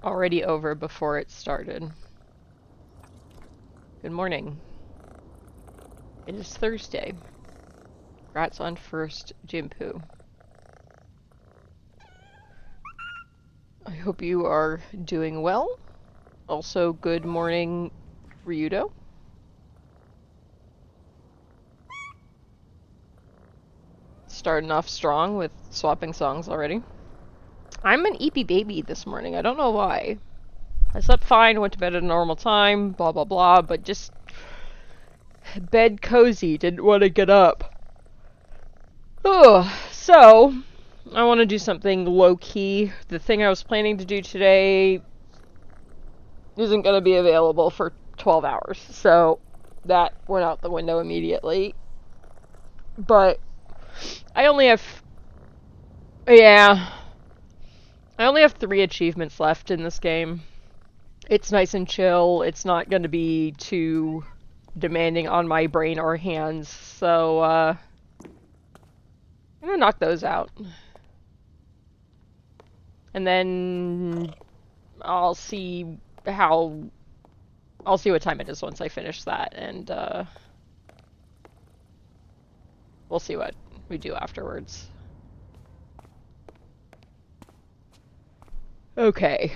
already over before it started. Good morning. It is Thursday. Congrats on first gym poo. I hope you are doing well. Also, good morning, Ryudo. Starting off strong with swapping songs already. I'm an eepy baby this morning. I don't know why. I slept fine, went to bed at a normal time, blah blah blah, but just bed cozy, didn't want to get up. Ugh, so I want to do something low-key. The thing I was planning to do today isn't going to be available for 12 hours, so that went out the window immediately. But I only have 3 achievements left in this game. It's nice and chill. It's not going to be too demanding on my brain or hands, so I'm going to knock those out. And then I'll see what time it is once I finish that, and we'll see what we do afterwards. Okay.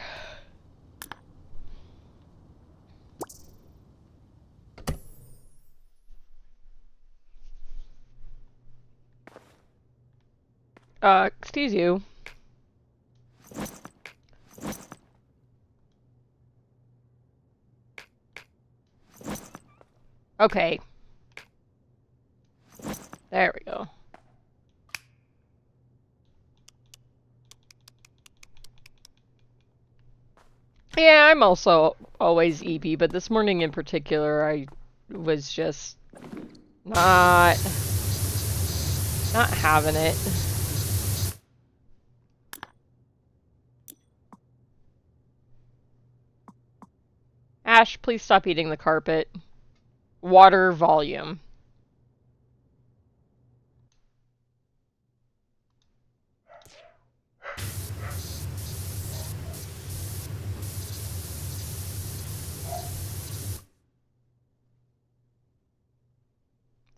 Excuse you. Okay. There we go. Yeah, I'm also always eepy, but this morning in particular, I was just not having it. Ash, please stop eating the carpet. Water volume.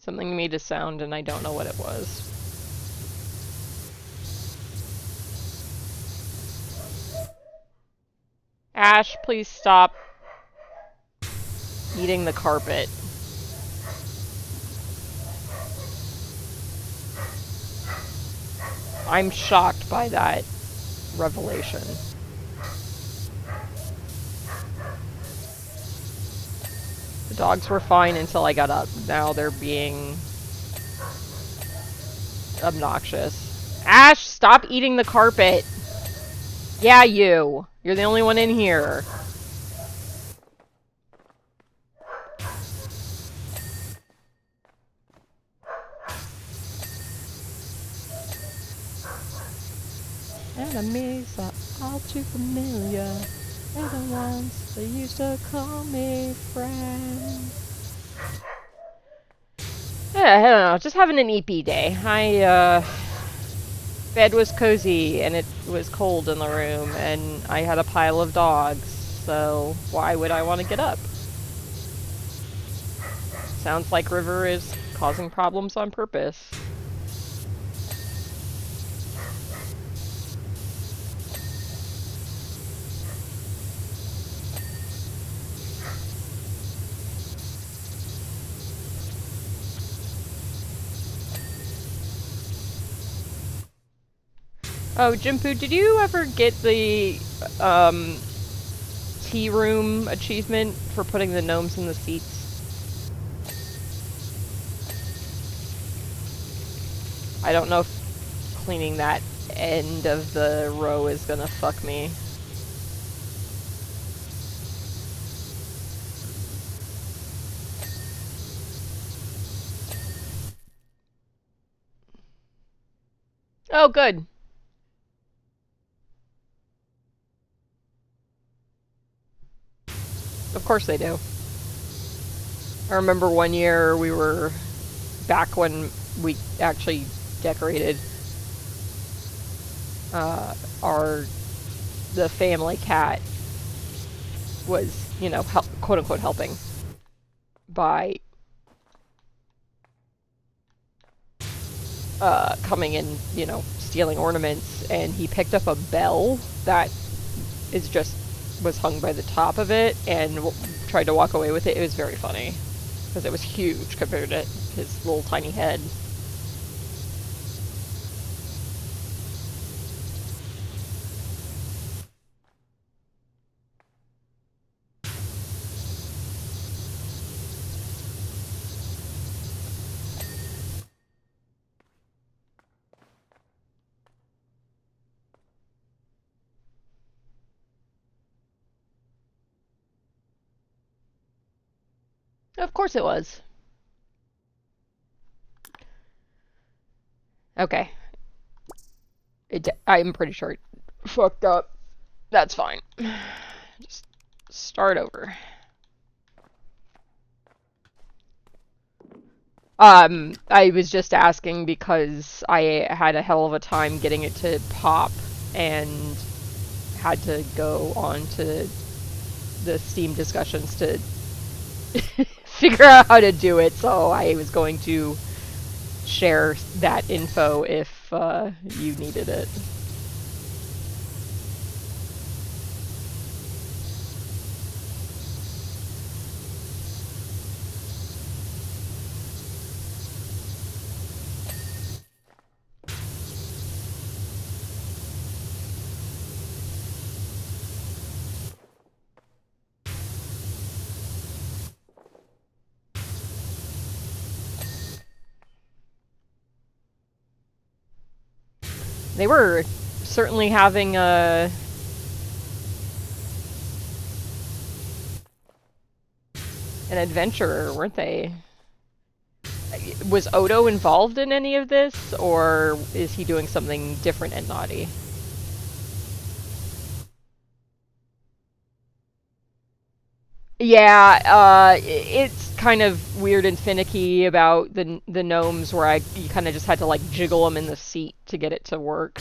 Something made a sound and I don't know what it was. Ash, please stop eating the carpet. I'm shocked by that revelation. The dogs were fine until I got up. Now they're being obnoxious. Ash, stop eating the carpet! Yeah, you. You're the only one in here. Enemies are all too familiar. They're the ones that used to call me friend. Yeah, I don't know. Just having an EP day. Bed was cozy and it was cold in the room and I had a pile of dogs, so why would I want to get up? Sounds like River is causing problems on purpose. Oh, Jimpu, did you ever get the tea room achievement for putting the gnomes in the seats? I don't know if cleaning that end of the row is gonna fuck me. Oh, good. Of course they do. I remember one year we were back when we actually decorated the family cat was, you know, quote unquote helping by coming in, you know, stealing ornaments, and he picked up a bell that was hung by the top of it and tried to walk away with it. It was very funny because it was huge compared to his little tiny head. Of course it was. Okay. I'm pretty sure it fucked up. That's fine. Just start over. I was just asking because I had a hell of a time getting it to pop and had to go on to the Steam discussions to figure out how to do it, so I was going to share that info if you needed it. They were certainly having an adventure, weren't they? Was Odo involved in any of this, or is he doing something different and naughty? Yeah, it's kind of weird and finicky about the gnomes, where you kind of just had to like jiggle them in the seat to get it to work.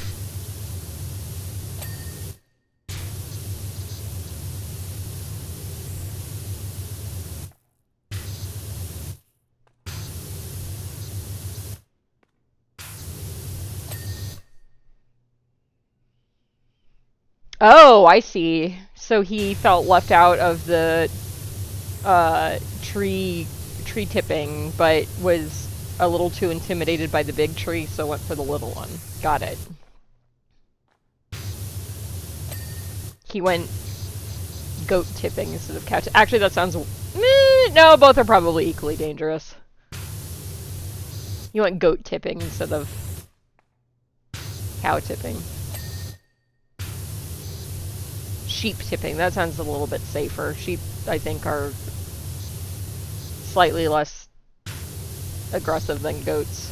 Oh, I see. So he felt left out of the tree tipping, but was a little too intimidated by the big tree, so went for the little one. Got it. He went goat tipping instead of cow tipping. Actually, that sounds... no, both are probably equally dangerous. You went goat tipping instead of cow tipping. Sheep tipping. That sounds a little bit safer. Sheep, I think, are slightly less aggressive than goats.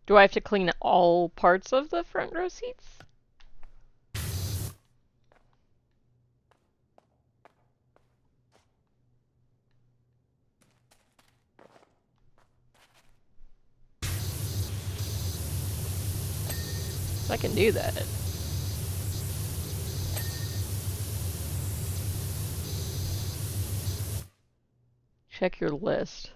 Do I have to clean all parts of the front row seats? I can do that. Check your list.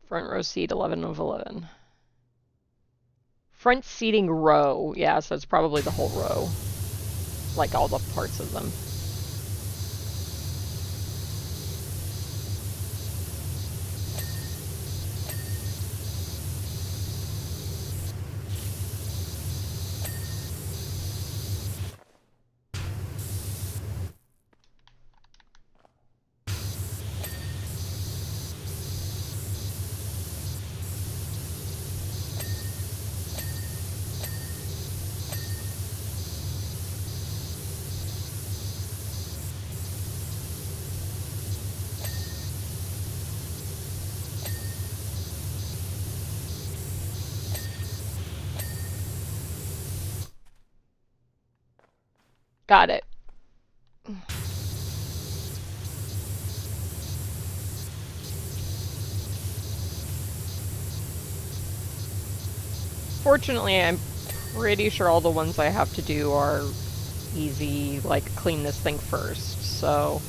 Front row seat 11 of 11. Front seating row. Yeah, so it's probably the whole row. Like all the parts of them. Got it. Fortunately, I'm pretty sure all the ones I have to do are easy, like clean this thing first, so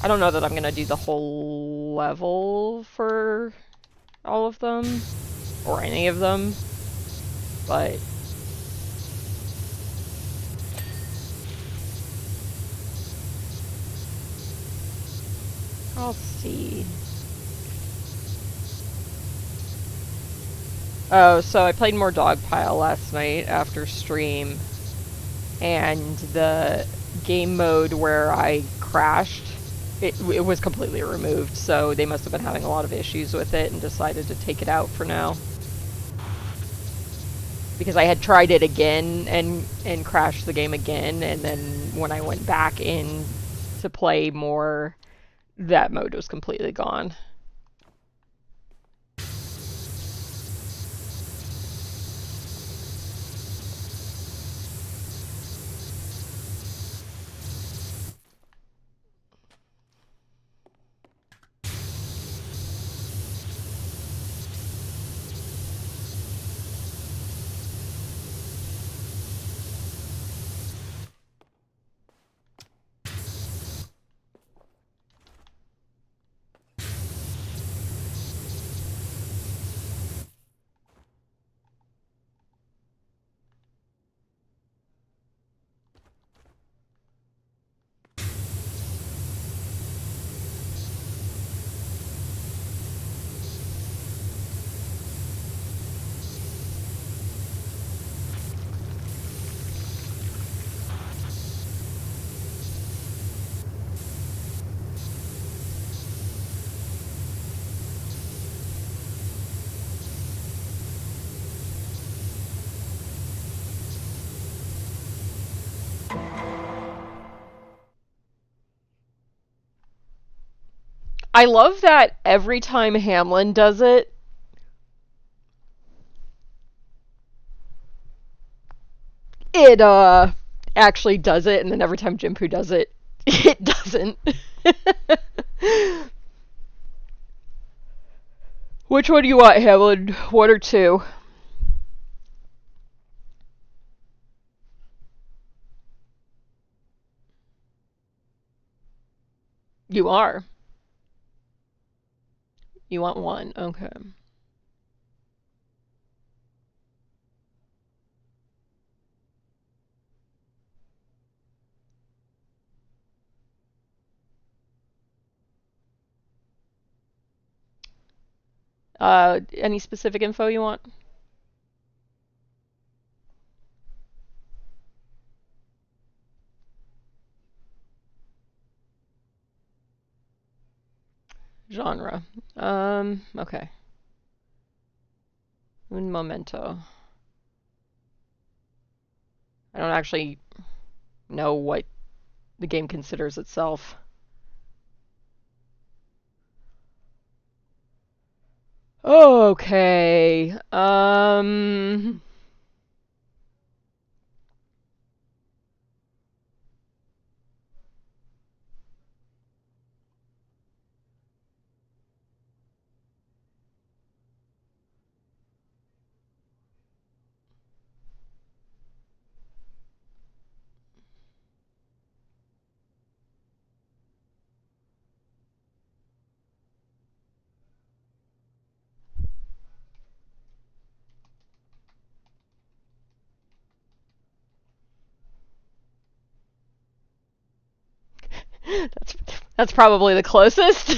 I don't know that I'm gonna do the whole level for all of them, or any of them, but I'll see. Oh, so I played more Dogpile last night after stream, and the game mode where I crashed, it was completely removed, so they must have been having a lot of issues with it and decided to take it out for now. Because I had tried it again and crashed the game again, and then when I went back in to play more, that mode was completely gone. I love that every time Hamlin does it, it actually does it, and then every time Jimpu does it, it doesn't. Which one do you want, Hamlin? 1 or 2? You are. You want 1, okay. Any specific info you want? Genre. Okay. Un momento. I don't actually know what the game considers itself. Okay. that's probably the closest.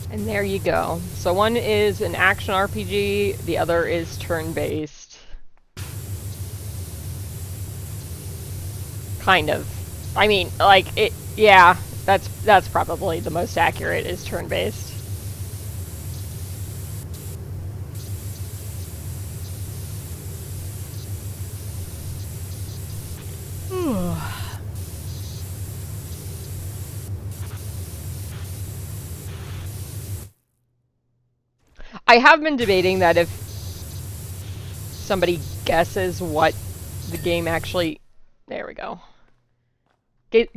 And there you go. So one is an action RPG, the other is turn-based. Kind of. I mean, like, it, yeah, that's probably the most accurate, is turn-based. I have been debating that if somebody guesses what the game actually... There we go.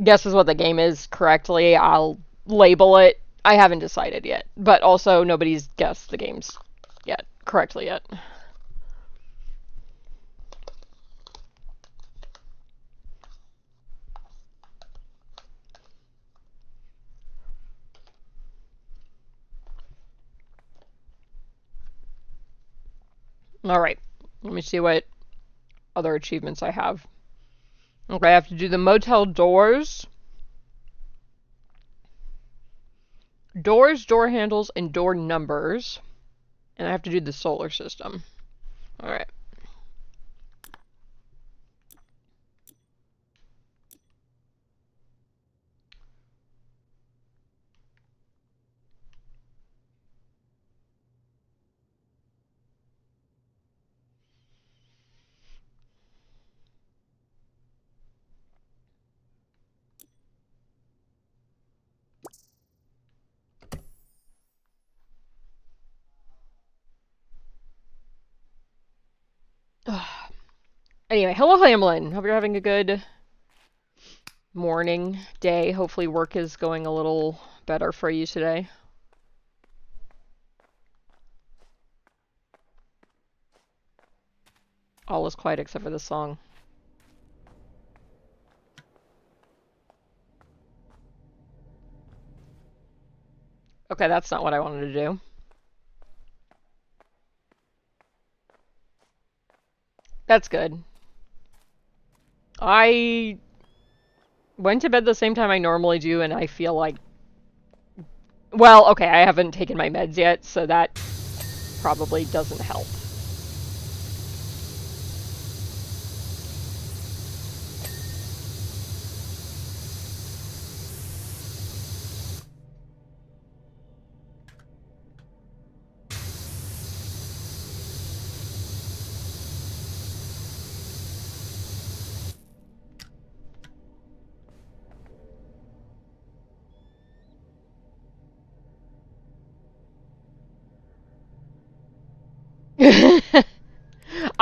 Guesses what the game is correctly, I'll label it. I haven't decided yet. But also, nobody's guessed the games yet, correctly yet. Alright, let me see what other achievements I have. Okay, I have to do the motel doors. Doors, door handles, and door numbers. And I have to do the solar system. Alright. Anyway, hello Hamlin. Hope you're having a good morning, day. Hopefully work is going a little better for you today. All is quiet except for the song. Okay, that's not what I wanted to do. That's good. I went to bed the same time I normally do, and I feel like... Well, okay, I haven't taken my meds yet, so that probably doesn't help.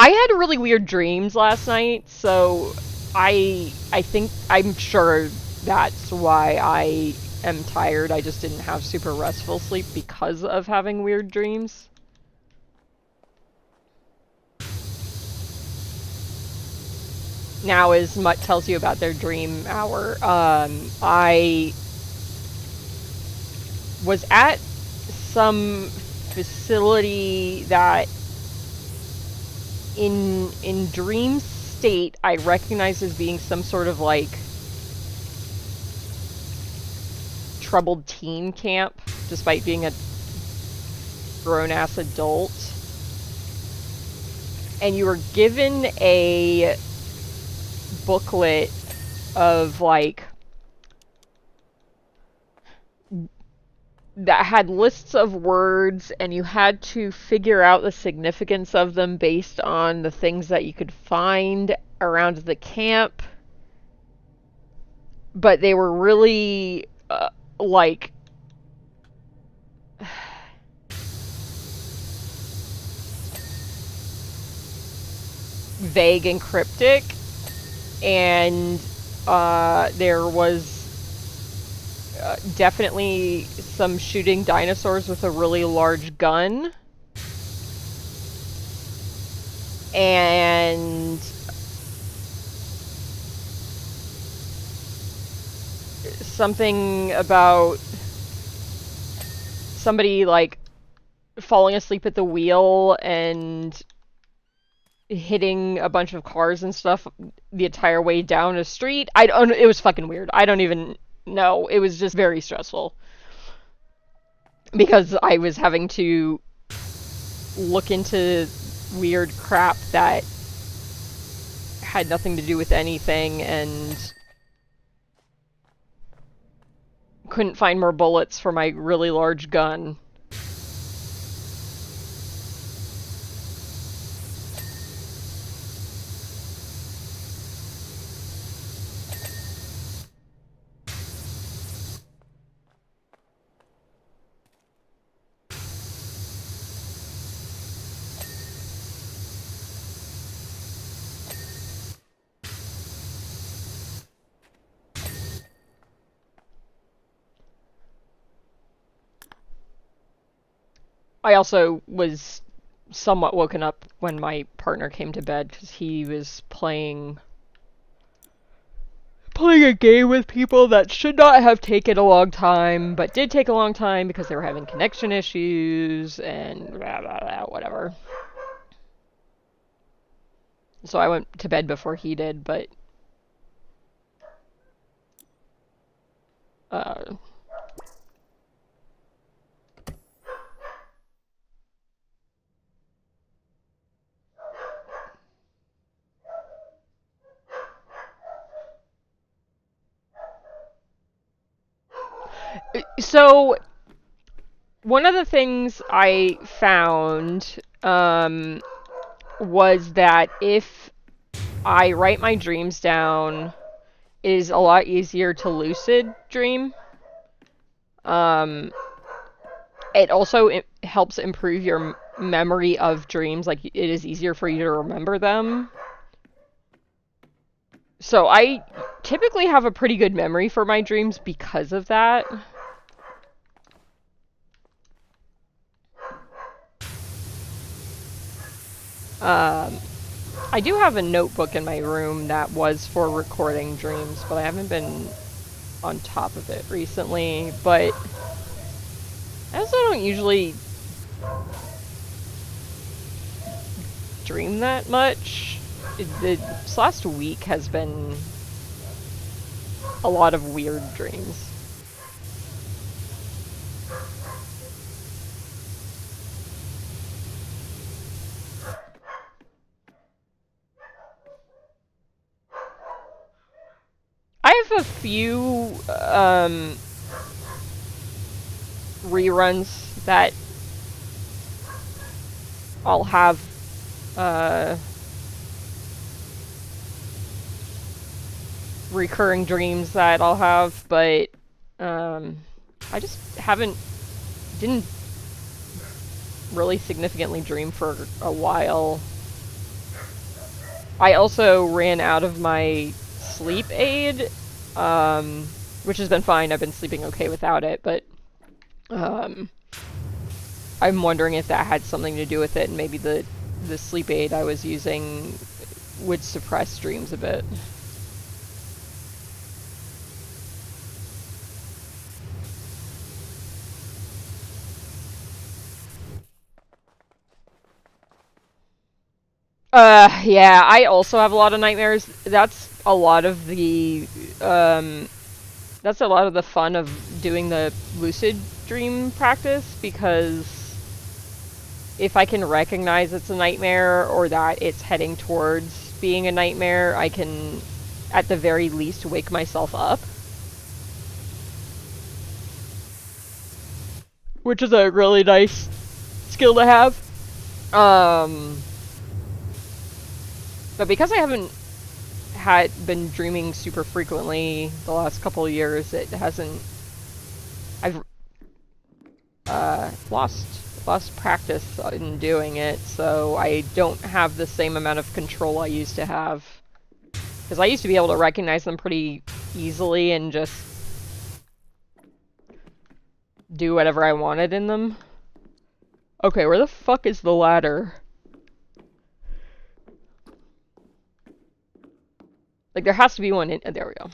I had really weird dreams last night, so I'm sure that's why I am tired. I just didn't have super restful sleep because of having weird dreams. Now, as Mutt tells you about their dream hour, I was at some facility that in dream state I recognize as being some sort of like troubled teen camp, despite being a grown-ass adult. And you were given a booklet of like that had lists of words, and you had to figure out the significance of them based on the things that you could find around the camp. But they were really like vague and cryptic, and there was definitely some shooting dinosaurs with a really large gun, and something about somebody like falling asleep at the wheel and hitting a bunch of cars and stuff the entire way down a street. I don't. It was fucking weird. I don't even know. It was just very stressful because I was having to look into weird crap that had nothing to do with anything and couldn't find more bullets for my really large gun. I also was somewhat woken up when my partner came to bed because he was playing a game with people that should not have taken a long time, but did take a long time because they were having connection issues and blah, blah, blah, whatever. So I went to bed before he did, but uh, so one of the things I found was that if I write my dreams down, it is a lot easier to lucid dream. It also helps improve your memory of dreams. Like, it is easier for you to remember them. So I typically have a pretty good memory for my dreams because of that. I do have a notebook in my room that was for recording dreams, but I haven't been on top of it recently. But I also don't usually dream that much. This last week has been a lot of weird dreams. I have a few reruns that I'll have recurring dreams that I'll have, but I just didn't really significantly dream for a while. I also ran out of my sleep aid, which has been fine. I've been sleeping okay without it, but I'm wondering if that had something to do with it, and maybe the sleep aid I was using would suppress dreams a bit. Yeah, I also have a lot of nightmares. That's a lot of the fun of doing the lucid dream practice, because if I can recognize it's a nightmare or that it's heading towards being a nightmare, I can at the very least wake myself up. Which is a really nice skill to have. But because I haven't been dreaming super frequently the last couple of years, I've lost practice in doing it, so I don't have the same amount of control I used to have. Because I used to be able to recognize them pretty easily and just do whatever I wanted in them. Okay, where the fuck is the ladder? Like, there has to be one in... there we go.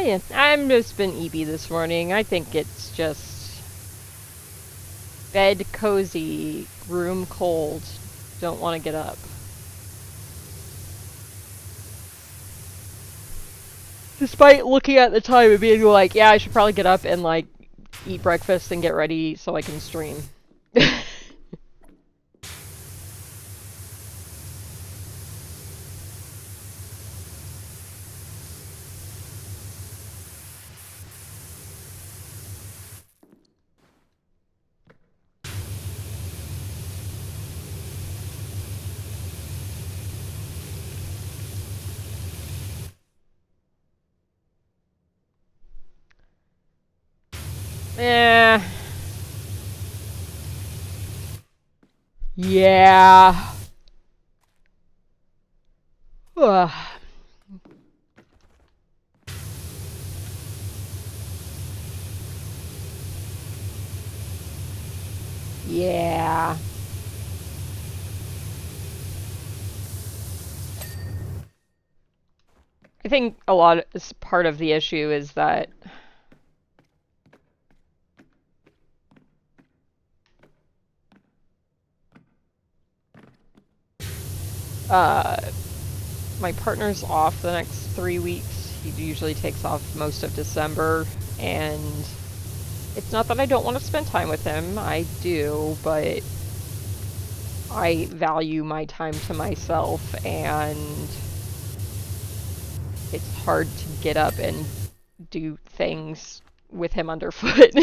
yeah, I'm just been eepy this morning. I think it's just bed cozy, room cold, don't want to get up. Despite looking at the time and being like, yeah, I should probably get up and like eat breakfast and get ready so I can stream. Eh. Yeah. Ugh. Yeah. I think a lot is part of the issue is that uh my partner's off the next 3 weeks. He usually takes off most of December, and it's not that I don't want to spend time with him. I do, but I value my time to myself, and it's hard to get up and do things with him underfoot.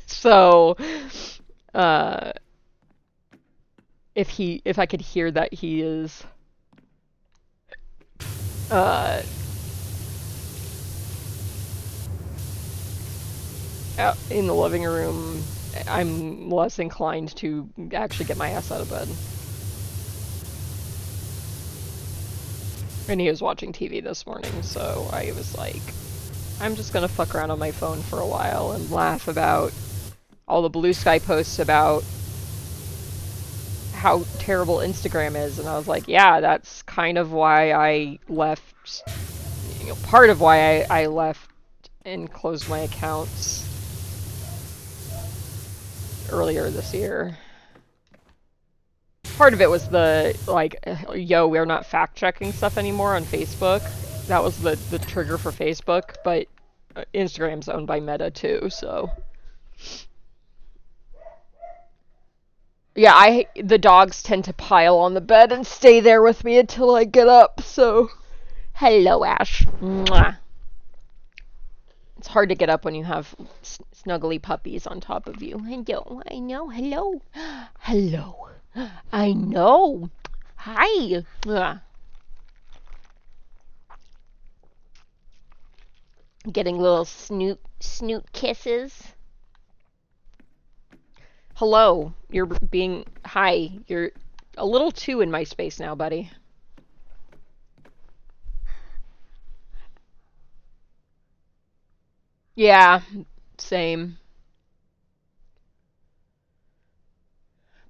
So, uh, if I could hear that he is, uh, out in the living room, I'm less inclined to actually get my ass out of bed. And he was watching TV this morning, so I was like, I'm just gonna fuck around on my phone for a while and laugh about all the blue sky posts about how terrible Instagram is. And I was like, yeah, that's kind of why I left, part of why I left and closed my accounts earlier this year. Part of it was the, like, yo, we're not fact-checking stuff anymore on Facebook. That was the trigger for Facebook, but Instagram's owned by Meta too, so. Yeah, the dogs tend to pile on the bed and stay there with me until I get up, so. Hello, Ash. Mwah. It's hard to get up when you have snuggly puppies on top of you. Hello, I know, hello. Hello. I know. Hi. Getting little snoot kisses. Hello. Hi. You're a little too in my space now, buddy. Yeah, same.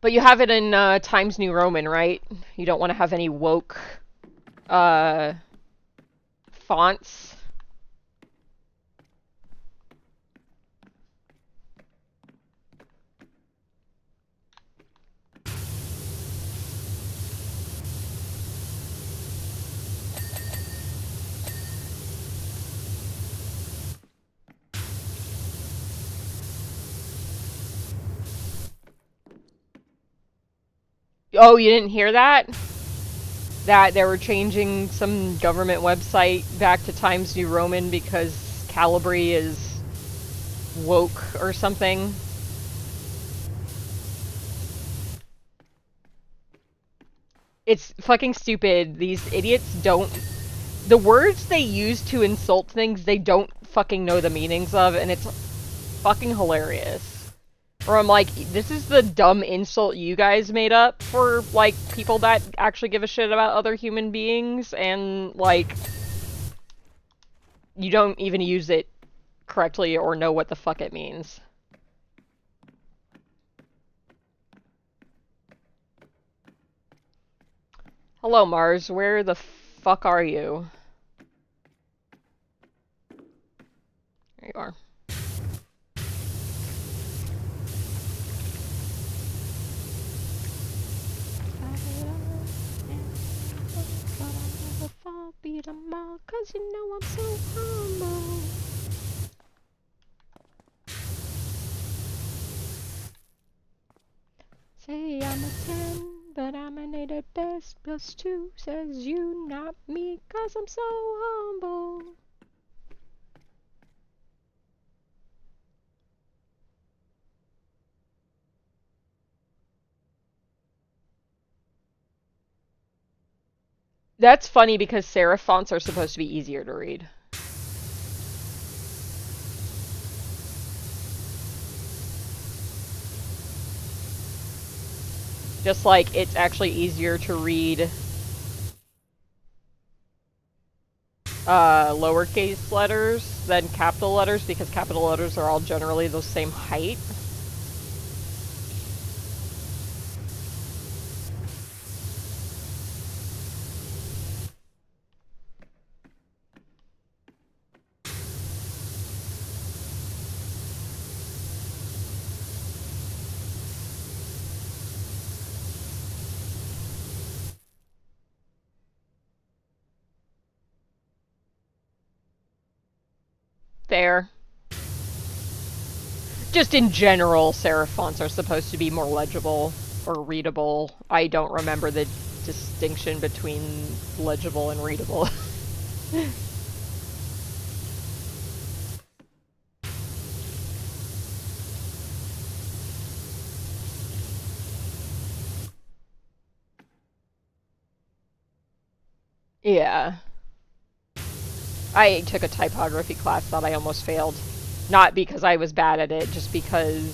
But you have it in Times New Roman, right? You don't want to have any woke uh, fonts. Oh, you didn't hear that? That they were changing some government website back to Times New Roman because Calibri is woke or something. It's fucking stupid. These idiots don't... The words they use to insult things, they don't fucking know the meanings of, and it's fucking hilarious. Or I'm like, this is the dumb insult you guys made up for, like, people that actually give a shit about other human beings, and, like, you don't even use it correctly or know what the fuck it means. Hello, Mars. Where the fuck are you? There you are. Beat 'em all, 'cause you know I'm so humble. Say I'm a 10, but I'm an 8 at best. +2 says you, not me, 'cause I'm so humble. That's funny because serif fonts are supposed to be easier to read. Just like it's actually easier to read lowercase letters than capital letters because capital letters are all generally the same height. There. Just in general, serif fonts are supposed to be more legible or readable. I don't remember the distinction between legible and readable. Yeah. I took a typography class that I almost failed. Not because I was bad at it, just because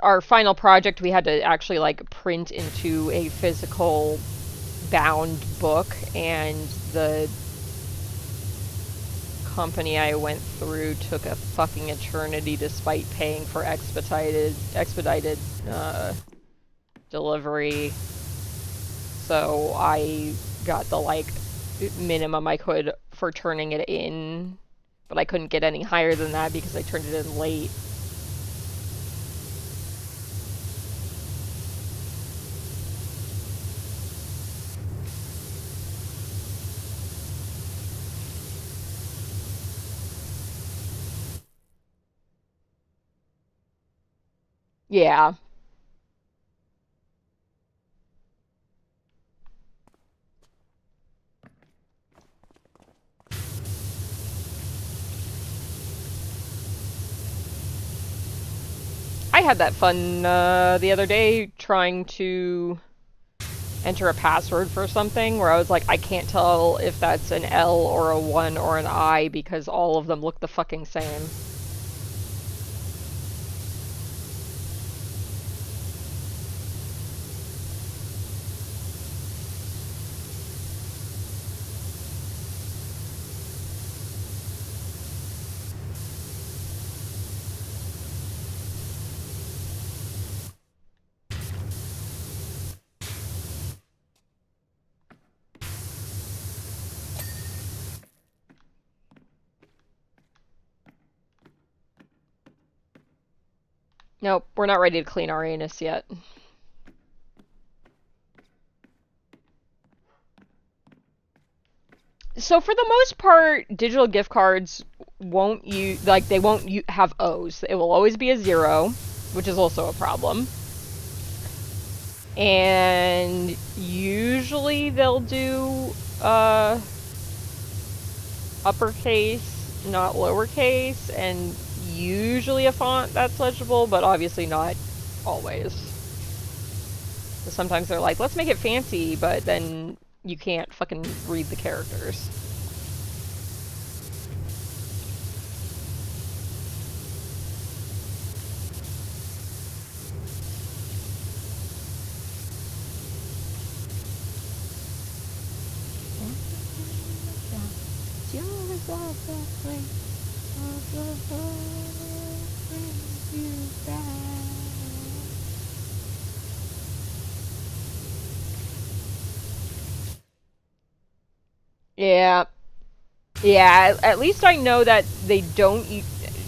our final project we had to actually like print into a physical bound book, and the company I went through took a fucking eternity despite paying for expedited delivery. So I got the like minimum I could for turning it in, but I couldn't get any higher than that because I turned it in late. Yeah. I had that fun the other day trying to enter a password for something where I was like, I can't tell if that's an L or a 1 or an I because all of them look the fucking same. Nope, we're not ready to clean our anus yet. So for the most part, digital gift cards won't they won't have O's. It will always be a 0, which is also a problem. And usually they'll do uppercase, not lowercase, and usually a font that's legible, but obviously not always. So sometimes they're like, let's make it fancy, but then you can't fucking read the characters. Yeah. Yeah, at least I know that they don't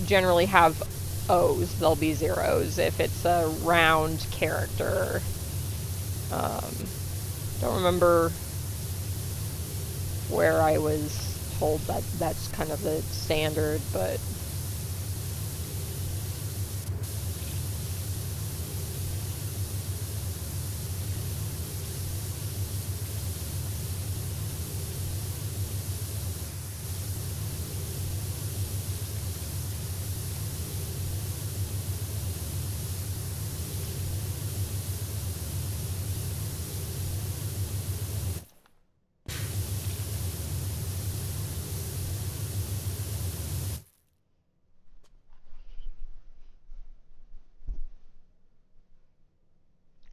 generally have O's. They'll be zeros if it's a round character. Um, don't remember where I was told that that's kind of the standard, but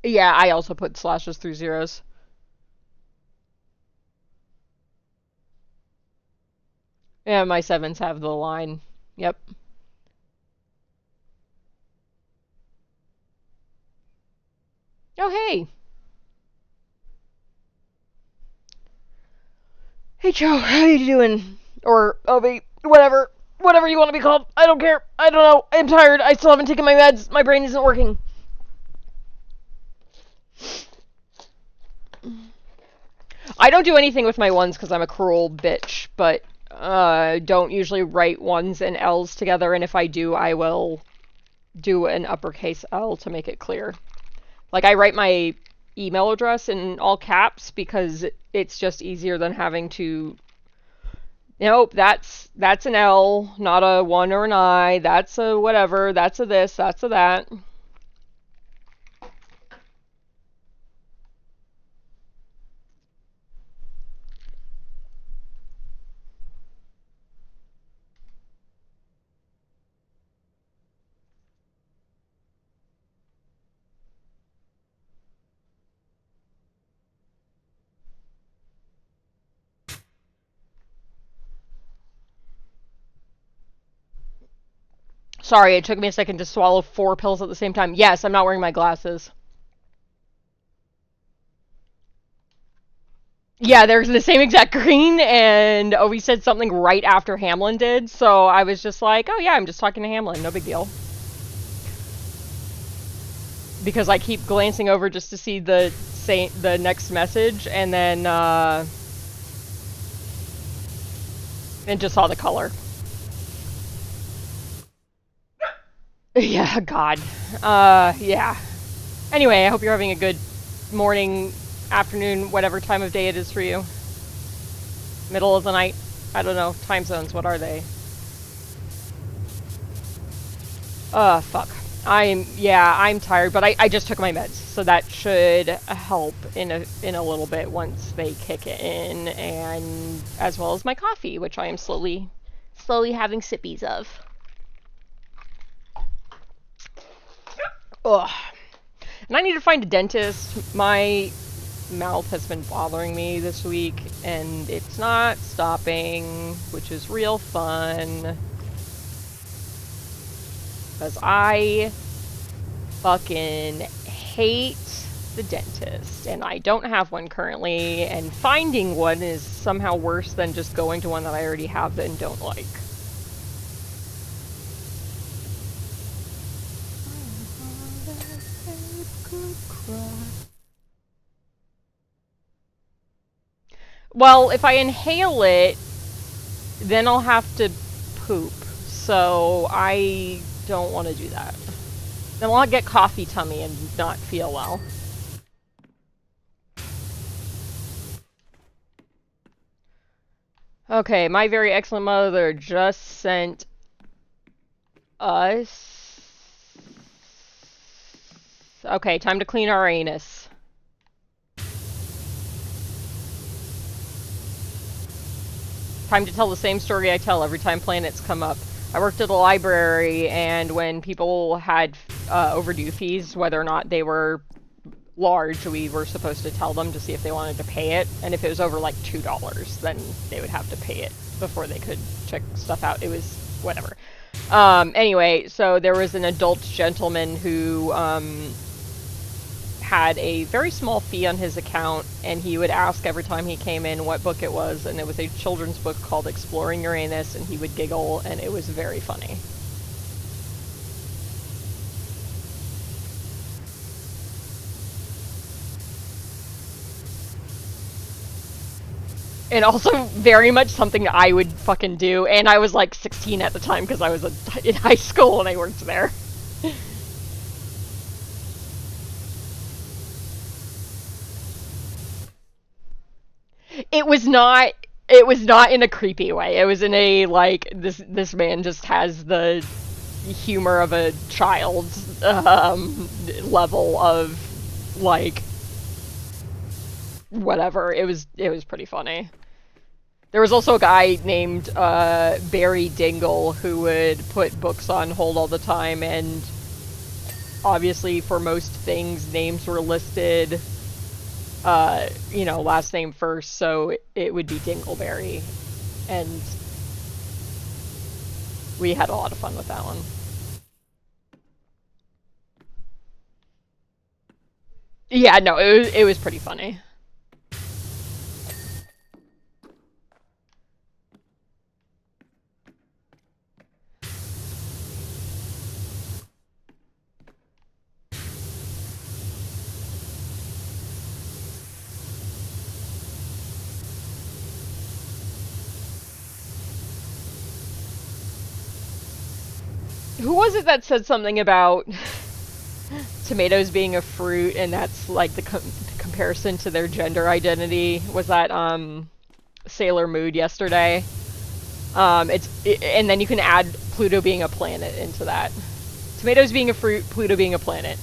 yeah, I also put slashes through zeros. Yeah, my sevens have the line. Yep. Oh, hey. Hey, Joe, how you doing? Or Obi, whatever. Whatever you want to be called. I don't care. I don't know. I'm tired. I still haven't taken my meds. My brain isn't working. I don't do anything with my ones because I'm a cruel bitch, but don't usually write ones and L's together, and if I do, I will do an uppercase L to make it clear. Like, I write my email address in all caps because it's just easier than having to. Nope, that's an L, not a one or an I. That's a whatever. That's a this. That's a that. Sorry, it took me a second to swallow 4 pills at the same time. Yes, I'm not wearing my glasses. Yeah, they're the same exact green, and we said something right after Hamlin did, so I was just like, oh yeah, I'm just talking to Hamlin, no big deal. Because I keep glancing over just to see the next message, and then and just saw the color. Yeah, God. Yeah. Anyway, I hope you're having a good morning, afternoon, whatever time of day it is for you. Middle of the night. I don't know. Time zones, what are they? Fuck. I'm tired, but I just took my meds, so that should help in a little bit once they kick in, and as well as my coffee, which I am slowly having sippies of. Ugh. And I need to find a dentist. My mouth has been bothering me this week, and it's not stopping, which is real fun. Because I fucking hate the dentist, and I don't have one currently, and finding one is somehow worse than just going to one that I already have and don't like. Well, if I inhale it, then I'll have to poop, so I don't want to do that. Then I'll get coffee tummy and not feel well. Okay, my very excellent mother just sent us... Okay, time to clean our anus. Time to tell the same story I tell every time planets come up. I worked at a library, and when people had overdue fees, whether or not they were large, we were supposed to tell them to see if they wanted to pay it, and if it was over like $2, then they would have to pay it before they could check stuff out. It was whatever. Anyway, so there was an adult gentleman who had a very small fee on his account, and he would ask every time he came in what book it was, and it was a children's book called Exploring Uranus, and he would giggle, and it was very funny. And also very much something that I would fucking do, and I was like 16 at the time because I was in high school and I worked there. It was not in a creepy way. It was in a like this man just has the humor of a child's level of like whatever. It was pretty funny. There was also a guy named Barry Dingle who would put books on hold all the time, and obviously for most things names were listed last name first, so it would be Dingleberry, and we had a lot of fun with that one. Yeah, no, it was pretty funny. Who was it that said something about tomatoes being a fruit, and that's like the comparison to their gender identity? Was that Sailor Mood yesterday? And then you can add Pluto being a planet into that. Tomatoes being a fruit, Pluto being a planet.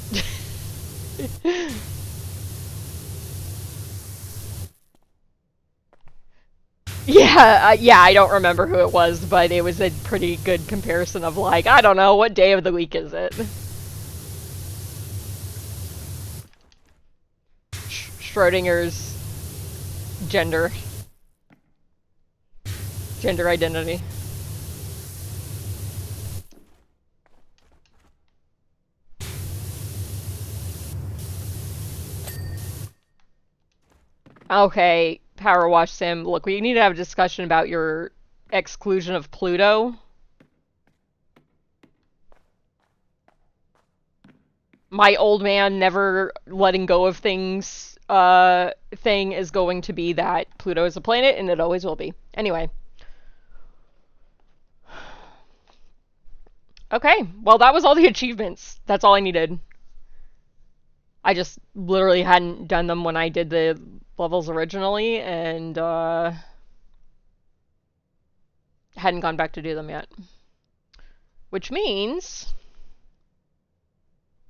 Yeah, yeah, I don't remember who it was, but it was a pretty good comparison of like, I don't know, what day of the week is it? Schrodinger's gender, gender identity. Okay, Power Wash Sim, look, we need to have a discussion about your exclusion of Pluto. My old man never letting go of things thing is going to be that Pluto is a planet, and it always will be. Anyway. Okay, well, that was all the achievements. That's all I needed. I just literally hadn't done them when I did the levels originally, and hadn't gone back to do them yet. Which means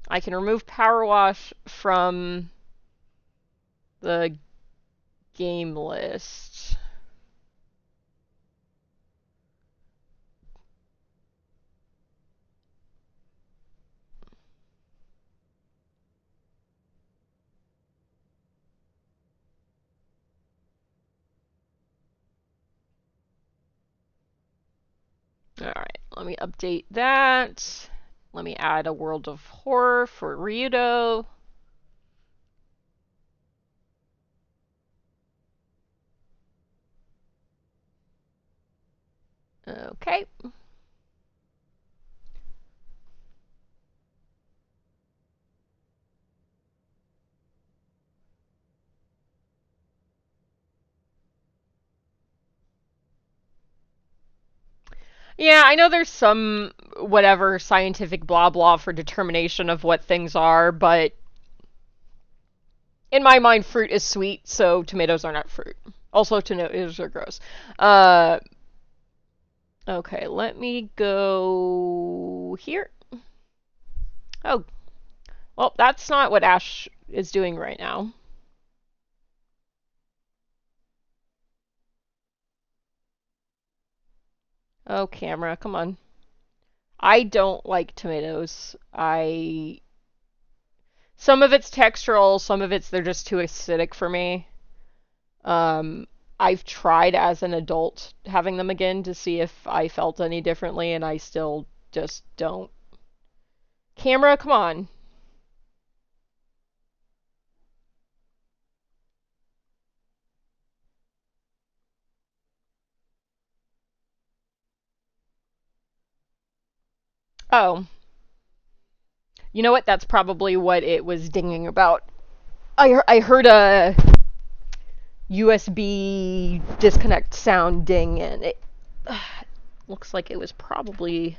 I can remove Power Wash from the game list. Alright, let me update that. Let me add a World of Horror for Ryudo. Okay. Yeah, I know there's some whatever scientific blah blah for determination of what things are, but in my mind, fruit is sweet, so tomatoes are not fruit. Also, tomatoes are gross. Uh, okay, let me go here. Oh, well, that's not what Ash is doing right now. Oh, camera, come on. I don't like tomatoes. Some of it's textural, some of it's they're just too acidic for me. Um, I've tried as an adult having them again to see if I felt any differently, and I still just don't. Camera, come on. Oh, you know what? That's probably what it was dinging about. I heard a USB disconnect sound ding, and it looks like it was probably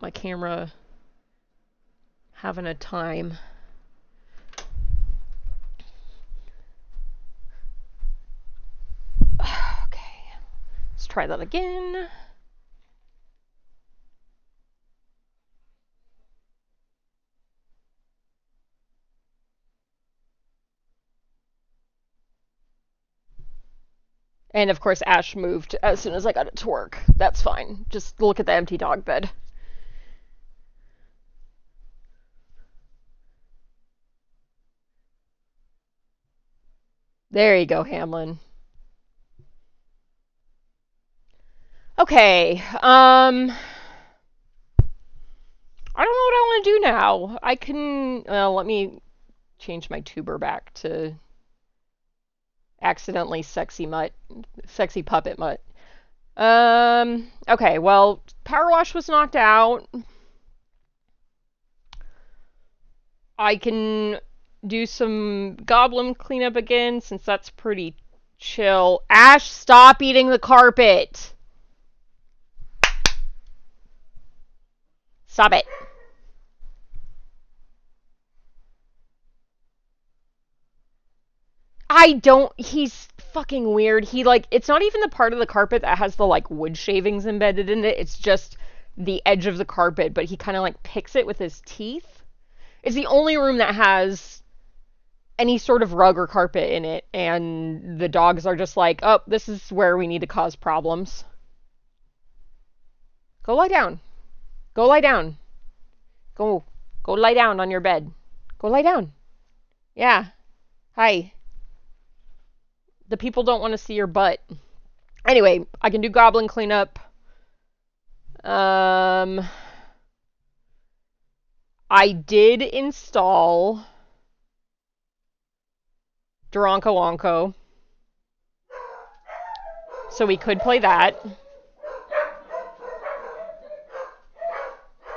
my camera having a time. Okay, let's try that again. And of course, Ash moved as soon as I got it to work. That's fine. Just look at the empty dog bed. There you go, Hamlin. Okay. I don't know what I want to do now. I can. Well, let me change my tuber back to accidentally sexy puppet mutt. Okay. Well, Power Wash was knocked out. I can do some goblin cleanup again since that's pretty chill. Ash, stop eating the carpet. Stop it. He's fucking weird. He, like, it's not even the part of the carpet that has the, like, wood shavings embedded in it. It's just the edge of the carpet, but he kind of, like, picks it with his teeth. It's the only room that has any sort of rug or carpet in it, and the dogs are just like, oh, this is where we need to cause problems. Go lie down. Go lie down. Go. Go lie down on your bed. Go lie down. Yeah. Hi. The people don't want to see your butt. Anyway, I can do goblin cleanup. I did install Duranko Wonko, so we could play that.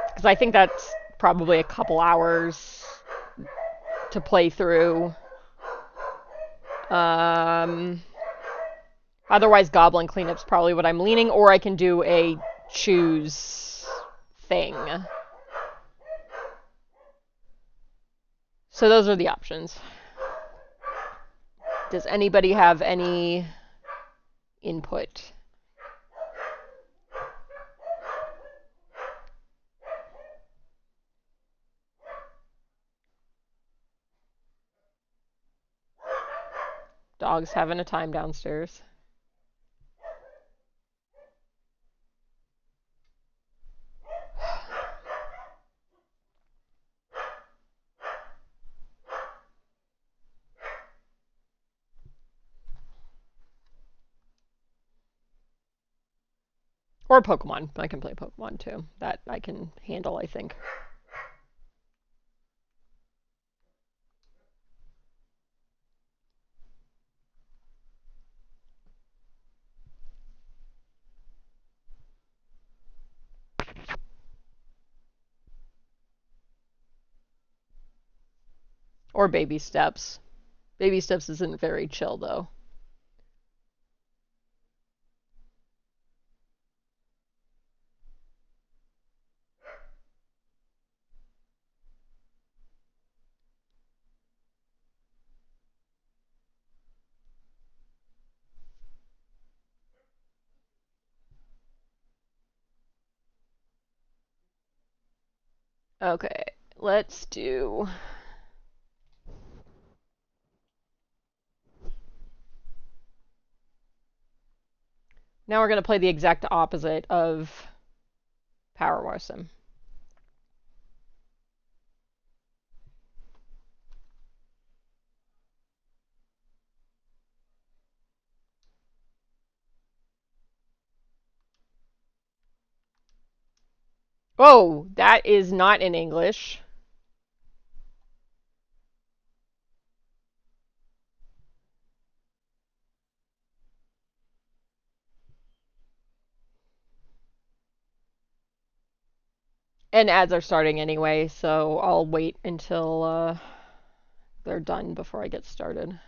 Because I think that's probably a couple hours to play through. Otherwise, goblin cleanup's probably what I'm leaning, or I can do a choose thing. So those are the options. Does anybody have any input? Dog's having a time downstairs. Or Pokemon. I can play Pokemon too. That I can handle, I think. Or Baby Steps. Baby Steps isn't very chill, though. Okay, let's do... Now we're going to play the exact opposite of Power Wash Sim. Whoa, that is not in English. And ads are starting anyway, so I'll wait until they're done before I get started.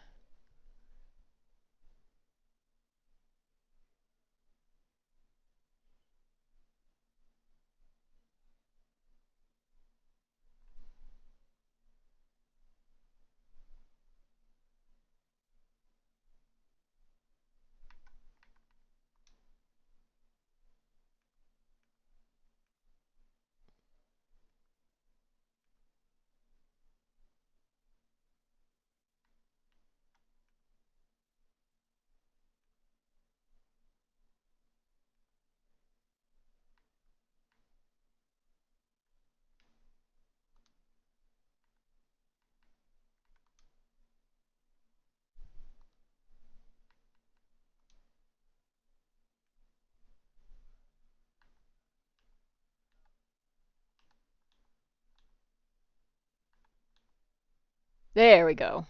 There we go.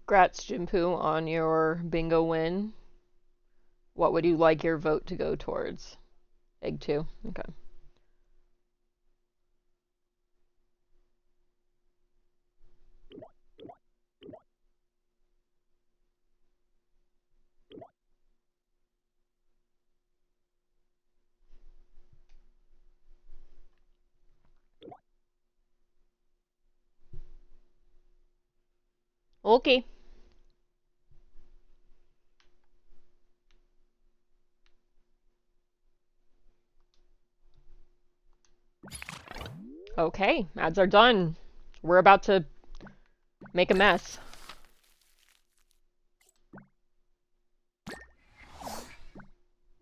Grats, Jimpu, on your bingo win. What would you like your vote to go towards? Egg 2? Okay. Okay. Okay, ads are done. We're about to make a mess.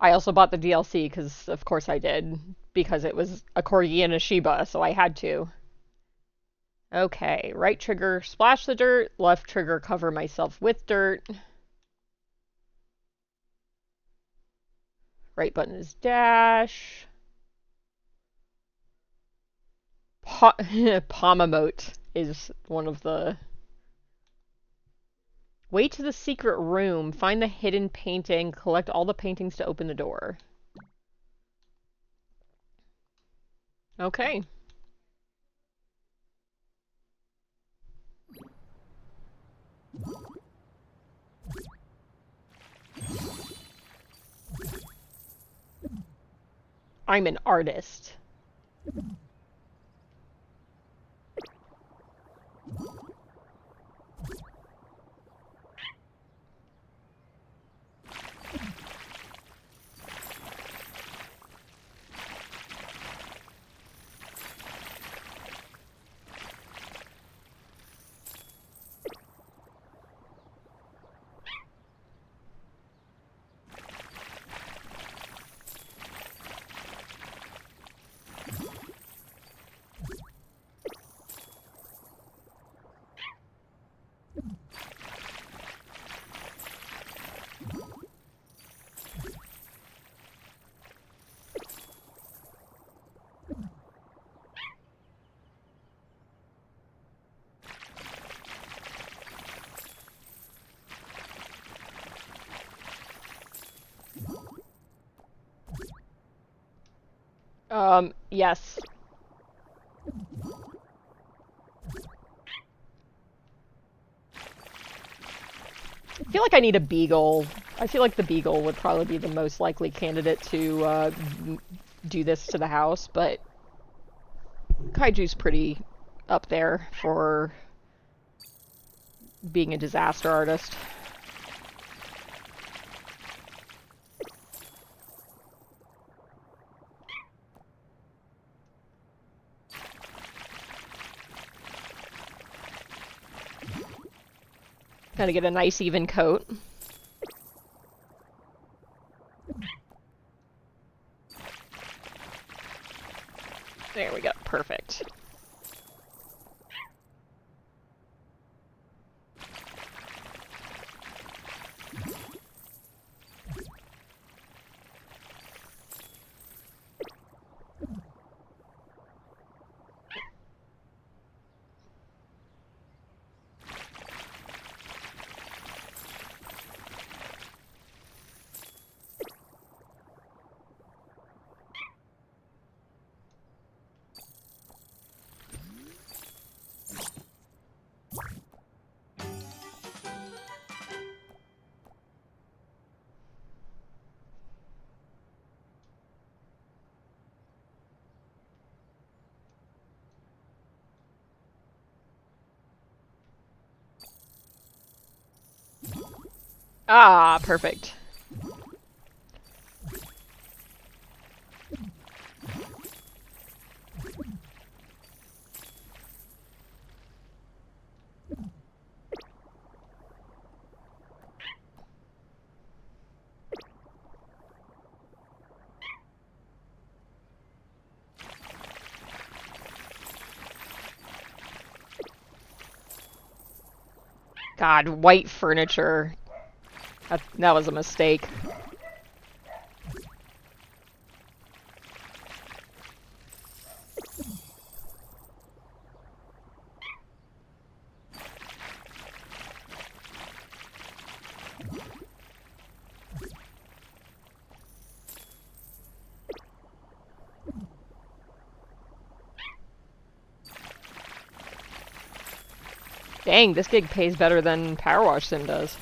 I also bought the DLC because, of course, I did. Because it was a Corgi and a Shiba, so I had to. Okay, right trigger, splash the dirt. Left trigger, cover myself with dirt. Right button is dash. Pomote is one of the... Way to the secret room. Find the hidden painting. Collect all the paintings to open the door. Okay. I'm an artist. Yes. I feel like I need a beagle. I feel like the beagle would probably be the most likely candidate to do this to the house, but Kaiju's pretty up there for being a disaster artist. Gotta get a nice even coat. There we go. Perfect. Ah, perfect. God, white furniture. That was a mistake. Dang, this gig pays better than Power Wash Sim does.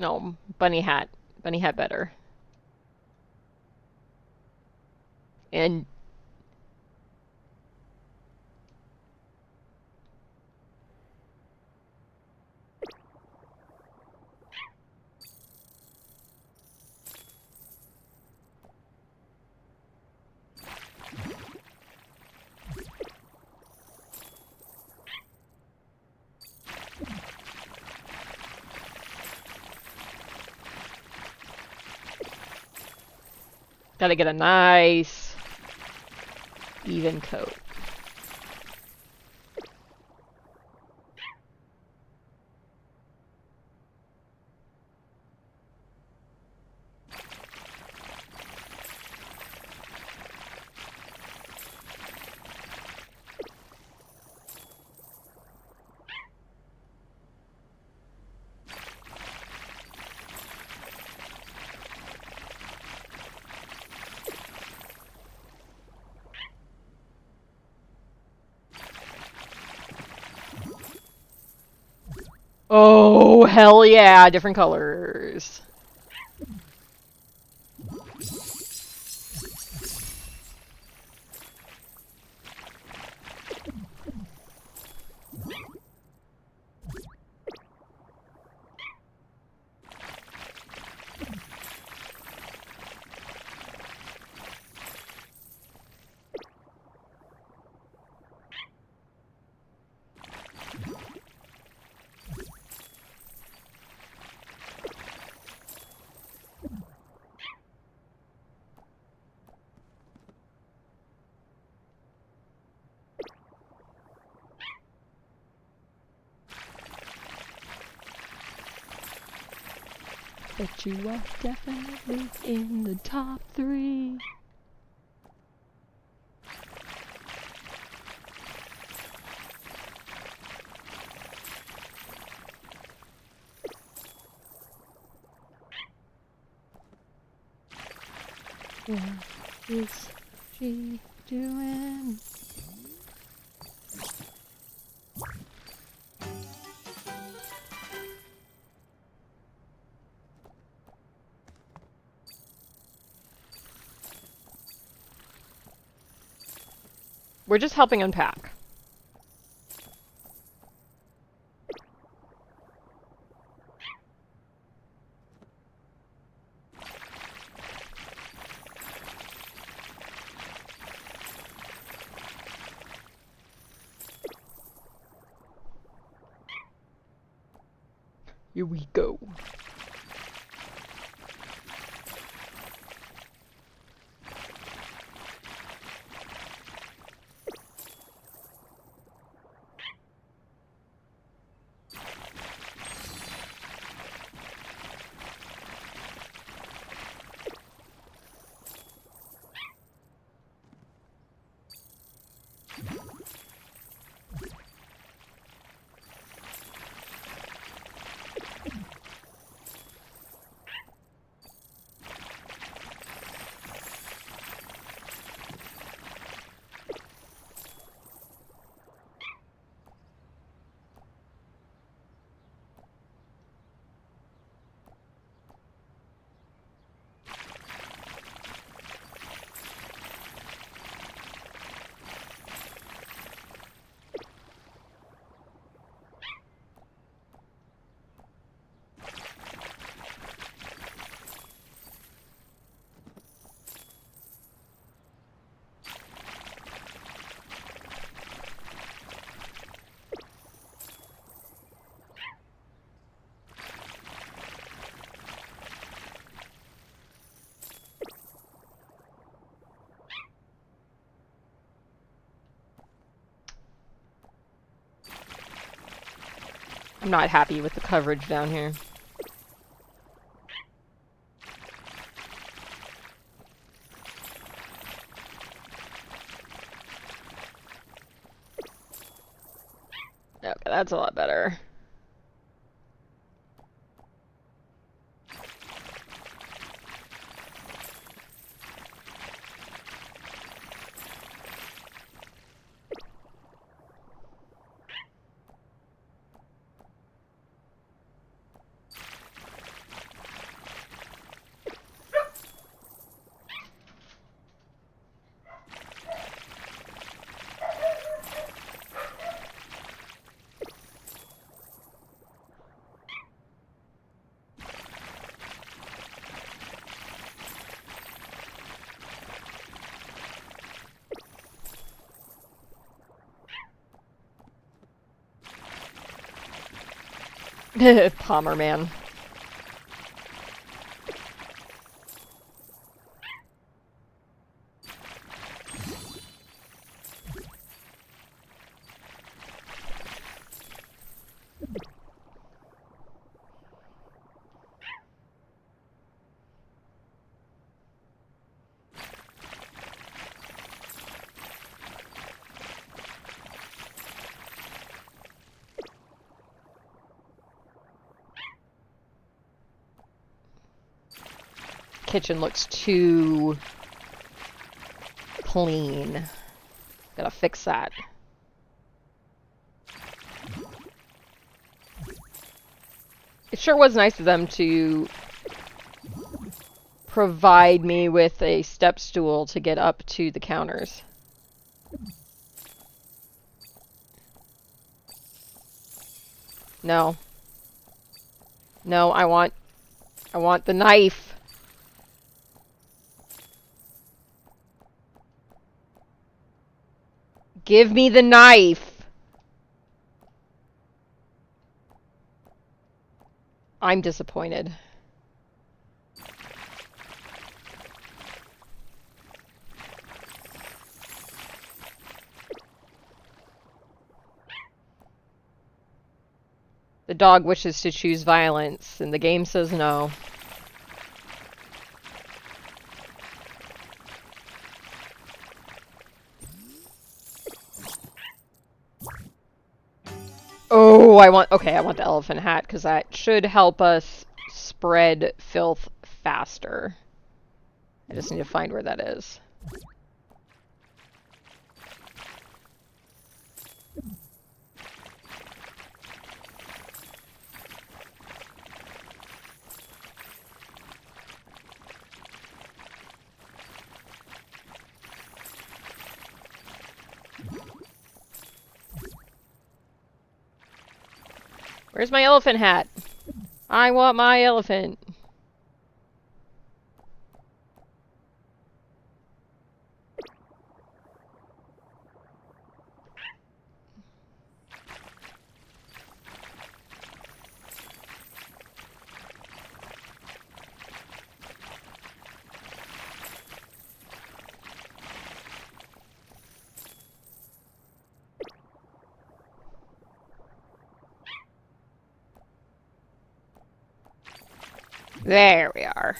No, bunny hat. Bunny hat better. And gotta get a nice even coat. Oh, hell yeah, different colors. Bet you are definitely in the top 3. What is she doing? We're just helping unpack. Here we go. I'm not happy with the coverage down here. Okay, that's a lot better. Palmer man. Kitchen looks too clean. Gotta fix that. It sure was nice of them to provide me with a step stool to get up to the counters. No. No, I want the knife. Give me the knife. I'm disappointed. The dog wishes to choose violence, and the game says no. Oh, I want the elephant hat, because that should help us spread filth faster. I just need to find where that is. Where's my elephant hat? I want my elephant. There we are.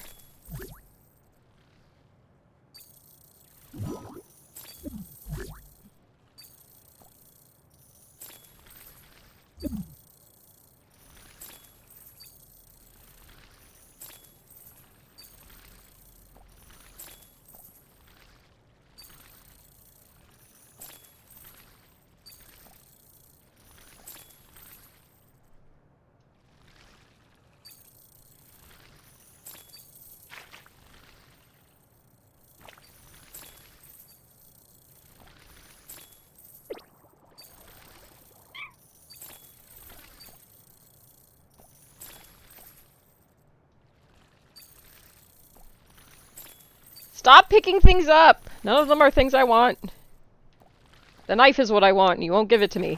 Stop picking things up! None of them are things I want. The knife is what I want, and you won't give it to me.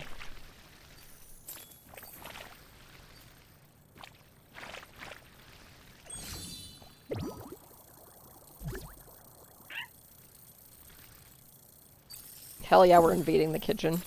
Hell yeah, we're invading the kitchen.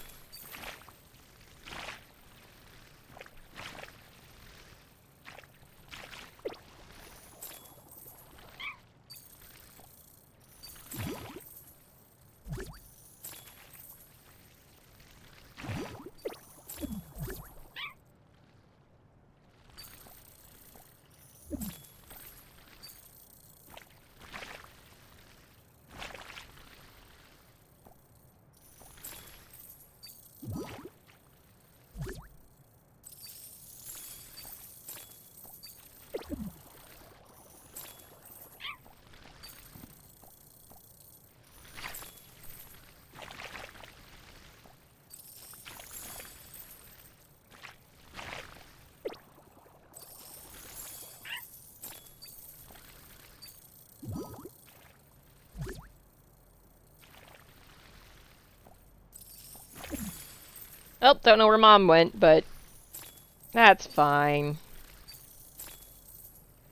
Oh, don't know where Mom went, but That's fine.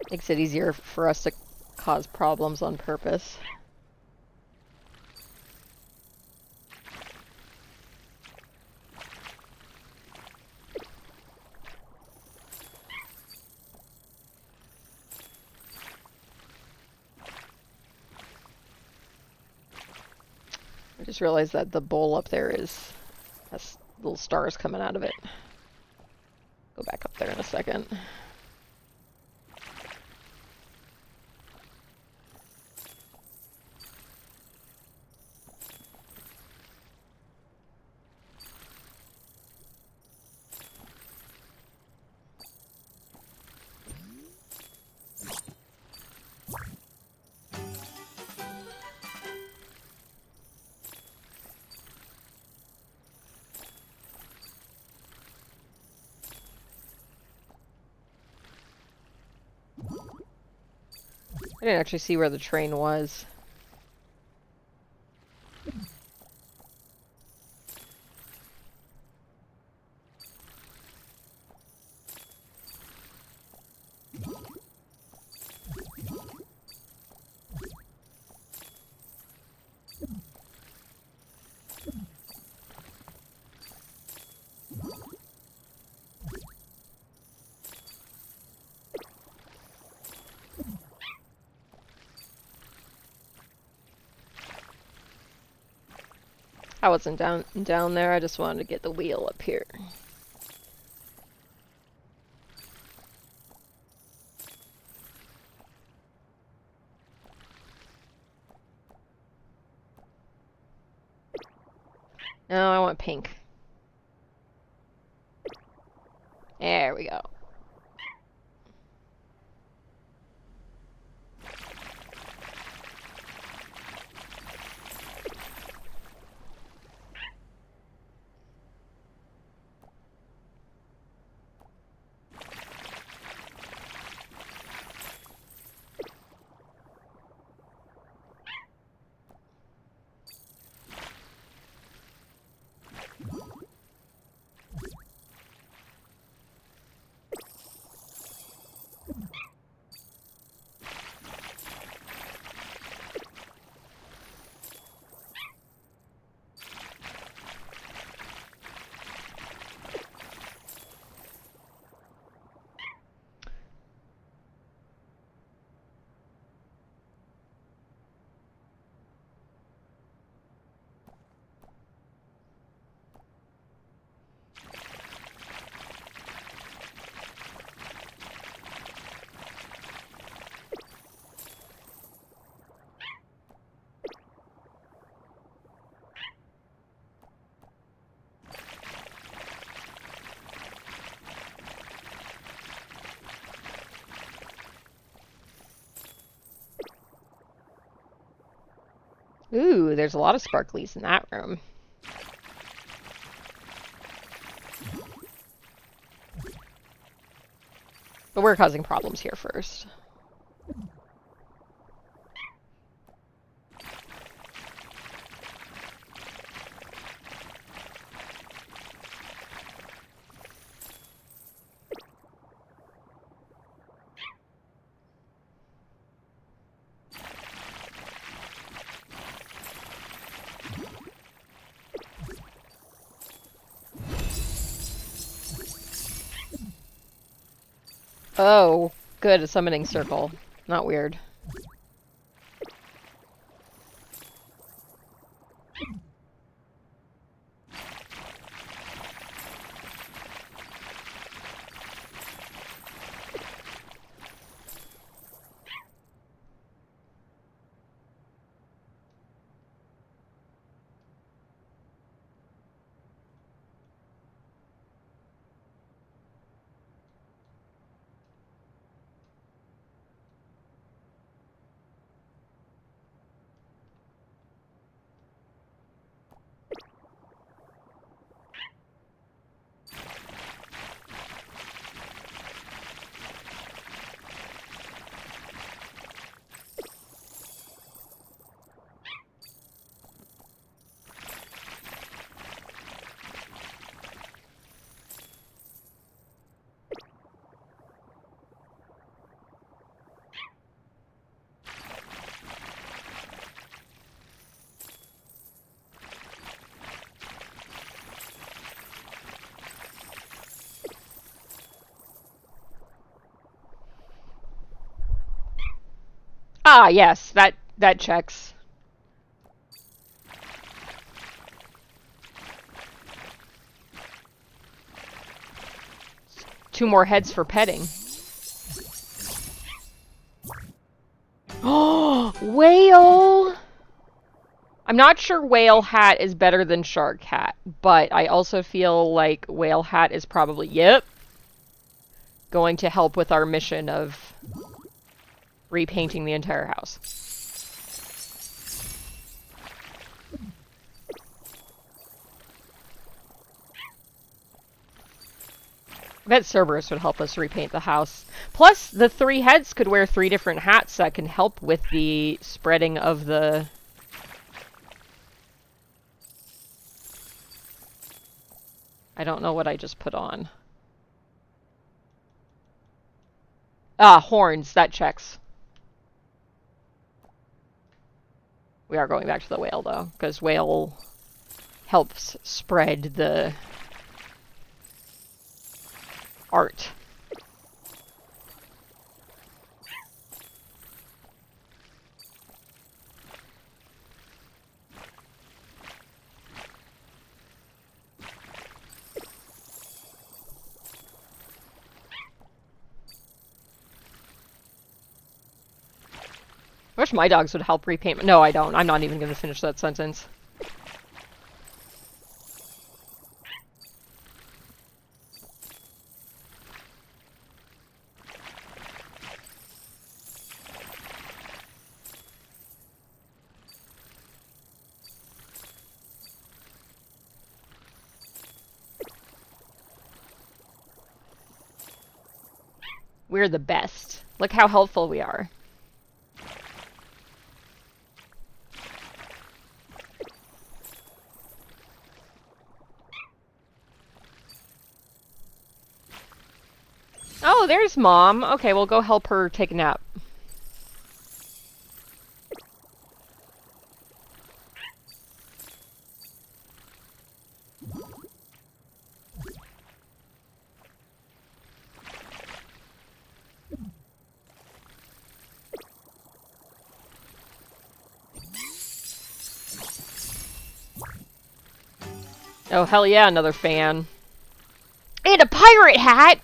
Makes it easier for us to cause problems on purpose. I just realized that the bowl up there has little stars coming out of it. Go back up there in a second. I didn't actually see where the train was. I wasn't down there, I just wanted to get the wheel up here. No, I want pink. There we go. Ooh, there's a lot of sparklies in that room. But we're causing problems here first. Oh, good, a summoning circle. Not weird. Ah, yes, that checks. Two more heads for petting. Oh, whale! I'm not sure whale hat is better than shark hat, but I also feel like whale hat is probably, yep, going to help with our mission of repainting the entire house. I bet Cerberus would help us repaint the house. Plus, the 3 heads could wear 3 different hats that can help with the spreading of the... I don't know what I just put on. Ah, horns. That checks. We are going back to the whale, though, because whale helps spread the art. I wish my dogs would help repaint. No, I don't. I'm not even going to finish that sentence. We're the best. Look how helpful we are. Oh, there's Mom. Okay, we'll go help her take a nap. Oh, hell yeah, another fan. And a pirate hat!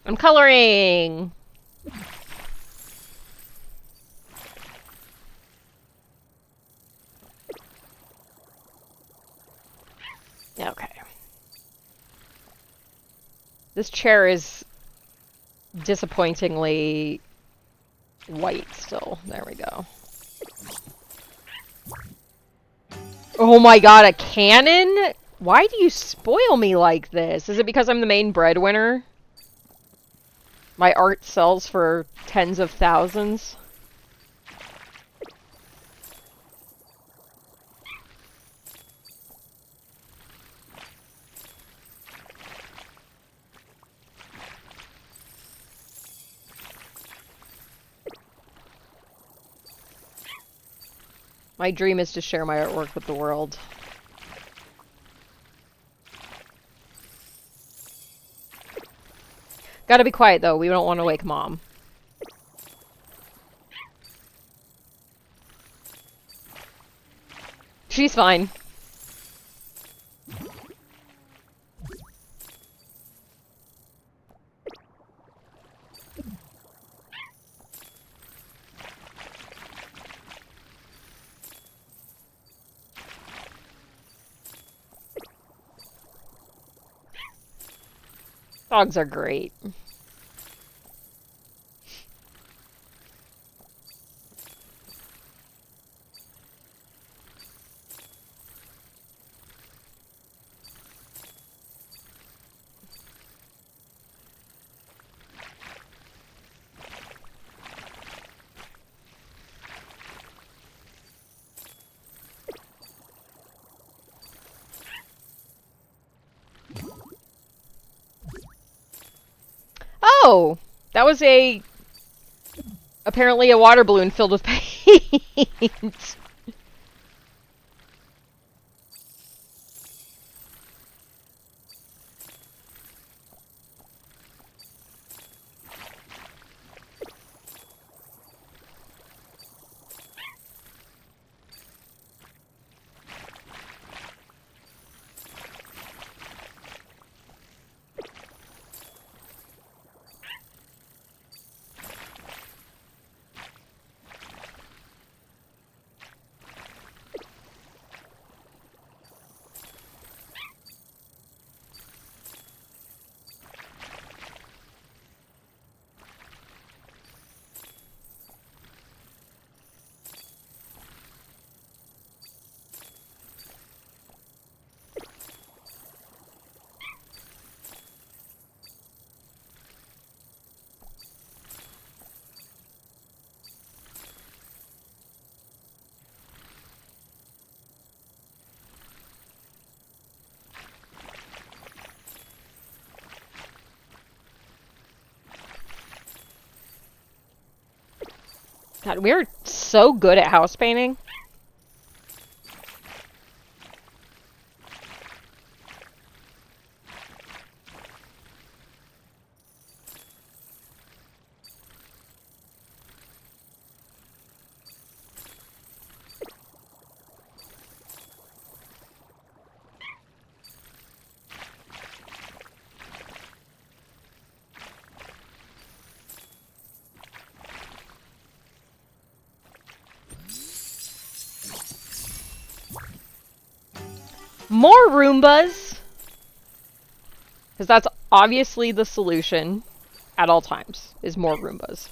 I'm coloring! Okay. This chair is disappointingly white still. There we go. Oh my god, a cannon? Why do you spoil me like this? Is it because I'm the main breadwinner? My art sells for tens of thousands? My dream is to share my artwork with the world. Gotta be quiet, though. We don't want to wake Mom. She's fine. Dogs are great. Oh, that was apparently a water balloon filled with paint. God, we're so good at house painting. More Roombas! Because that's obviously the solution at all times, is more Roombas.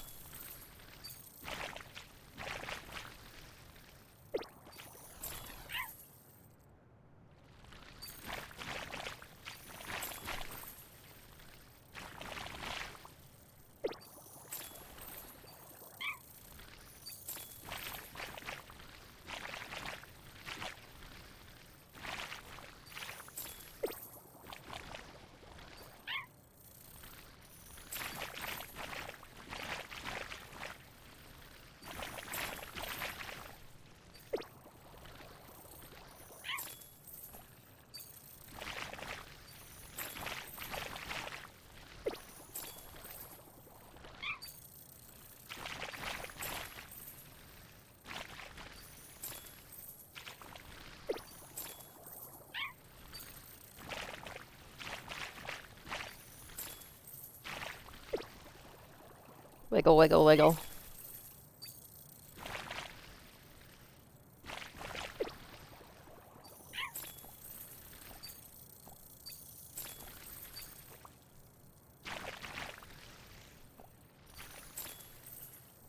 Wiggle, wiggle, wiggle.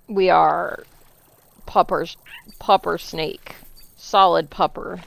We are pupper snake. Solid pupper.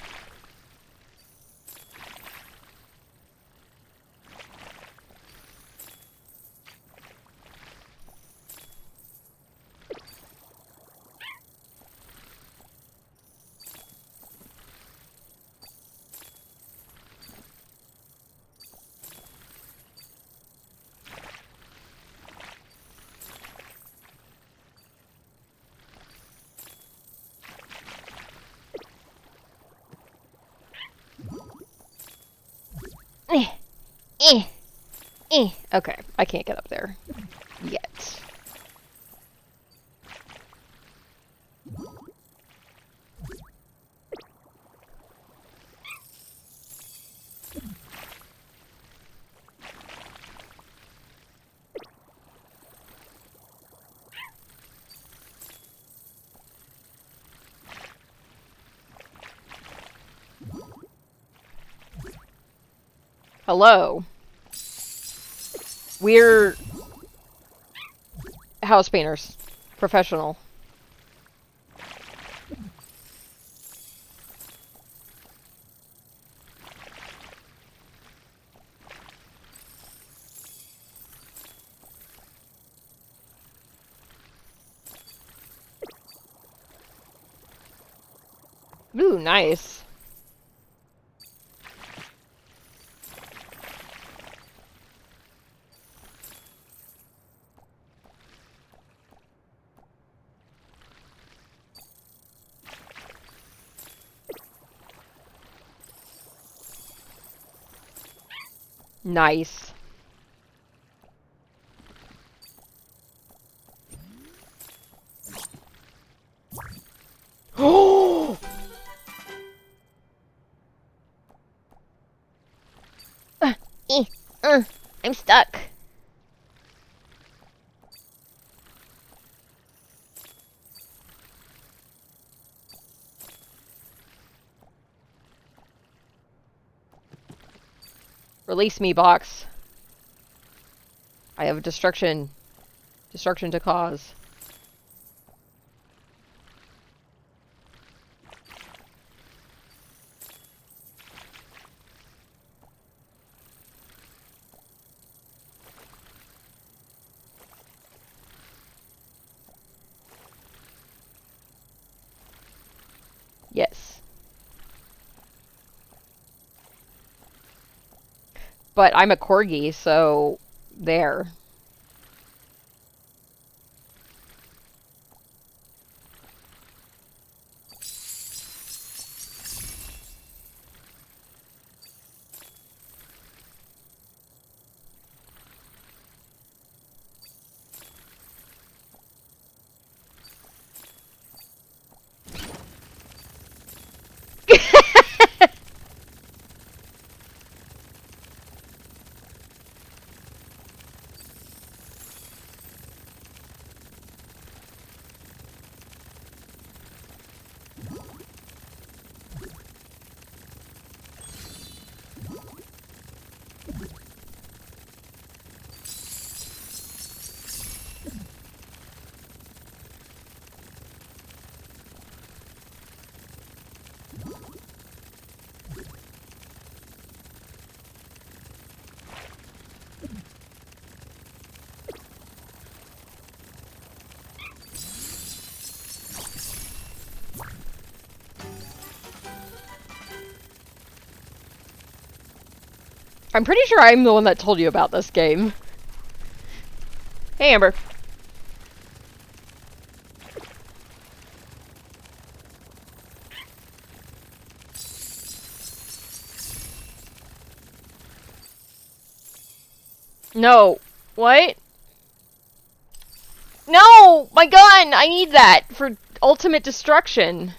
Eh, eh, eh. Okay, I can't get up there yet. Hello. We're house painters. Professional. Ooh, nice. Nice. Oh! Eh, I'm stuck. Release me, box. I have destruction to cause. Yes. But I'm a corgi, so there. I'm pretty sure I'm the one that told you about this game. Hey, Amber. No. What? No! My gun! I need that for ultimate destruction.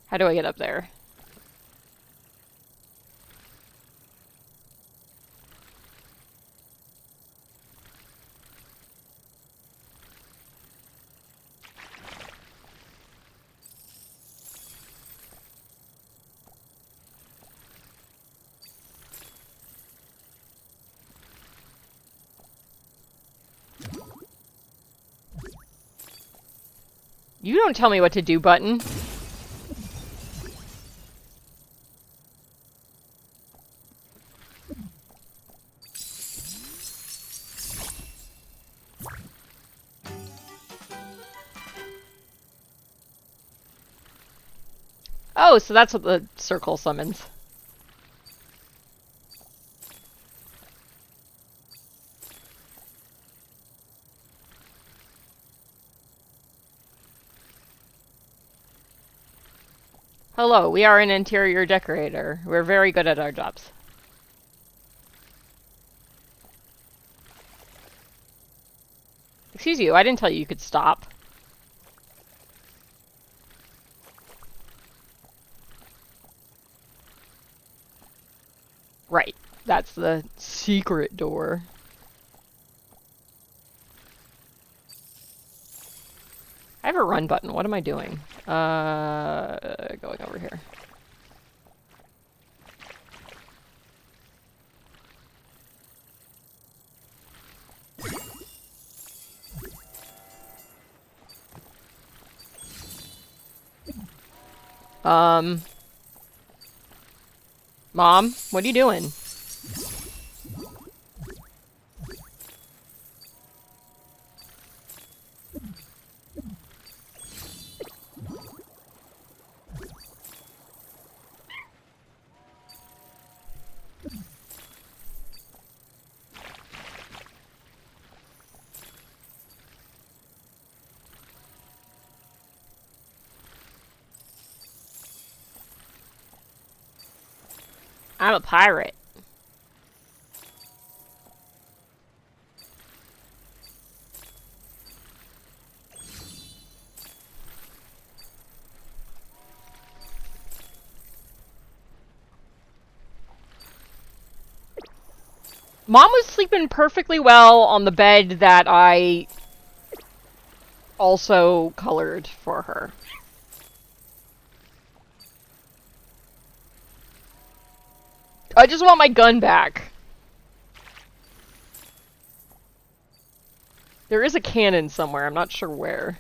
How do I get up there? You don't tell me what to do, button. Oh, so that's what the circle summons. Hello, we are an interior decorator. We're very good at our jobs. Excuse you, I didn't tell you you could stop. Right, that's the secret door. I have a run button. What am I doing? Going over here. Mom, what are you doing? I'm a pirate. Mom was sleeping perfectly well on the bed that I also colored for her. I just want my gun back. There is a cannon somewhere, I'm not sure where.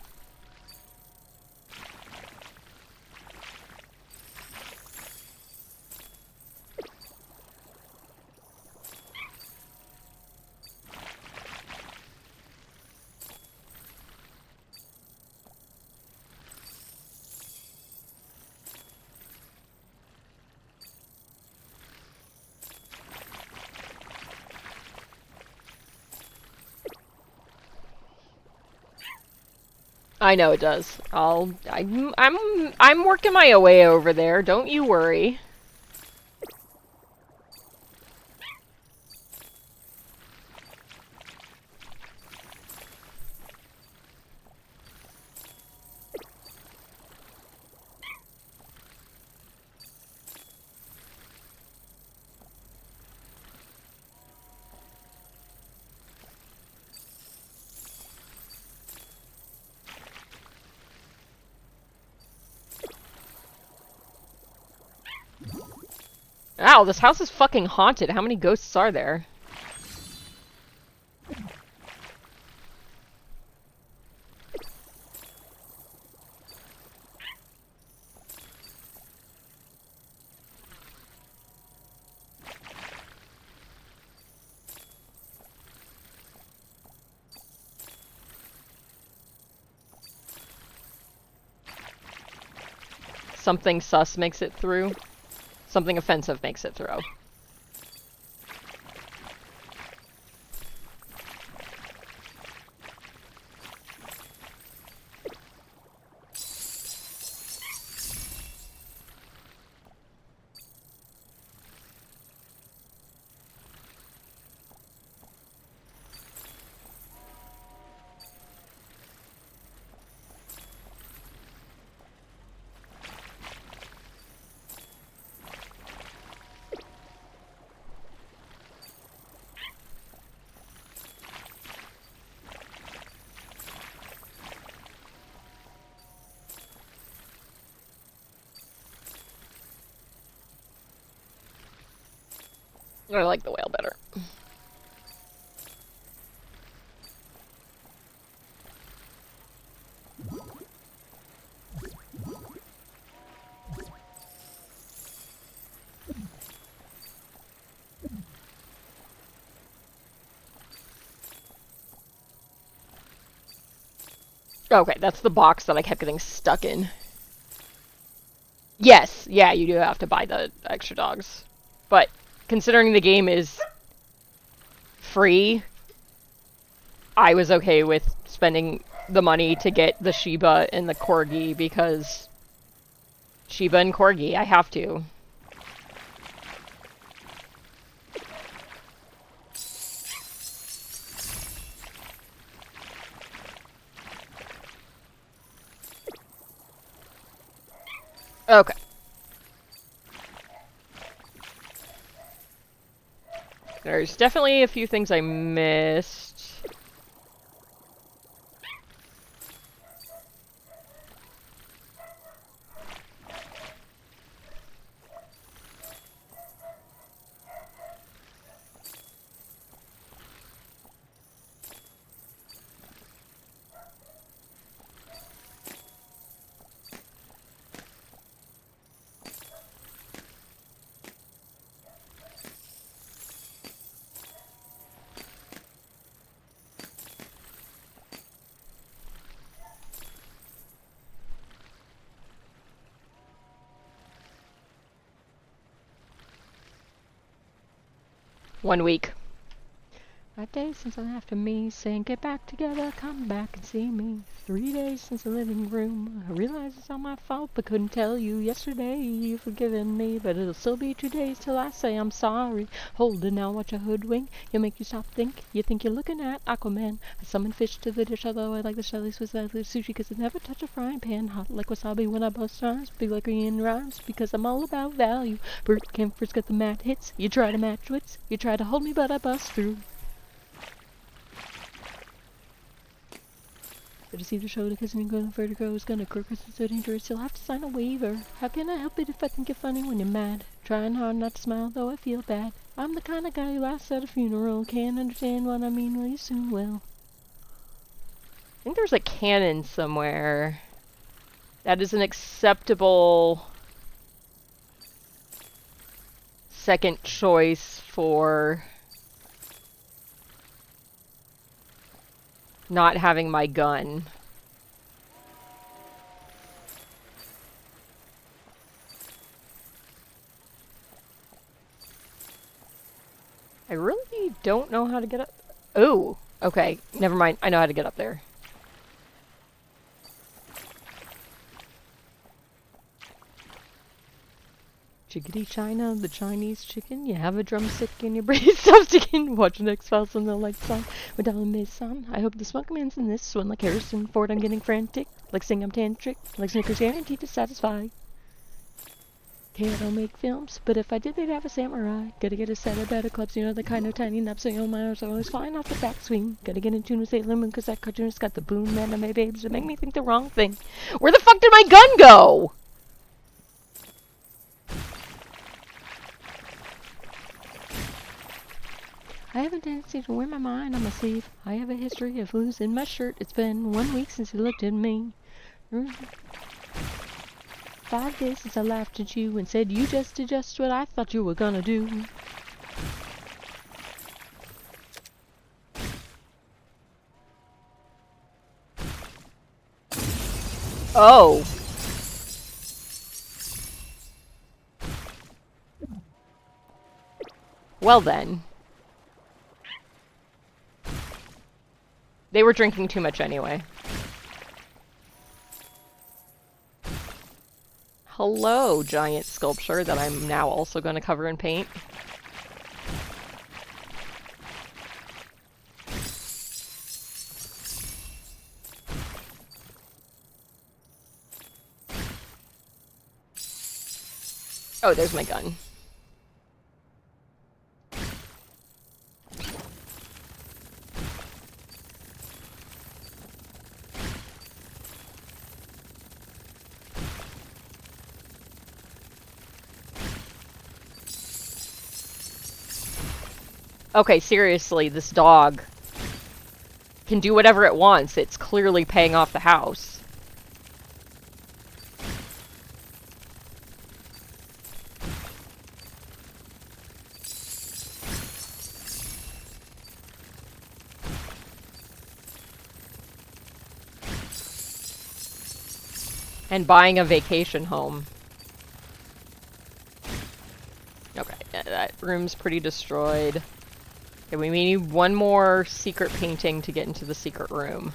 I know it does. I'm working my way over there. Don't you worry. Ow, this house is fucking haunted. How many ghosts are there? Something sus makes it through. Something offensive makes it through. I like the whale better. Okay, that's the box that I kept getting stuck in. Yes, yeah, you do have to buy the extra dogs. But considering the game is free, I was okay with spending the money to get the Shiba and the Corgi because Shiba and Corgi, I have to. Okay. There's definitely a few things I missed. One week. 5 days since I left me, saying get back together, come back and see me. 3 days since the living room, I realize it's all my fault, but couldn't tell you yesterday you've forgiven me. But it'll still be 2 days till I say I'm sorry. Hold it now, watch a hoodwink, you'll make you stop think. You think you're looking at Aquaman. I summon fish to the dish, although I like the shelly Swiss sushi, cause it never touch a frying pan. Hot like wasabi when I bust rhymes, big like Ian rhymes, because I'm all about value. Bert Kemper's got the mad hits, you try to match wits, you try to hold me but I bust through. But it's either show because I'm going vertigo is gonna occur because it's so dangerous. You'll have to sign a waiver. How can I help it if I think you're funny when you're mad? Trying hard not to smile, though I feel bad. I'm the kind of guy who laughs at a funeral. Can't understand what I mean, well, you soon will. I think there's a cannon somewhere. That is an acceptable second choice for not having my gun. I really don't know how to get up. Oh, okay. Never mind. I know how to get up there. Chickadee China, the Chinese chicken. You have a drumstick in your brain. Stop sticking. Watch an X-Files on the lights on. With all Miss on. I hope the smoke man's in this one like Harrison Ford. I'm getting frantic. Like sing I'm tantric. Like Snickers guaranteed to satisfy. Okay, I don't make films, but if I did, they'd have a samurai. Gotta get a set of better clubs, you know, the kind of tiny nubs, so your minds are always flying off the back swing. Gotta get in tune with Sailor Moon, cause that cartoonist got the boom anime babes that make me think the wrong thing. Where the fuck did my gun go? I have a tendency to wear my mind on my sleeve. I have a history of losing my shirt. It's been 1 week since you looked at me. 5 days since I laughed at you and said you just did just what I thought you were gonna do. Oh. Well then. They were drinking too much anyway. Hello, giant sculpture that I'm now also going to cover in paint. Oh, there's my gun. Okay, seriously, this dog can do whatever it wants. It's clearly paying off the house. And buying a vacation home. Okay, that room's pretty destroyed. Okay, we need one more secret painting to get into the secret room.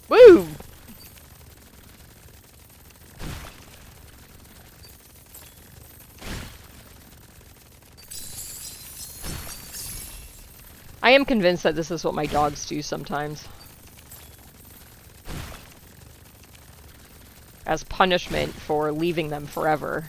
Woo! I am convinced that this is what my dogs do sometimes. As punishment for leaving them forever.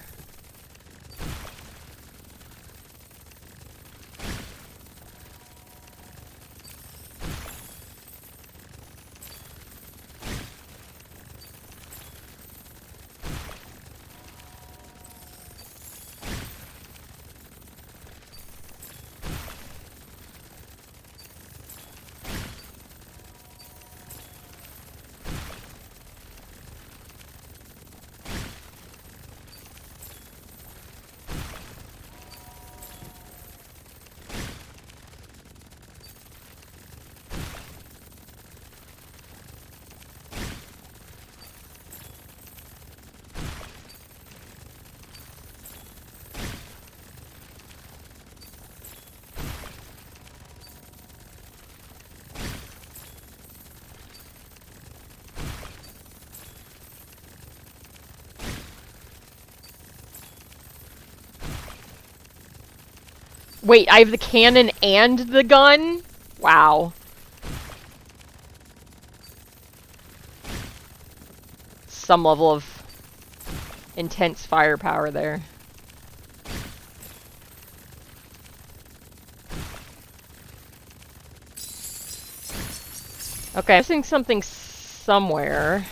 Wait, I have the cannon and the gun? Wow. Some level of intense firepower there. Okay, I'm missing something somewhere.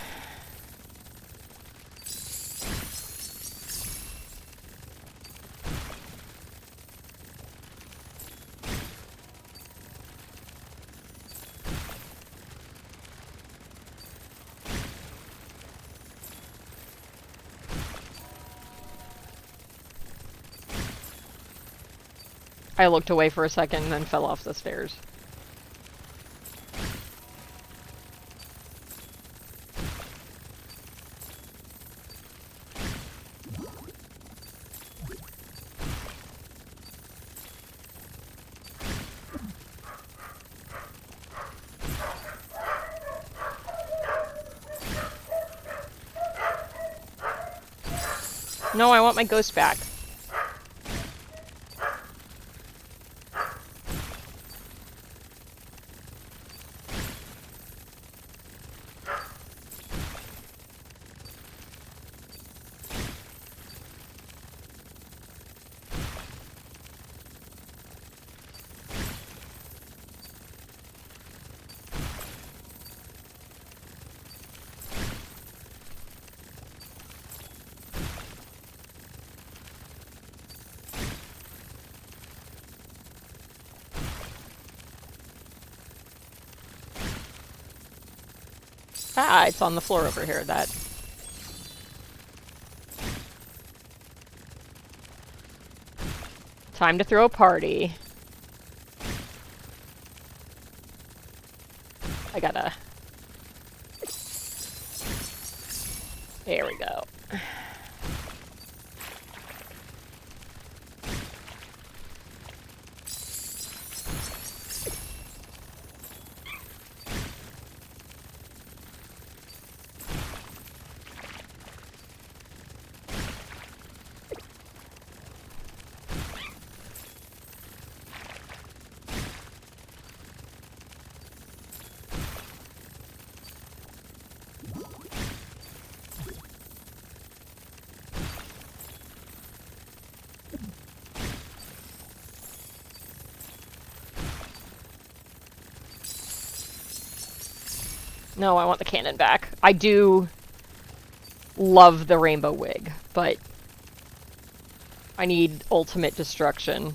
I looked away for a second and then fell off the stairs. No, I want my ghost back. Ah, it's on the floor over here, that. Time to throw a party. I gotta... There we go. No, I want the cannon back. I do love the rainbow wig, but I need ultimate destruction.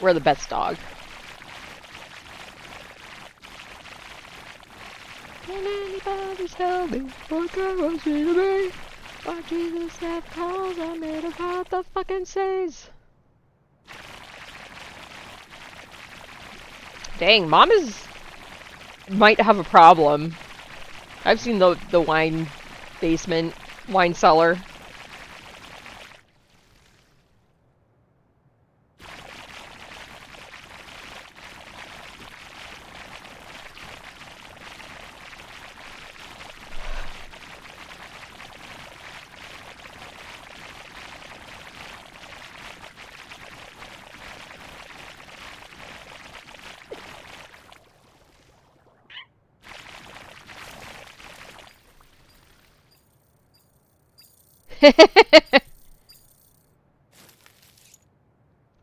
We're the best dog. Can anybody tell me what God wants me to be? Why Jesus have calls I made of how the fucking says. Dang, Mom might have a problem. I've seen the wine basement, wine cellar.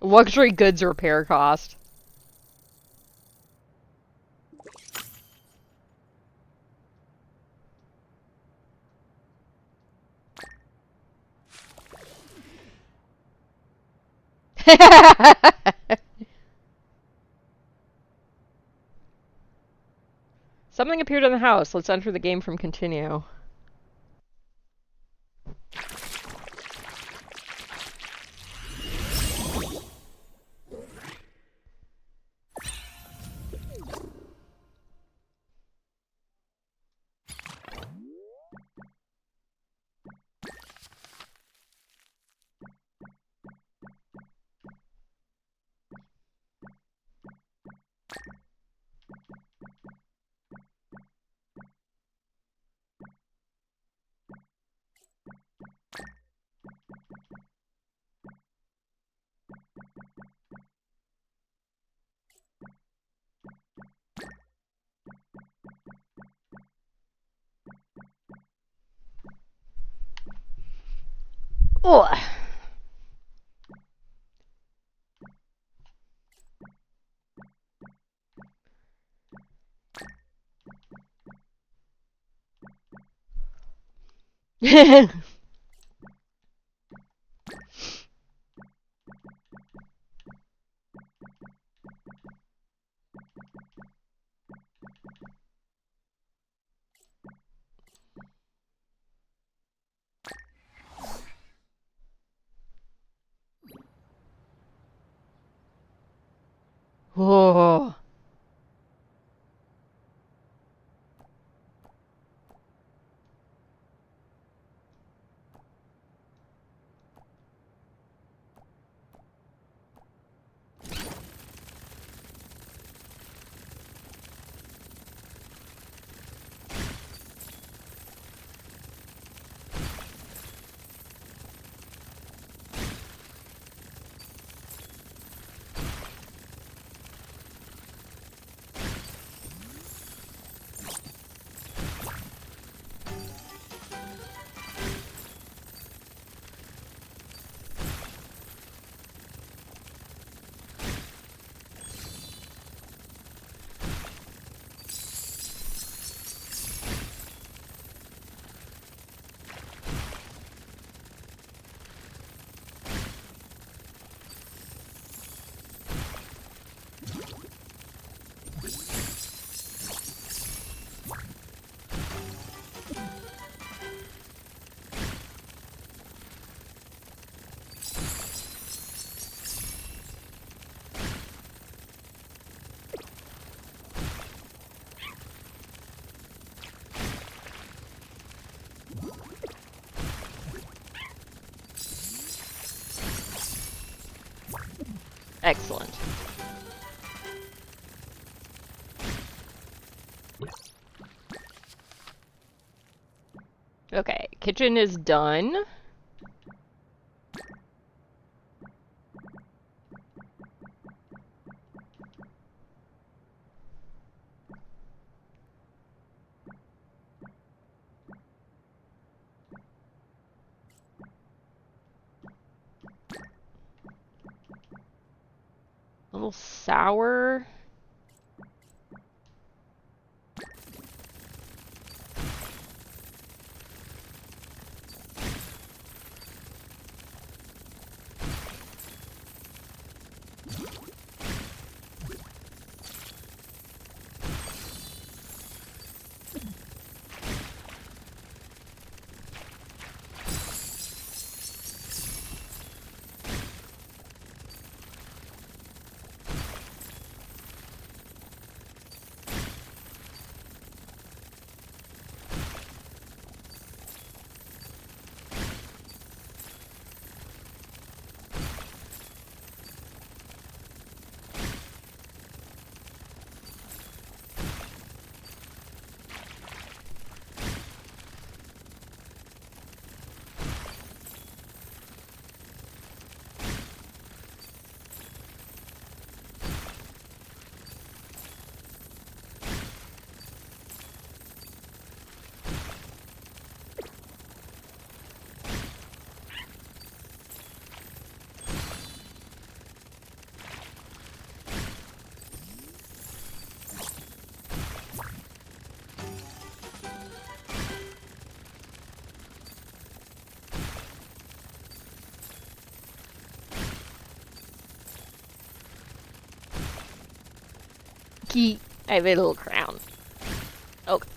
Luxury goods repair cost. Something appeared in the house. Let's enter the game from continue. Oh. Oh. Excellent. Okay, kitchen is done. A little sour. I have a little crown. Okay.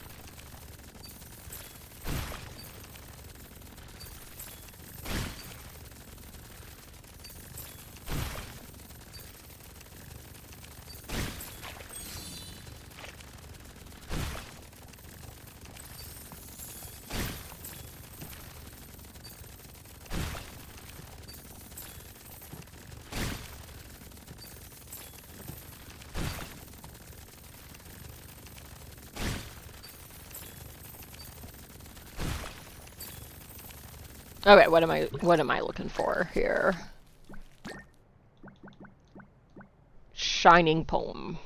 Okay, what am I looking for here? Shining poem.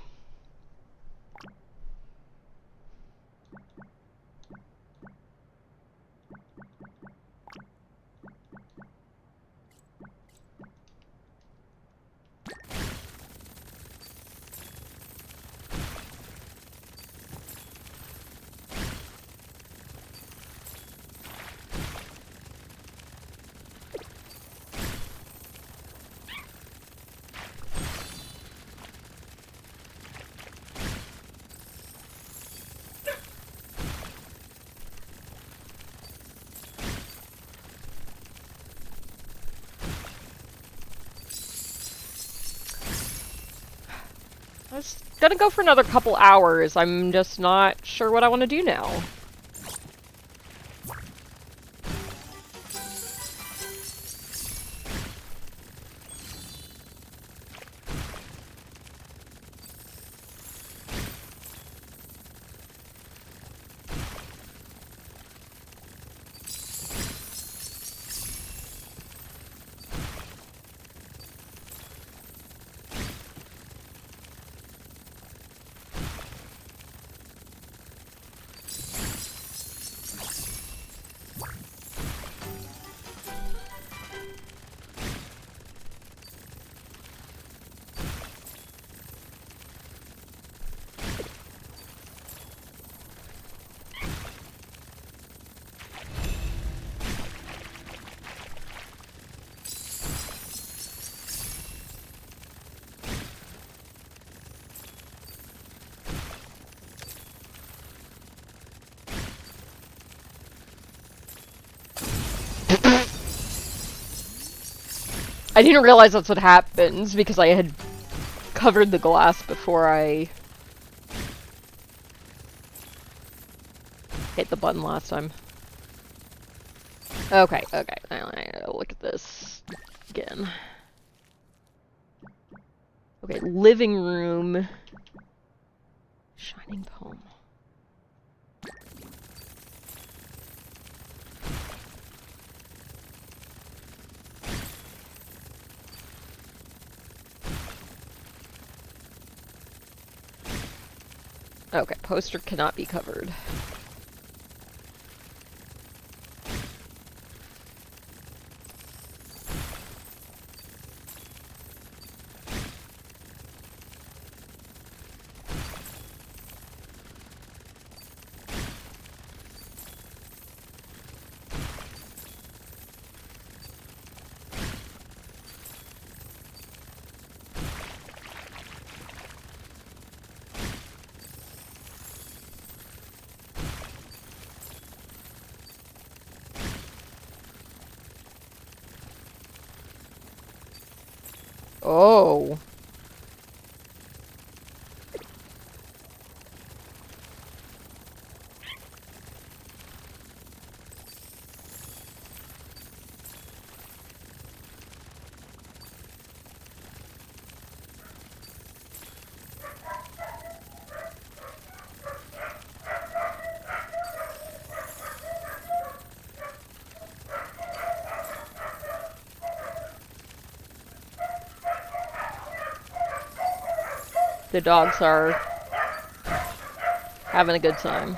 I was gonna go for another couple hours. I'm just not sure what I want to do now. I didn't realize that's what happens because I had covered the glass before I hit the button last time. Okay, okay. I gotta look at this again. Okay, living room. Shining poem. Okay, poster cannot be covered. Oh. The dogs are having a good time.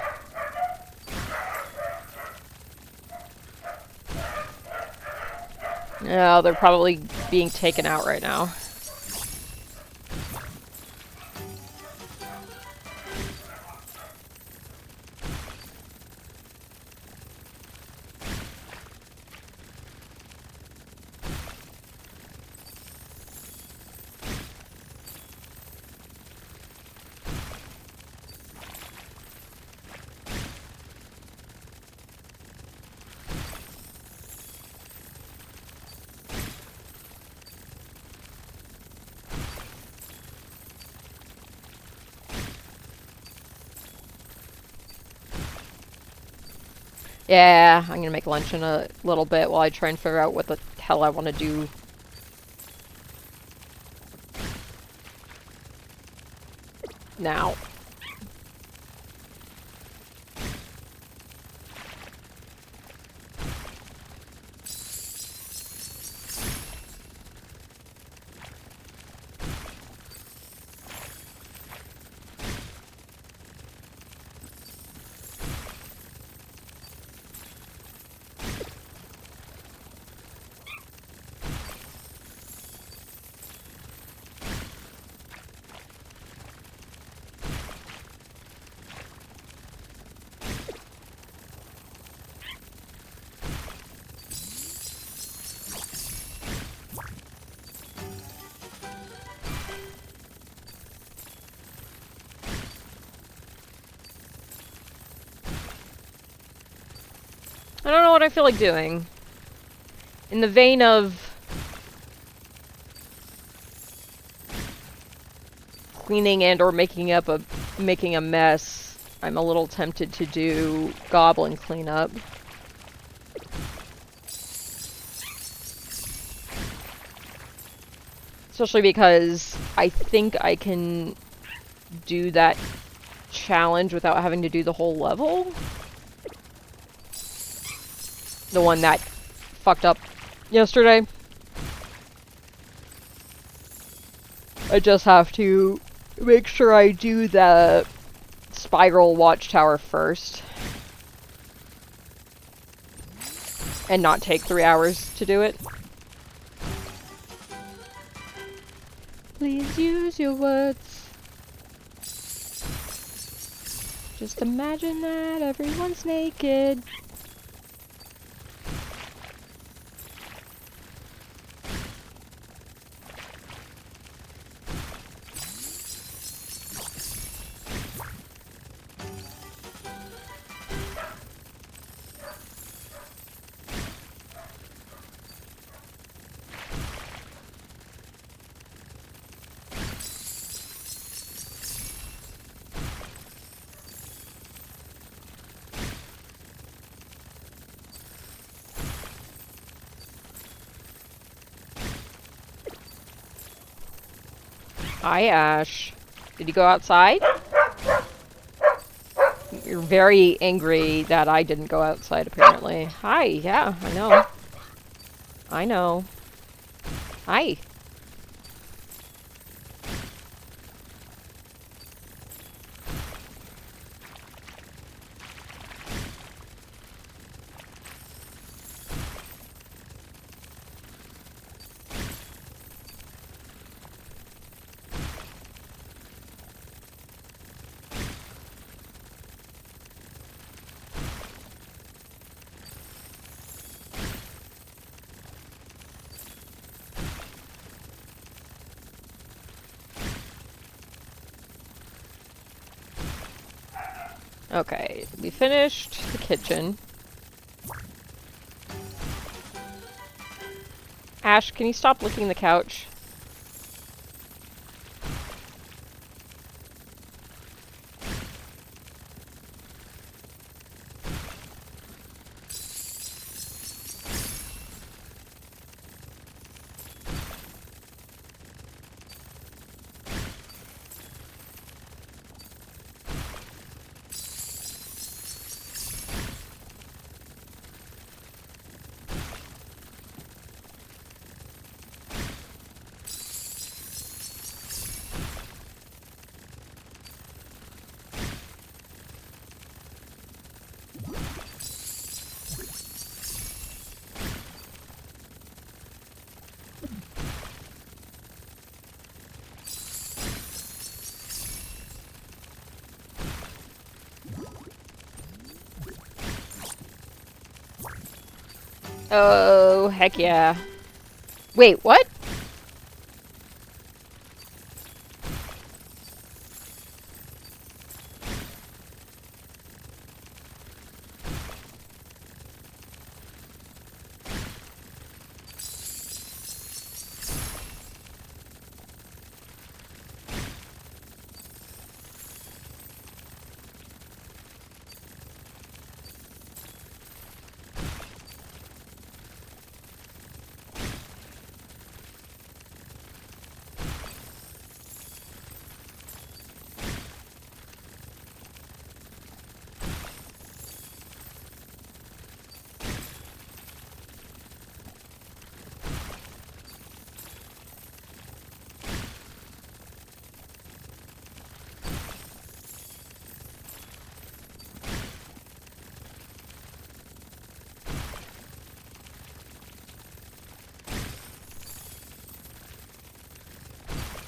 Yeah, they're probably being taken out right now. Yeah, I'm gonna make lunch in a little bit while I try and figure out what the hell I want to do. Now. I don't know what I feel like doing. In the vein of cleaning and or making a mess, I'm a little tempted to do goblin cleanup. Especially because I think I can do that challenge without having to do the whole level. The one that fucked up yesterday. I just have to make sure I do the spiral watchtower first. And not take 3 hours to do it. Please use your words. Just imagine that everyone's naked. Hi, Ash. Did you go outside? You're very angry that I didn't go outside, apparently. Hi, yeah, I know. I know. Hi. Okay, we finished the kitchen. Ash, can you stop licking the couch? Oh, heck yeah. Wait, what?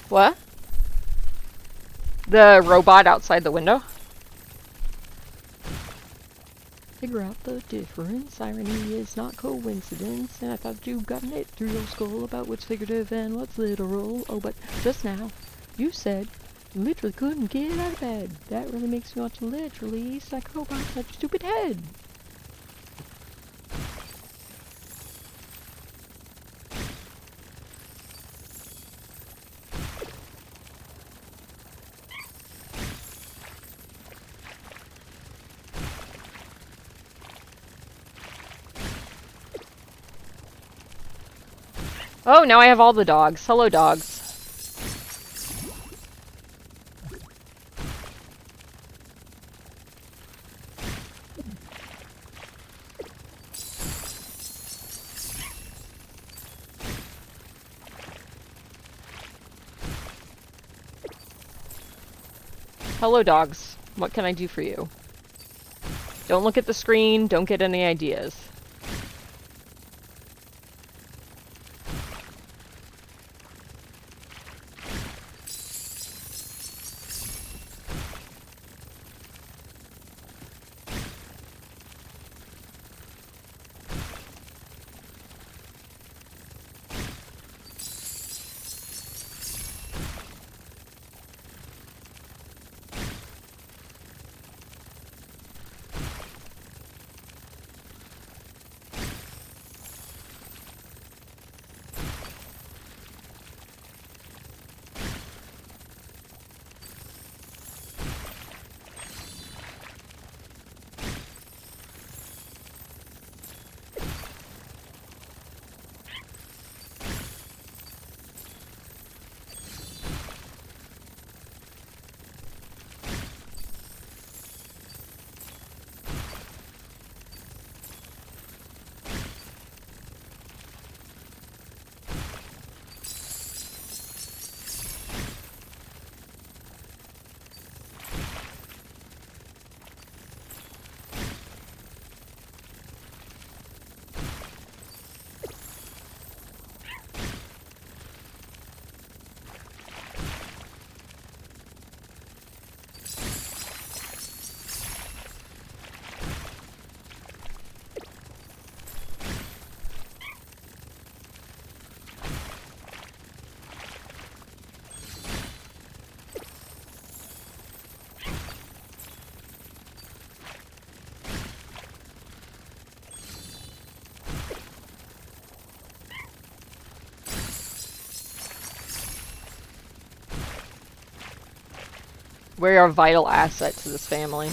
What? The robot outside the window? Figure out the difference. Irony is not coincidence. And I thought you gotten it through your skull about what's figurative and what's literal. Oh, but just now, you said you literally couldn't get out of bed. That really makes me want to literally psychopath such a stupid head. Oh, now I have all the dogs. Hello, dogs. Hello, dogs. What can I do for you? Don't look at the screen. Don't get any ideas. We're a vital asset to this family.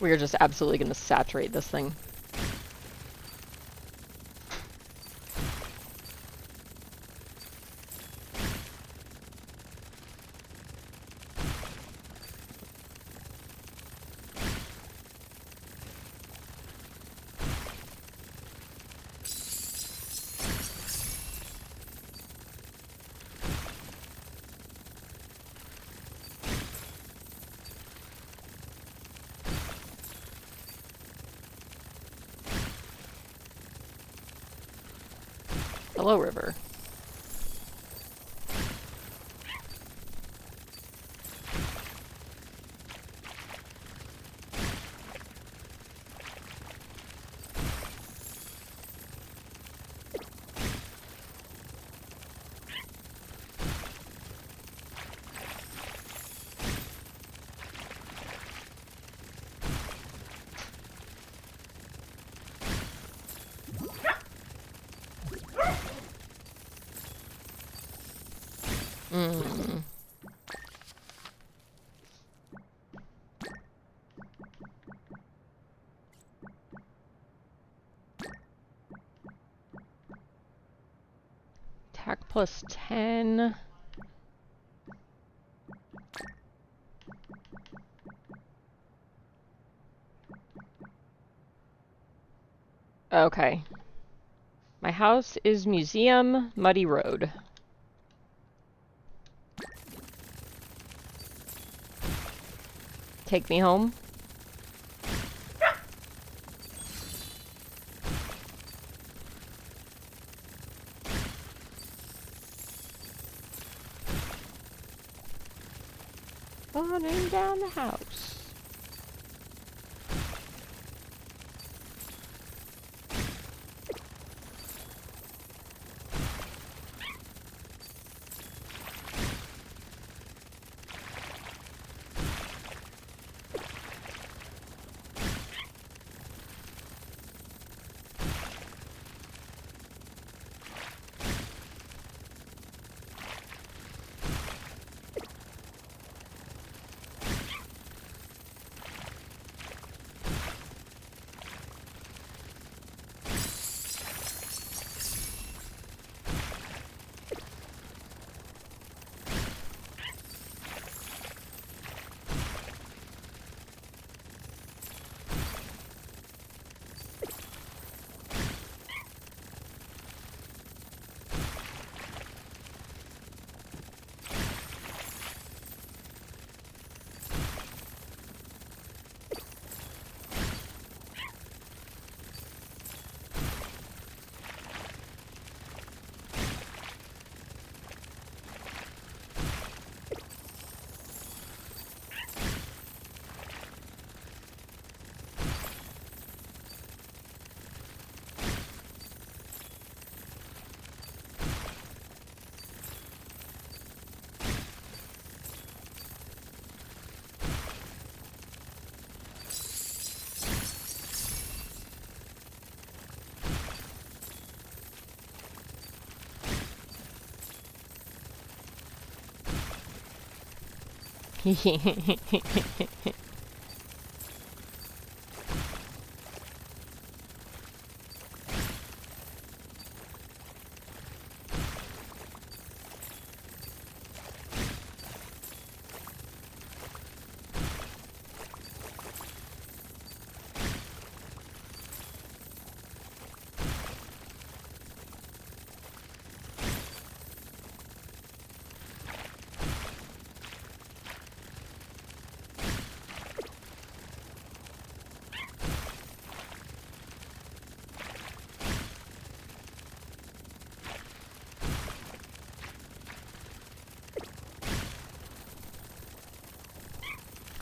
We are just absolutely going to saturate this thing. Hello, river. Mm. Attack plus 10. Okay. My house is Museum, Muddy Road. Take me home. Running down the house.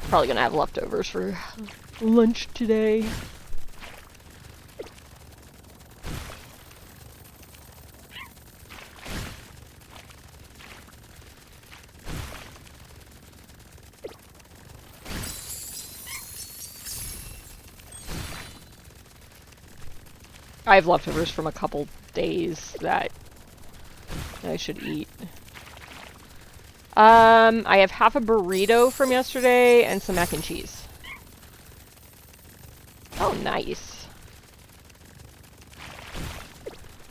Probably gonna have leftovers for lunch today. I have leftovers from a couple days that I should eat. I have half a burrito from yesterday and some mac and cheese. Oh, nice.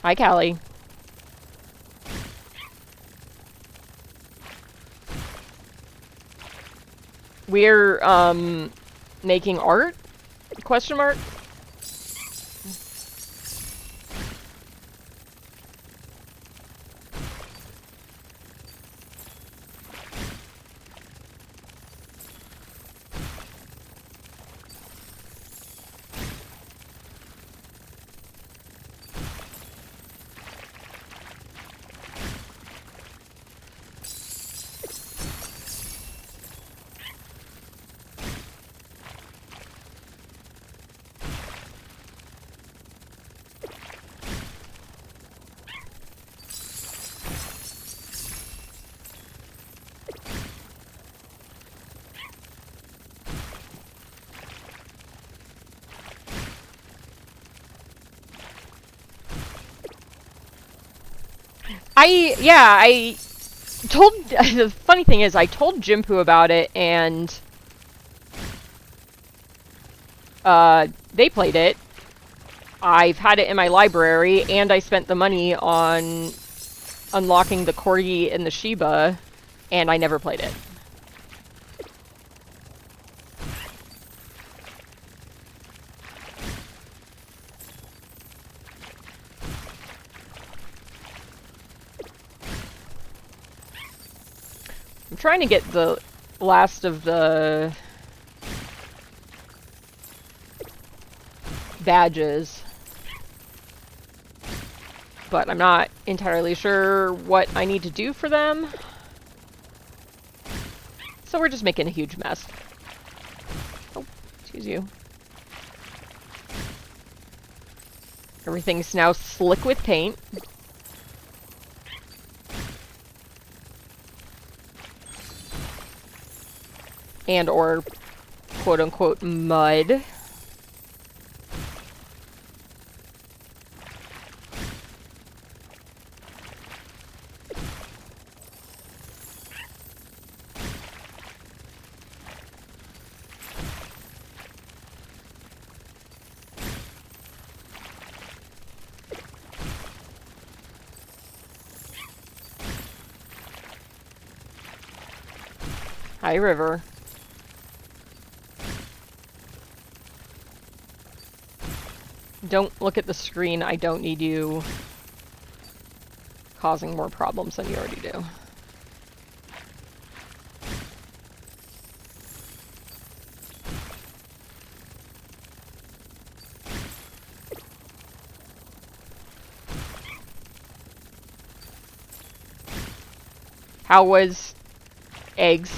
Hi, Callie. We're, making art? Question mark? I told, the funny thing is I told Jimpu about it and they played it. I've had it in my library and I spent the money on unlocking the Corgi and the Shiba and I never played it. I'm trying to get the last of the badges, but I'm not entirely sure what I need to do for them. So we're just making a huge mess. Oh, excuse you. Everything's now slick with paint. And or quote-unquote mud. Hi, River. Don't look at the screen. I don't need you causing more problems than you already do. How was eggs?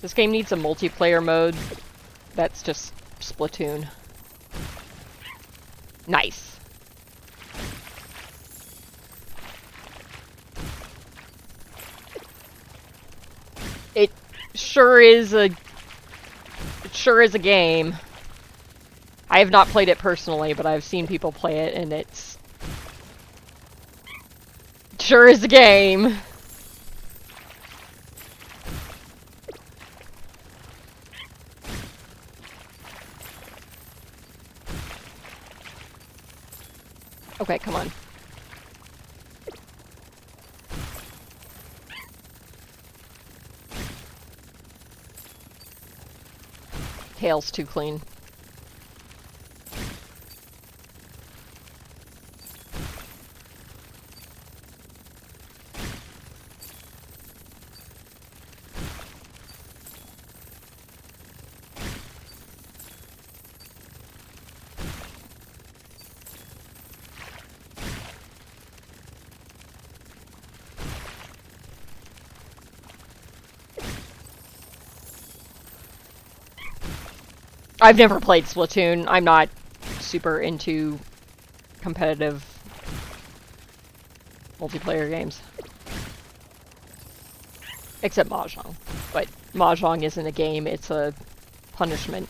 This game needs a multiplayer mode that's just Splatoon. Nice. It sure is a game. I have not played it personally, but I've seen people play it and it sure is a game. Okay, come on. Tail's too clean. I've never played Splatoon. I'm not super into competitive multiplayer games. Except Mahjong. But Mahjong isn't a game, it's a punishment.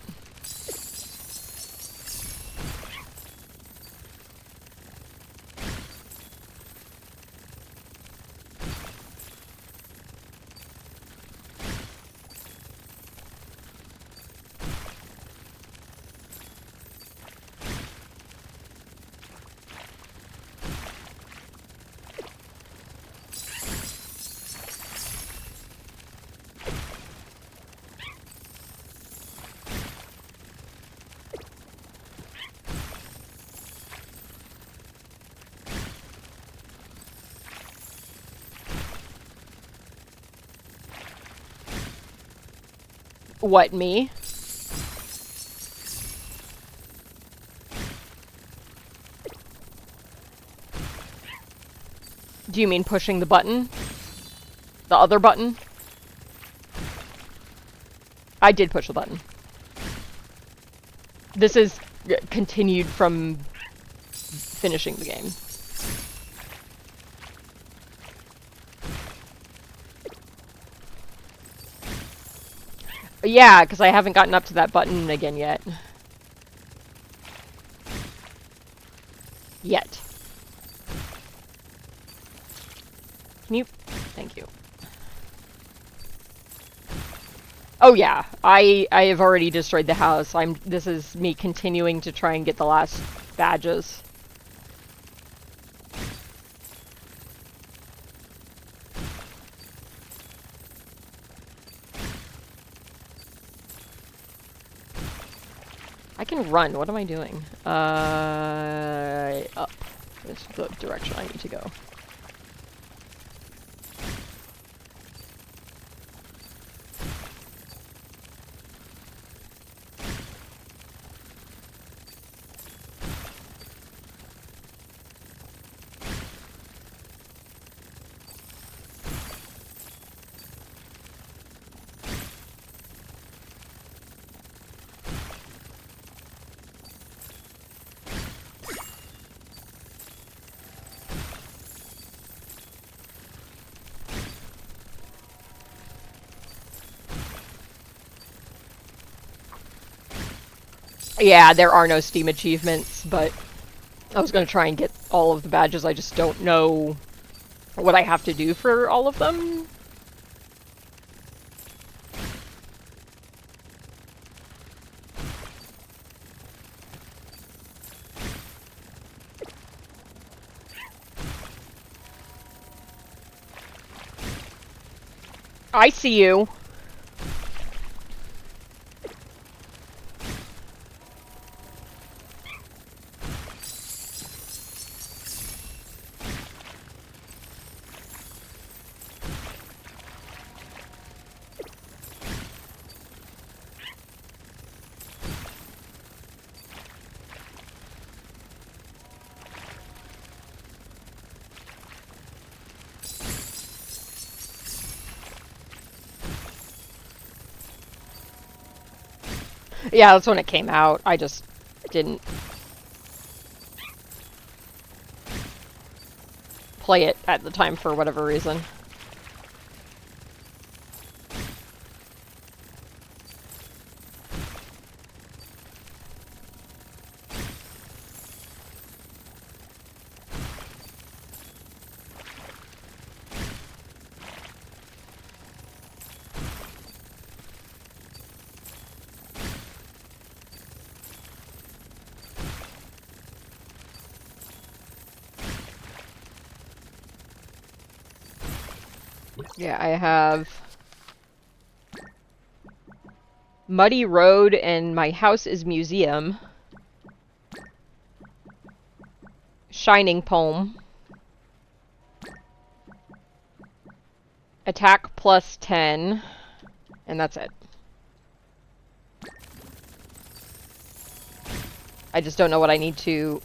What, me? Do you mean pushing the button? The other button? I did push the button. This is continued from finishing the game. Yeah, because I haven't gotten up to that button again yet. Yet. Can you... Thank you. Oh yeah, I have already destroyed the house. This is me continuing to try and get the last badges. I can run. What am I doing? Up. This is the direction I need to go. Yeah, there are no Steam achievements, but I was going to try and get all of the badges. I just don't know what I have to do for all of them. I see you. Yeah, that's when it came out. I just didn't play it at the time for whatever reason. Yeah, I have Muddy Road and My House is Museum. Shining Poem. Attack plus 10. And that's it. I just don't know what I need to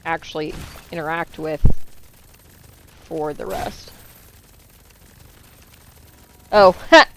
actually interact with for the rest. Oh, ha!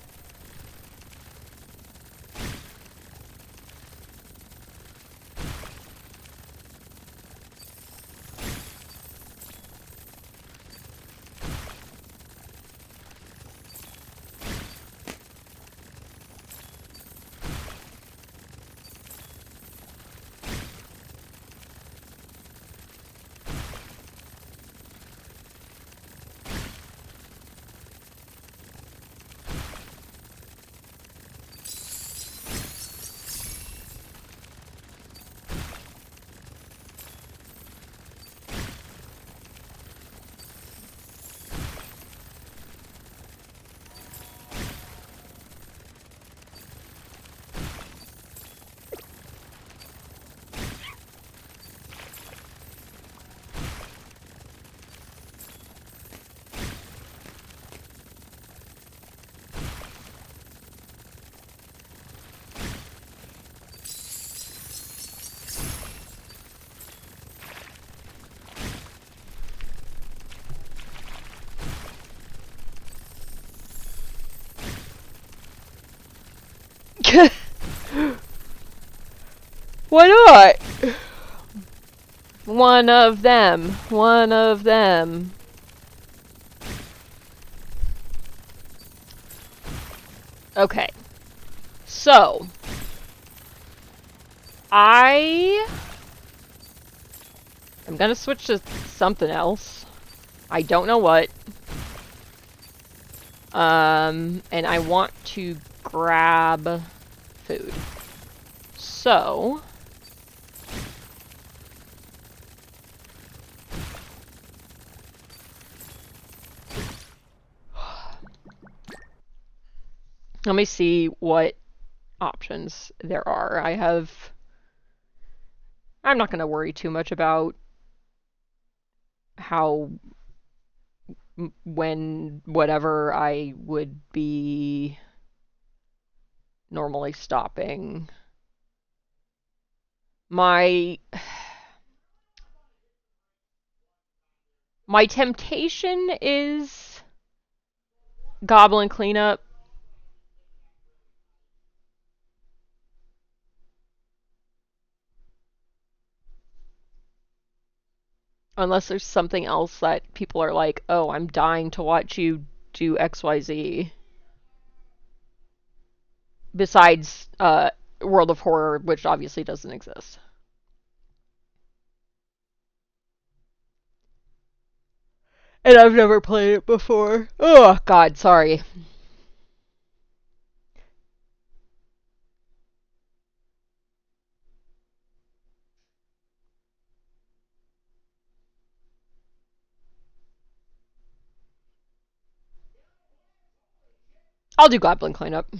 Why not? One of them. One of them. Okay. So. I'm gonna switch to something else. I don't know what. And I want to grab food. So. Let me see what options there are. I'm not going to worry too much about how, when, whatever I would be normally stopping. My temptation is goblin cleanup. Unless there's something else that people are like, oh, I'm dying to watch you do XYZ. Besides World of Horror, which obviously doesn't exist. And I've never played it before. Oh, God, sorry. I'll do goblin cleanup.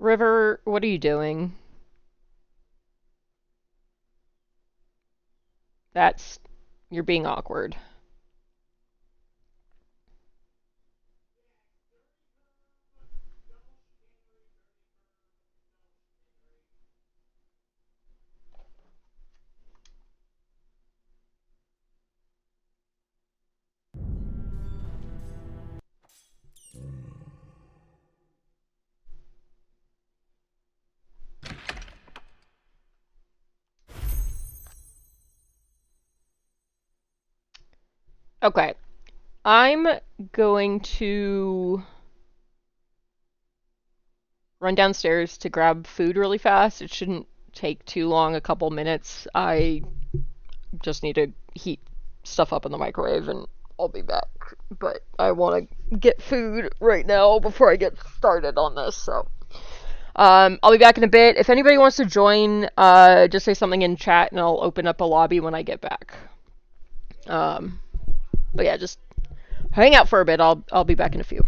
River, what are you doing? You're being awkward. Okay. I'm going to run downstairs to grab food really fast. It shouldn't take too long, a couple minutes. I just need to heat stuff up in the microwave and I'll be back. But I want to get food right now before I get started on this, so. I'll be back in a bit. If anybody wants to join, just say something in chat and I'll open up a lobby when I get back. But yeah, just hang out for a bit. I'll be back in a few.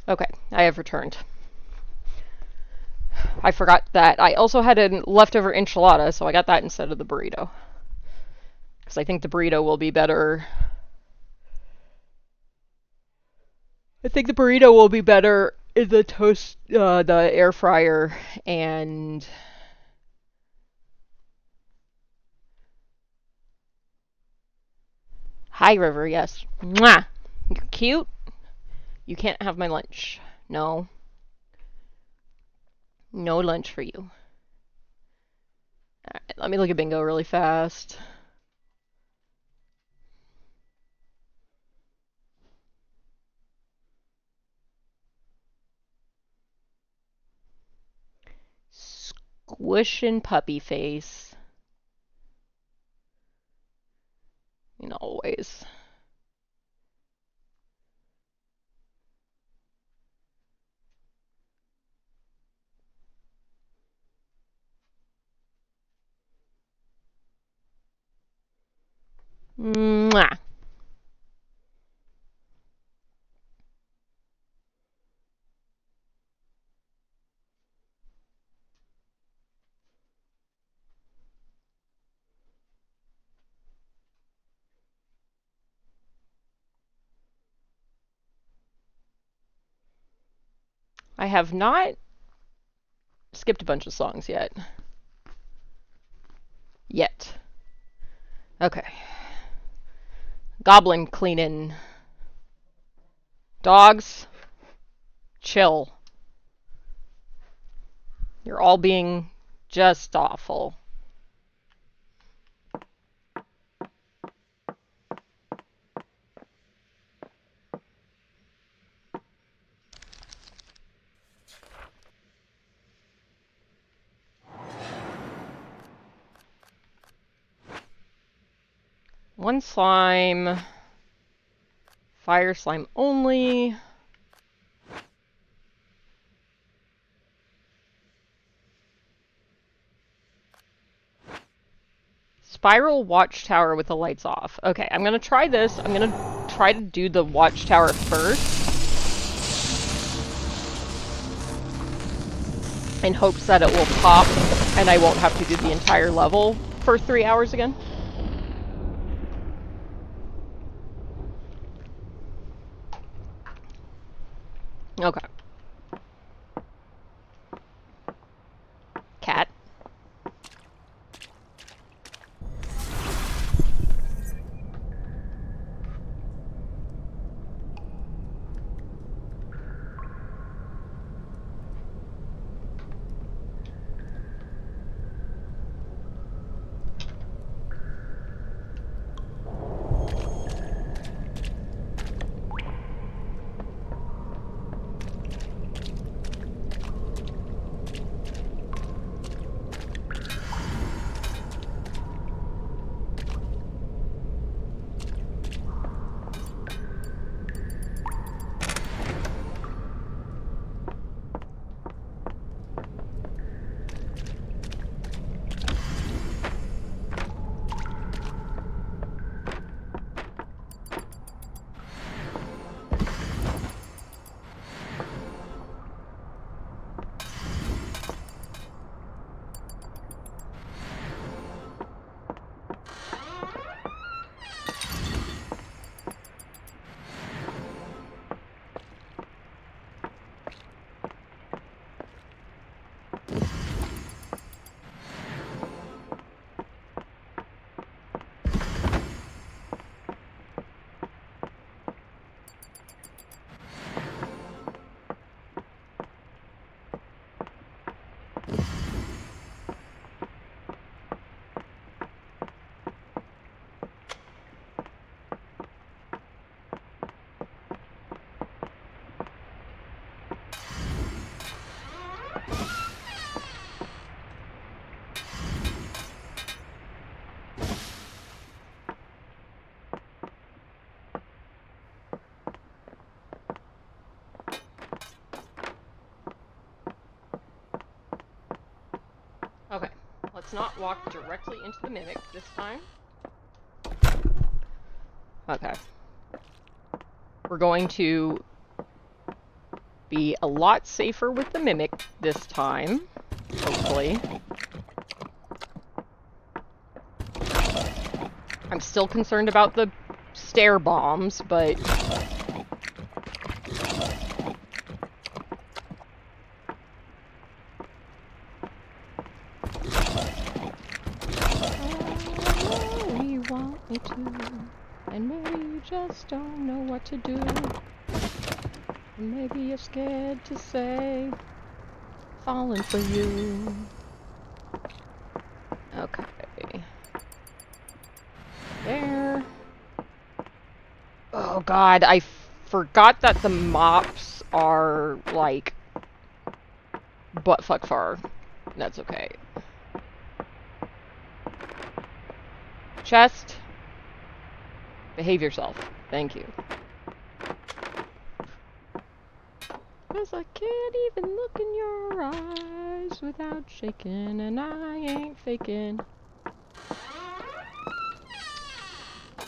Okay, I have returned. I forgot that I also had a leftover enchilada, so I got that instead of the burrito. Because I think the burrito will be better. I think the burrito will be better in the toast, the air fryer, and hi, River. Yes, mwah. You're cute. You can't have my lunch. No, no lunch for you. Alright, let me look at bingo really fast. Squishin' puppy face. Always. Mwah. I have not skipped a bunch of songs yet. Okay. Goblin cleaning. Dogs, chill. You're all being just awful. One slime. Fire slime only. Spiral watchtower with the lights off. Okay, I'm gonna try this. I'm gonna try to do the watchtower first. In hopes that it will pop and I won't have to do the entire level for 3 hours again. Okay. Cat. Okay, let's not walk directly into the mimic this time. Okay. We're going to be a lot safer with the Mimic this time, hopefully. I'm still concerned about the stair bombs, but... you want me to, and maybe you just don't know what to do. Maybe you're scared to say, falling for you. Okay. There. Oh god, I forgot that the mops are, like, buttfuck far. That's okay. Chest. Behave yourself. Thank you. 'Cause I can't even look in your eyes without shaking, and I ain't faking.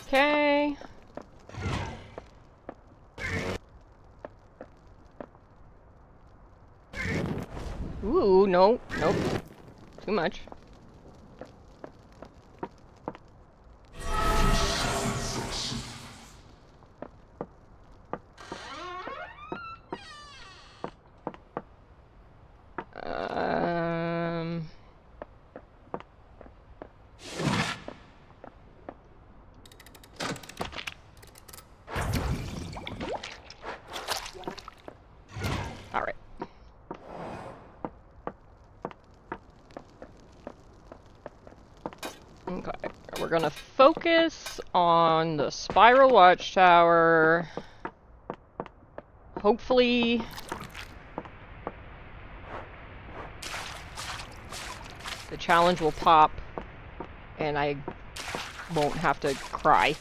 Okay. Ooh, no, nope. Too much. Alright. Okay, we're gonna focus on the Spiral Watchtower. Hopefully... the challenge will pop, and I won't have to cry.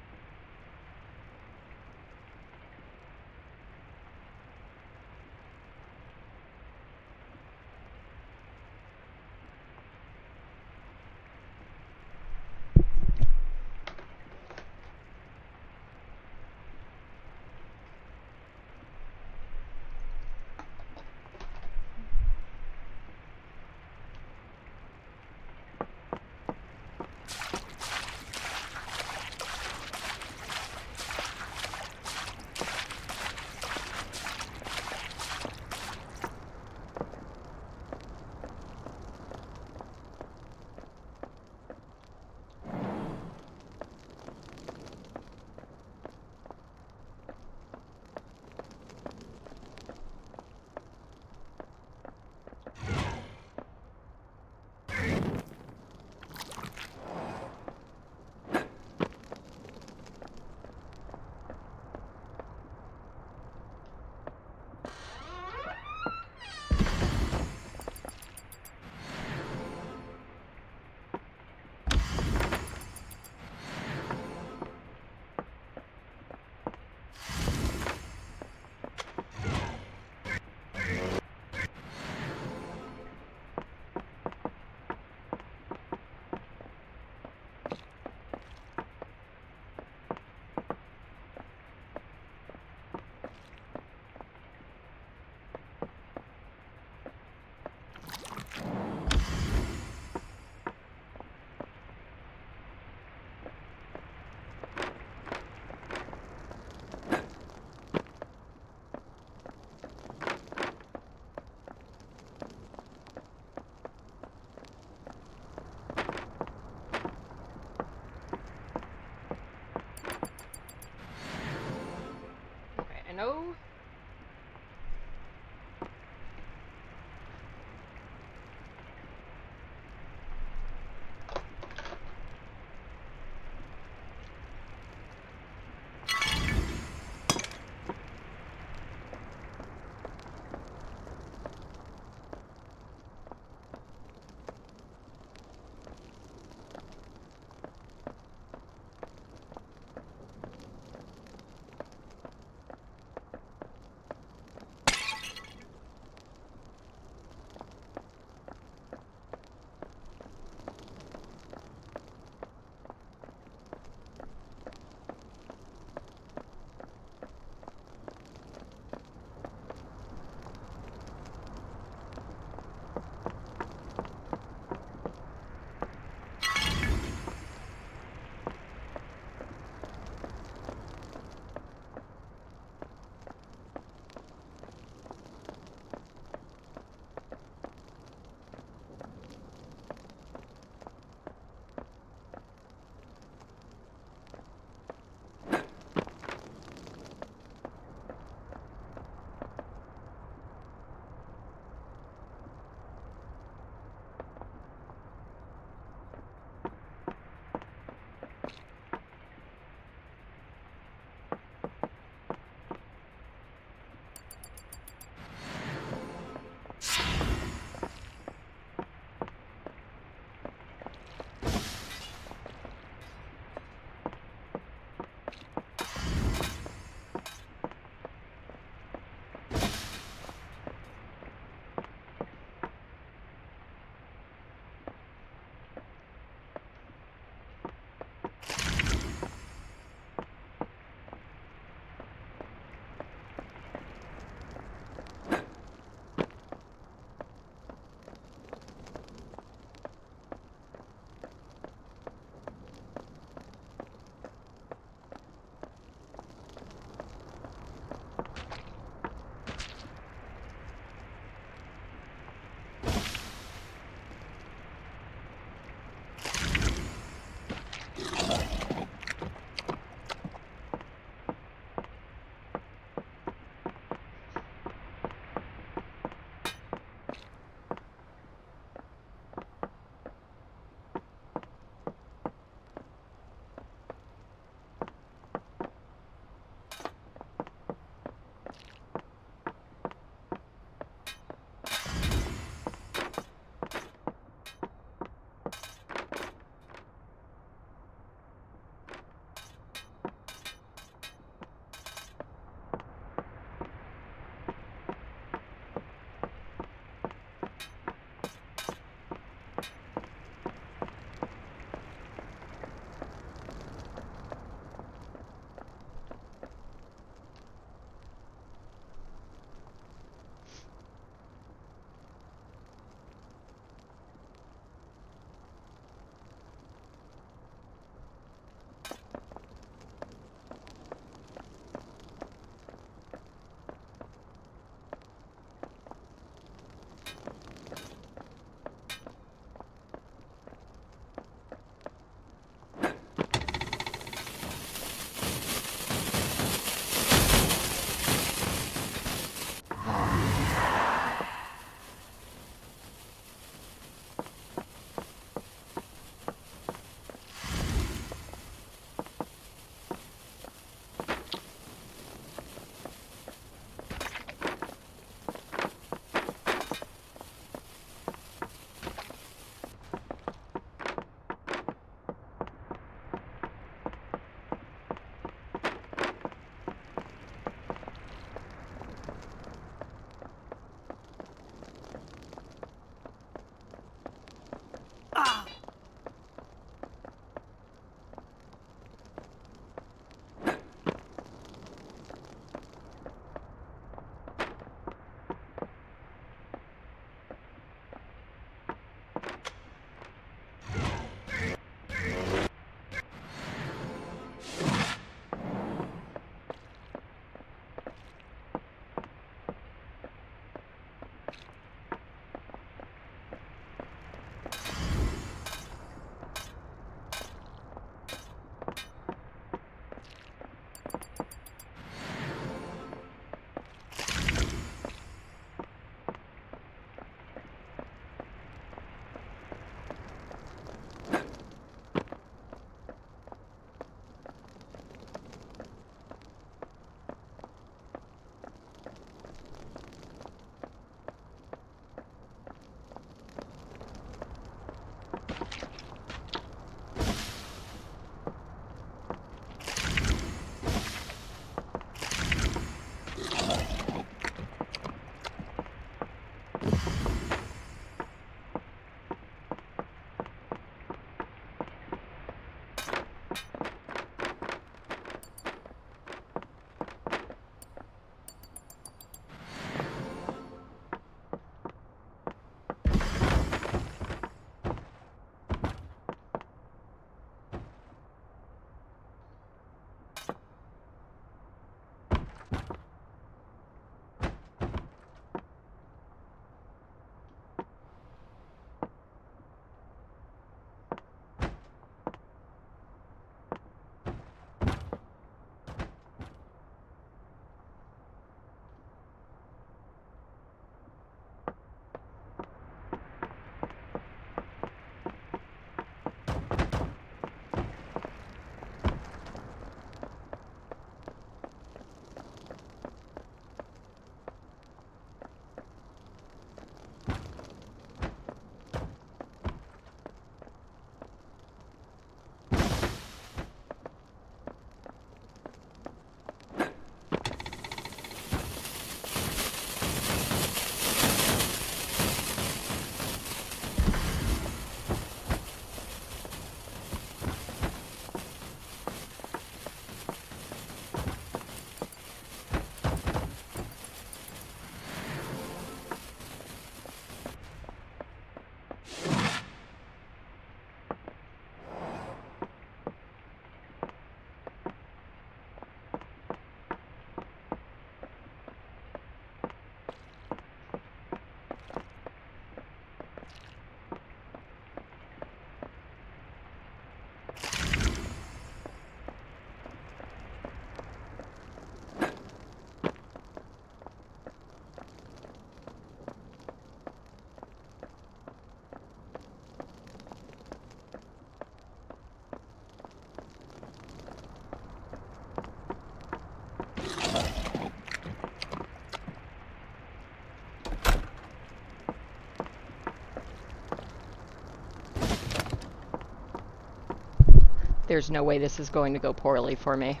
There's no way this is going to go poorly for me.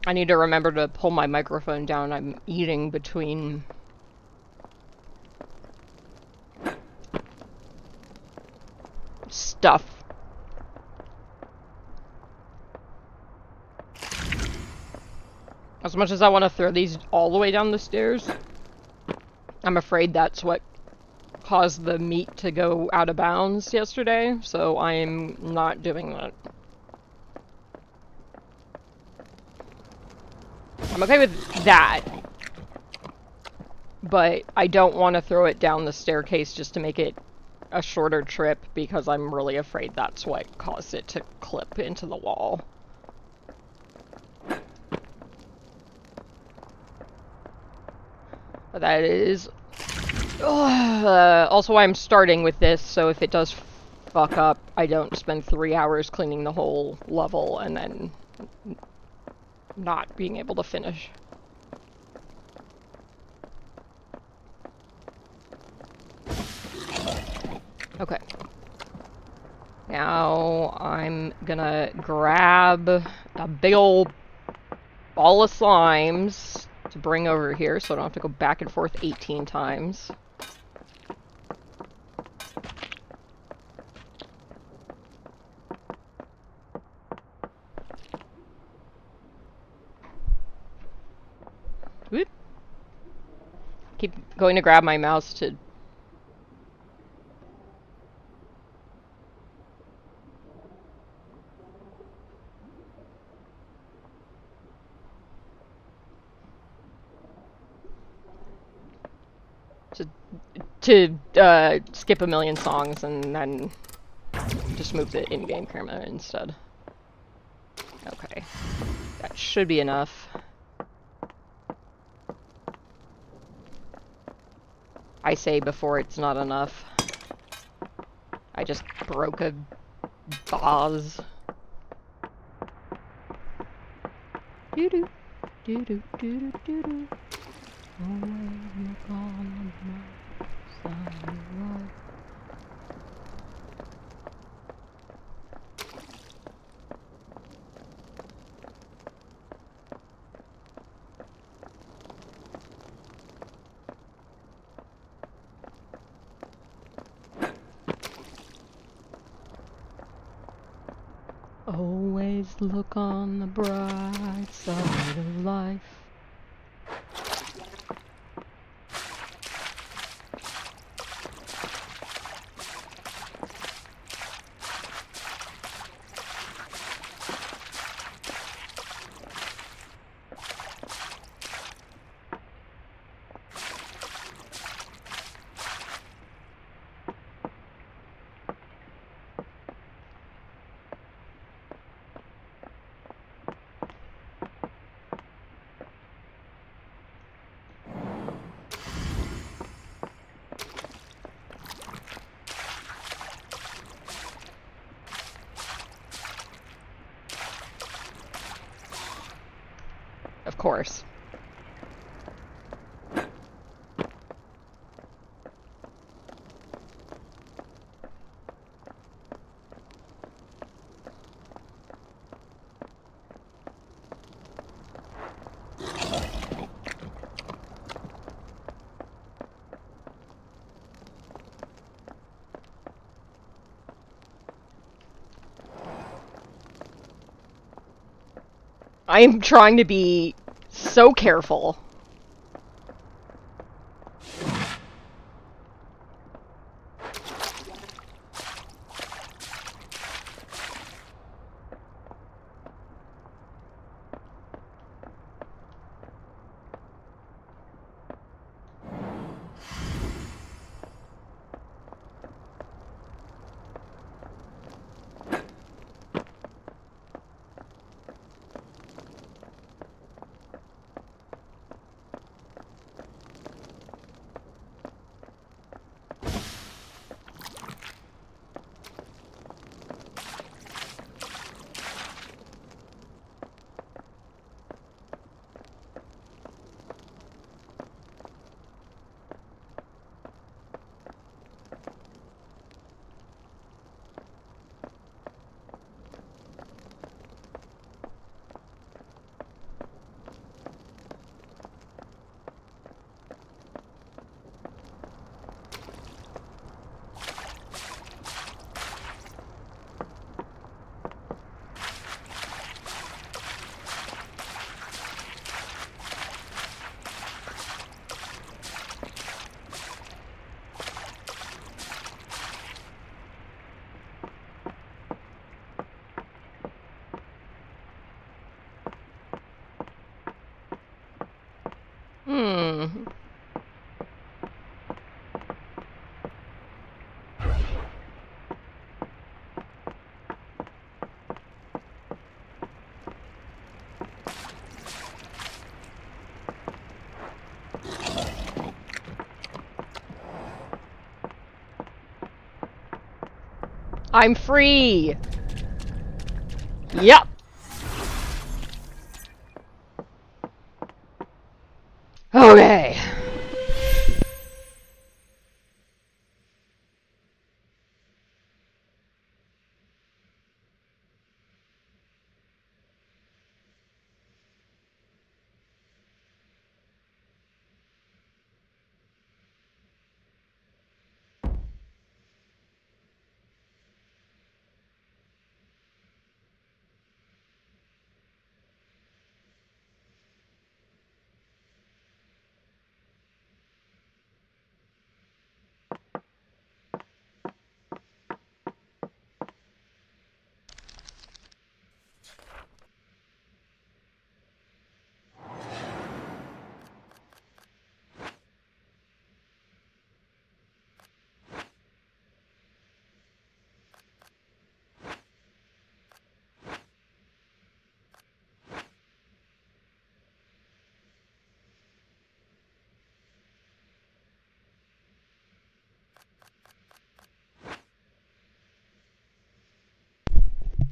I need to remember to pull my microphone down. I'm eating between stuff. As much as I want to throw these all the way down the stairs, I'm afraid that's what caused the meat to go out of bounds yesterday, so I'm not doing that. I'm okay with that, but I don't want to throw it down the staircase just to make it a shorter trip because I'm really afraid that's what caused it to clip into the wall. But that is also why I'm starting with this, so if it does fuck up, I don't spend 3 hours cleaning the whole level and then not being able to finish. Okay. Now I'm gonna grab a big old ball of slimes to bring over here so I don't have to go back and forth 18 times. Whoop. Keep going to grab my mouse to skip a million songs and then just move the in-game camera instead. Okay. That should be enough. I say before it's not enough. I just broke a vase. Doo-doo, doo-doo, doo-doo, doo-doo. Always always look on the bright side of life. Of course. I am trying to be so careful. I'm free! Yep! Okay.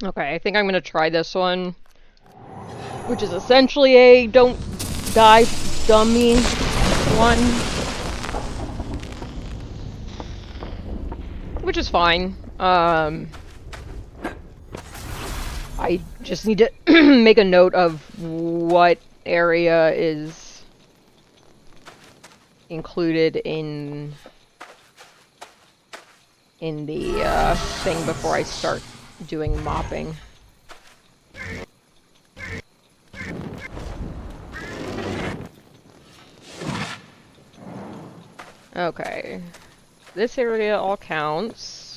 Okay, I think I'm gonna try this one, which is essentially a don't die dummy one, which is fine. I just need to make a note of what area is included in the thing before I start doing mopping. Okay. This area all counts.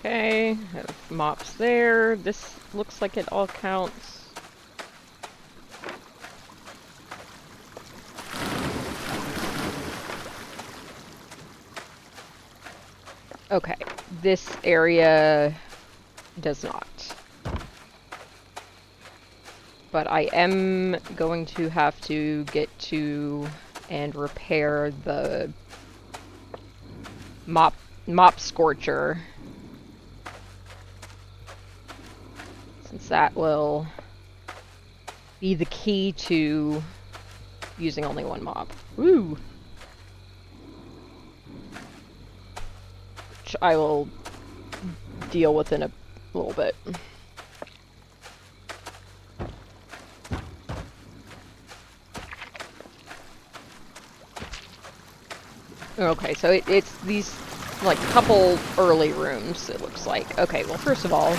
Okay, have mops there. This looks like it all counts. Okay, this area does not. But I am going to have to get to and repair the mop scorcher. Since that will be the key to using only one mop. Woo! Which I will deal with in a little bit. Okay, so it's these, like, couple early rooms, it looks like. Okay, well, first of all,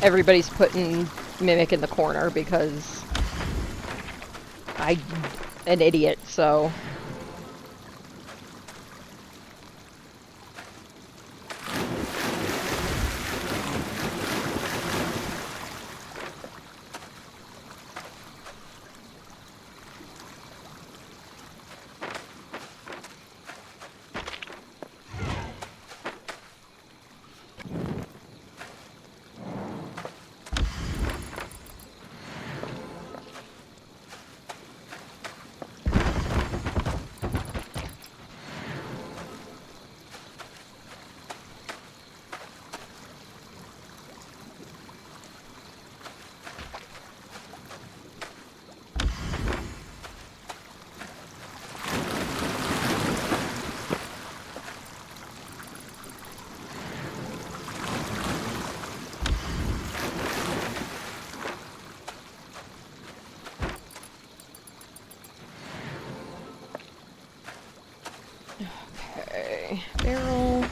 everybody's putting Mimic in the corner because I'm an idiot, so... Okay, barrel,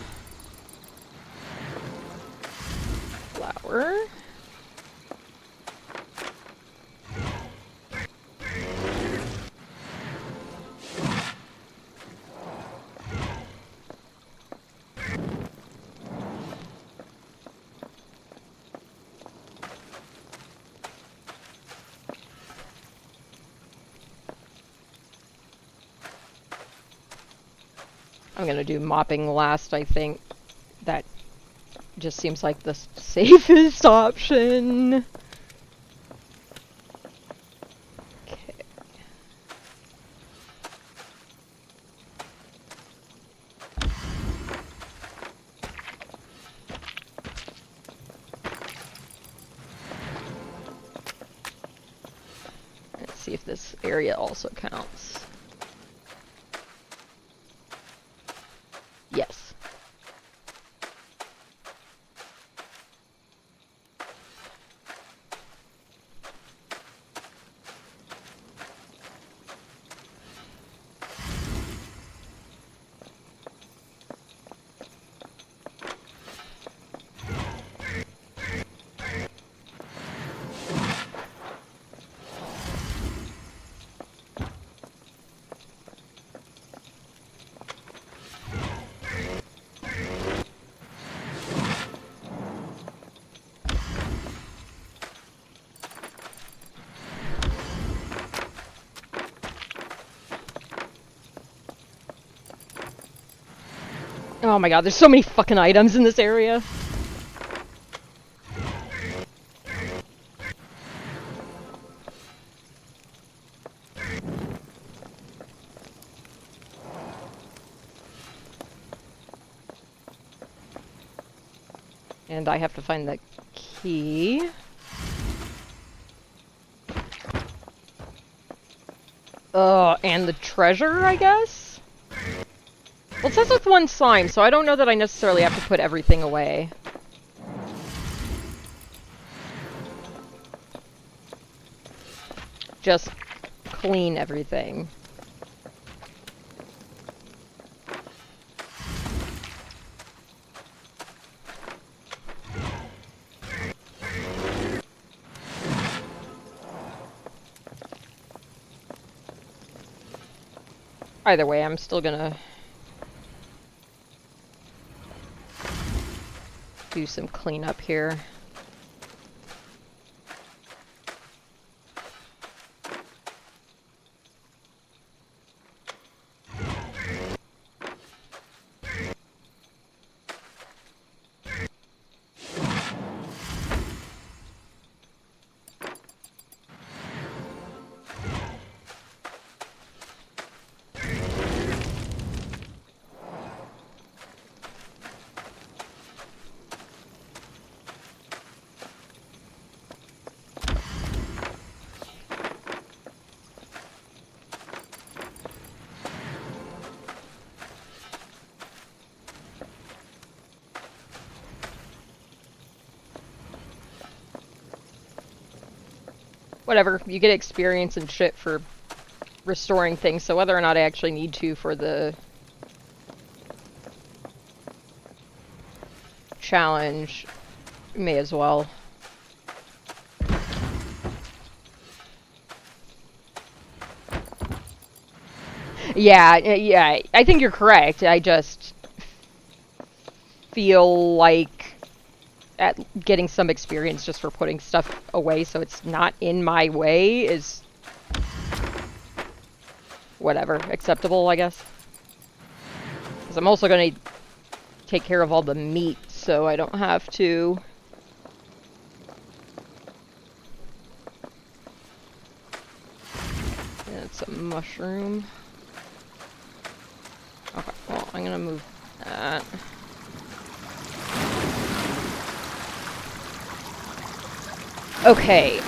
flour. I'm gonna do mopping last, I think. That just seems like the safest option. Okay. Let's see if this area also counts. Yes. Oh my god, there's so many fucking items in this area. And I have to find the key. And the treasure, I guess? Well, it says with one slime, so I don't know that I necessarily have to put everything away. Just clean everything. Either way, I'm still gonna do some cleanup here. Whatever, you get experience and shit for restoring things, so whether or not I actually need to for the challenge, may as well. Yeah, I think you're correct. I just feel like at getting some experience just for putting stuff away so it's not in my way is whatever, acceptable, I guess. Because I'm also going to take care of all the meat so I don't have to. It's a mushroom. Okay, well, I'm going to move that. Okay,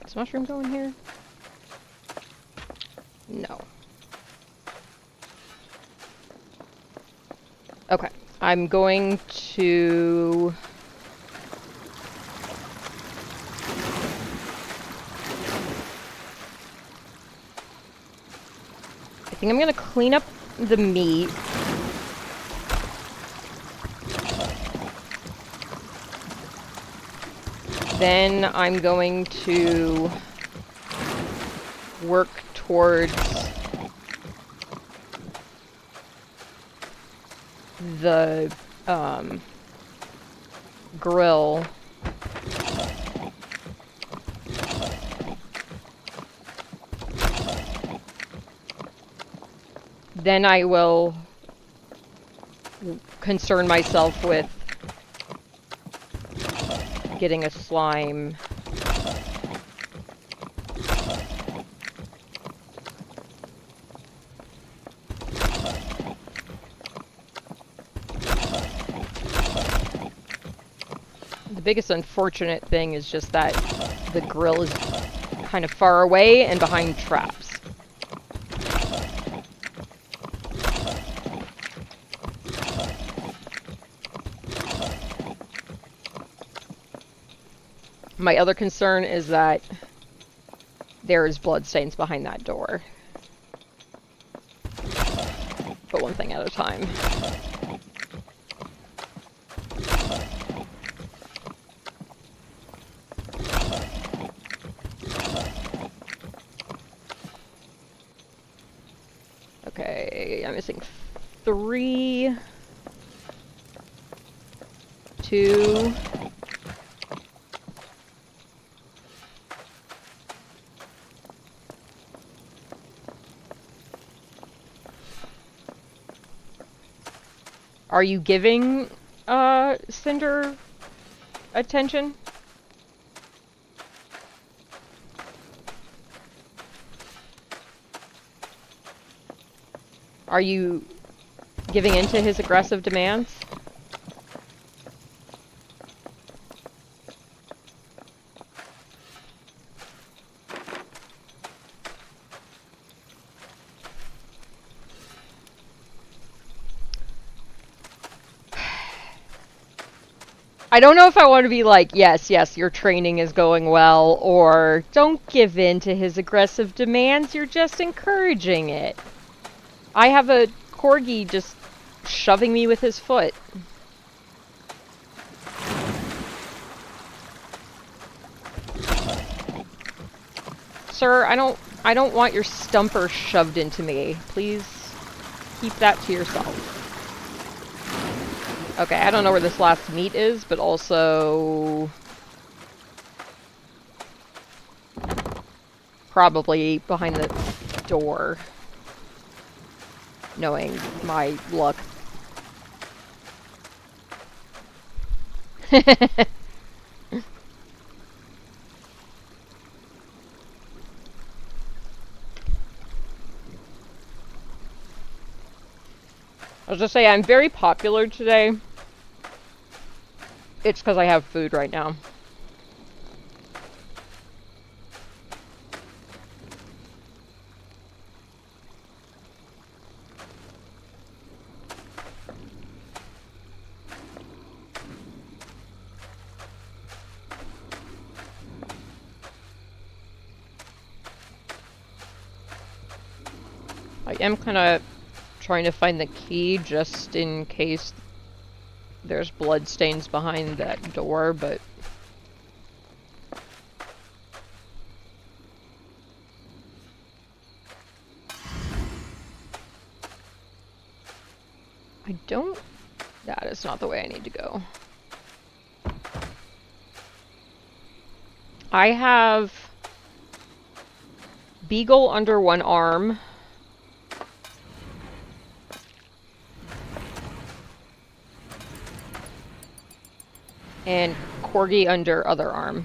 Does mushroom go in here? No. Okay, I'm going to... I think I'm going to clean up the meat. Then I'm going to work towards the grill. Then I will concern myself with getting a slime. The biggest unfortunate thing is just that the grill is kind of far away and behind traps. My other concern is that there is bloodstains behind that door. But one thing at a time. Okay, I'm missing 3, 2. Are you giving Cinder attention? Are you giving in to his aggressive demands? I don't know if I want to be like, yes, your training is going well, or don't give in to his aggressive demands, you're just encouraging it. I have a corgi just shoving me with his foot. Sir, I don't want your stumper shoved into me. Please keep that to yourself. Okay, I don't know where this last meat is, but also probably behind the door, knowing my luck. I was just say I'm very popular today. It's because I have food right now. I am kind of trying to find the key just in case there's blood stains behind that door, but I don't... That is not the way I need to go. I have Beagle under one arm. And Corgi under other arm.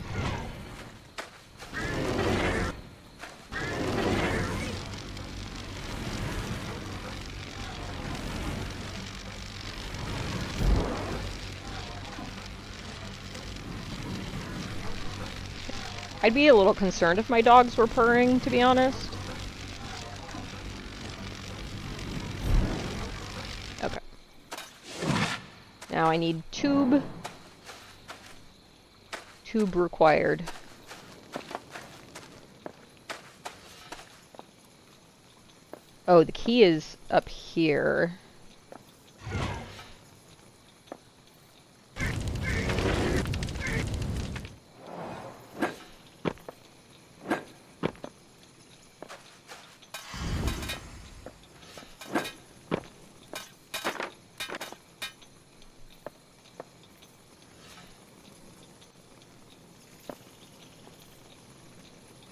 I'd be a little concerned if my dogs were purring, to be honest. Okay. Now I need tube. Tube required. Oh, the key is up here.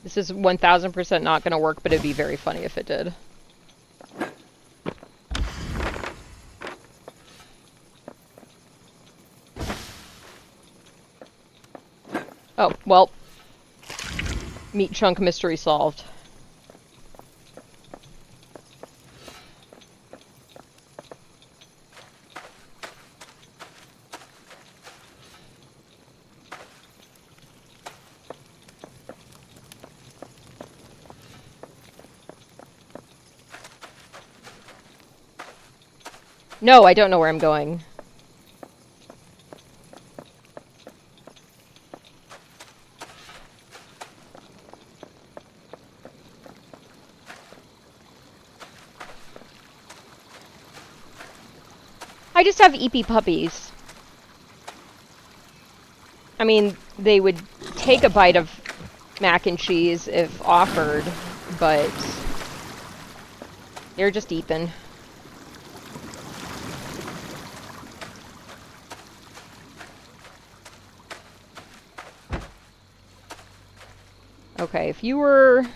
This is 1000% not going to work, but it'd be very funny if it did. Oh, well. Meat chunk mystery solved. No, I don't know where I'm going. I just have eepy puppies. I mean, they would take a bite of mac and cheese if offered, but they're just eeping. Okay, if you were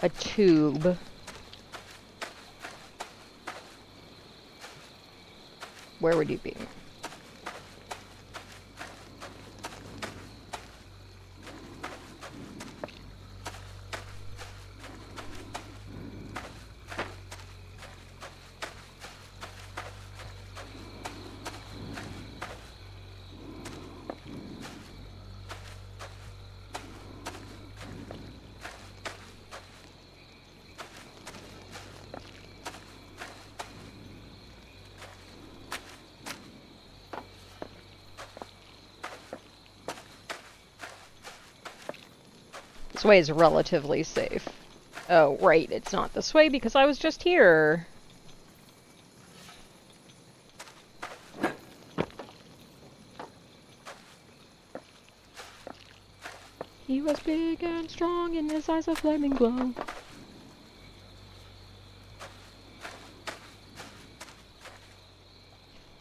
a tube... Where would you be? This way is relatively safe. Oh, right, it's not this way because I was just here. He was big and strong, in his eyes a flaming glow.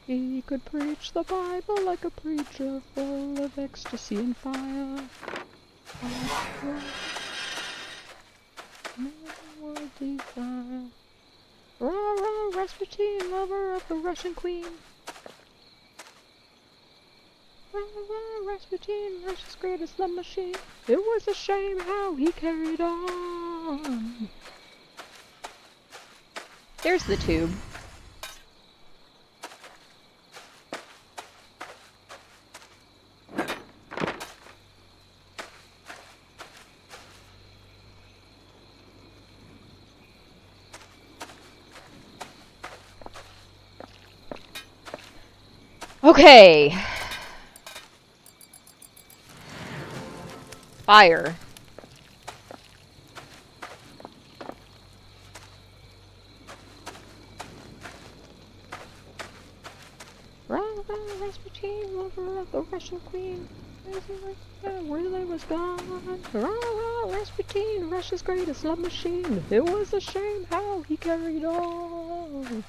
He could preach the Bible like a preacher, full of ecstasy and fire. Rah, Rasputin, lover of the Russian queen. Rah, Rasputin, Russia's greatest love machine. It was a shame how he carried on. There's the tube. Okay. Fire. Rasputin, lover of the Russian queen. Really was gone. Rasputin, Russia's greatest love machine. It was a shame how he carried on.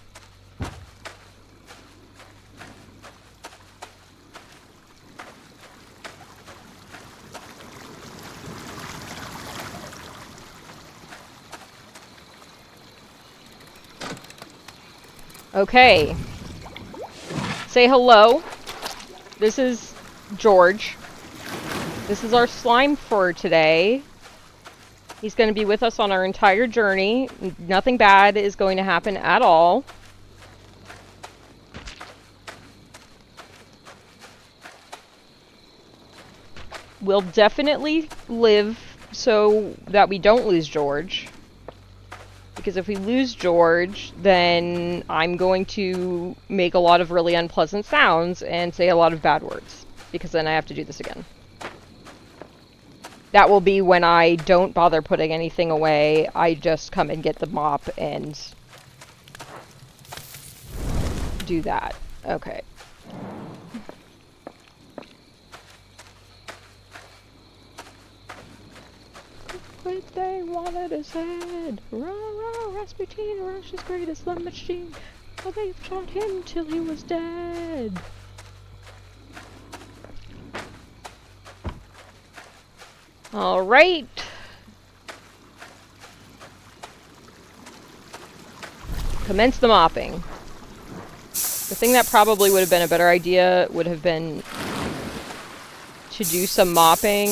Okay. Say hello. This is George. This is our slime for today. He's going to be with us on our entire journey. Nothing bad is going to happen at all. We'll definitely live so that we don't lose George. Because if we lose George, then I'm going to make a lot of really unpleasant sounds and say a lot of bad words. Because then I have to do this again. That will be when I don't bother putting anything away. I just come and get the mop and do that. Okay. But they wanted his head. Rasputin, Russia's greatest love machine. But they shot him till he was dead. Alright. Commence the mopping. The thing that probably would have been a better idea would have been to do some mopping,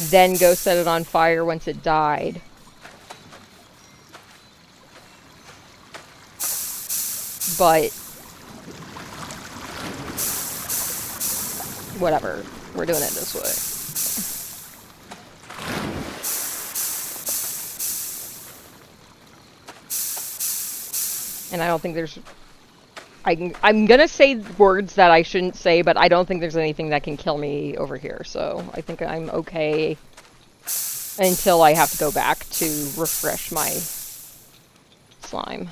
then go set it on fire once it died. But whatever. We're doing it this way. And I don't think there's... I'm gonna say words that I shouldn't say, but I don't think there's anything that can kill me over here. So I think I'm okay until I have to go back to refresh my slime.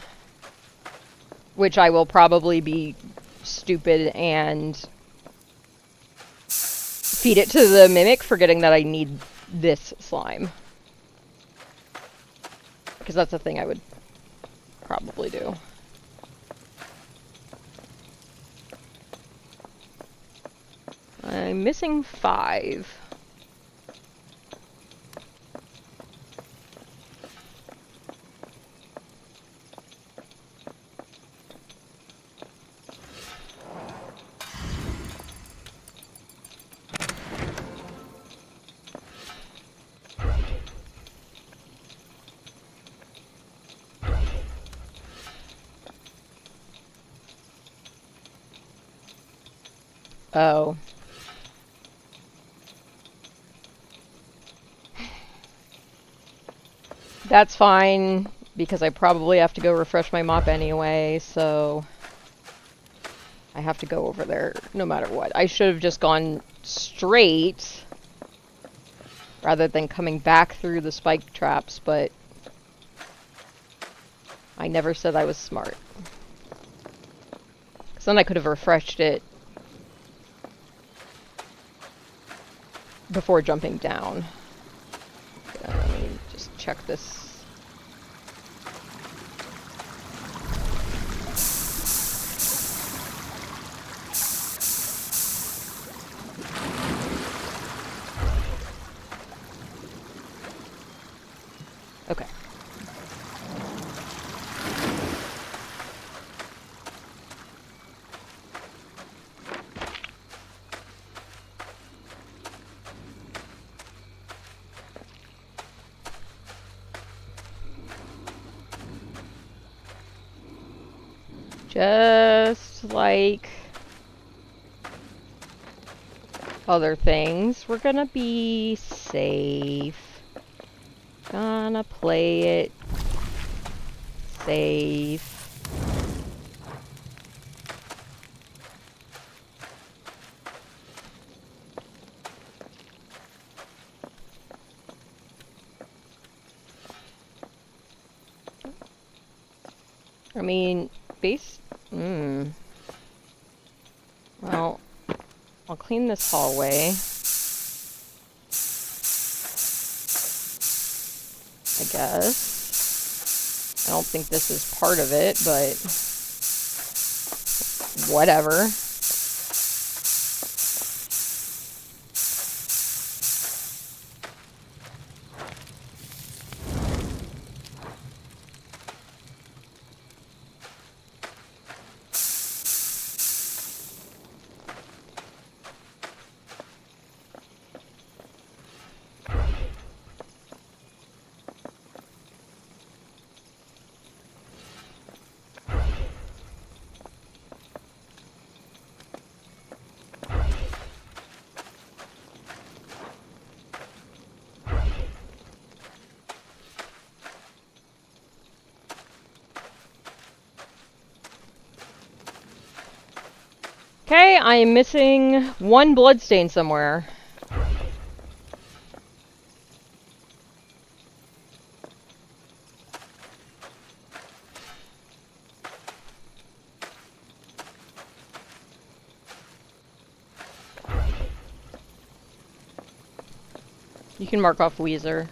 Which I will probably be stupid and feed it to the mimic, forgetting that I need this slime. Because that's the thing I would probably do. I'm missing 5. Oh. That's fine, because I probably have to go refresh my mop anyway, so I have to go over there no matter what. I should have just gone straight rather than coming back through the spike traps, but I never said I was smart. Because then I could have refreshed it before jumping down. Let me just check this. Okay. Just like other things, we're gonna be safe. Gonna play it safe. I mean, well, I'll clean this hallway. I guess. I don't think this is part of it, but whatever. Okay, I am missing one bloodstain somewhere. You can mark off Weezer.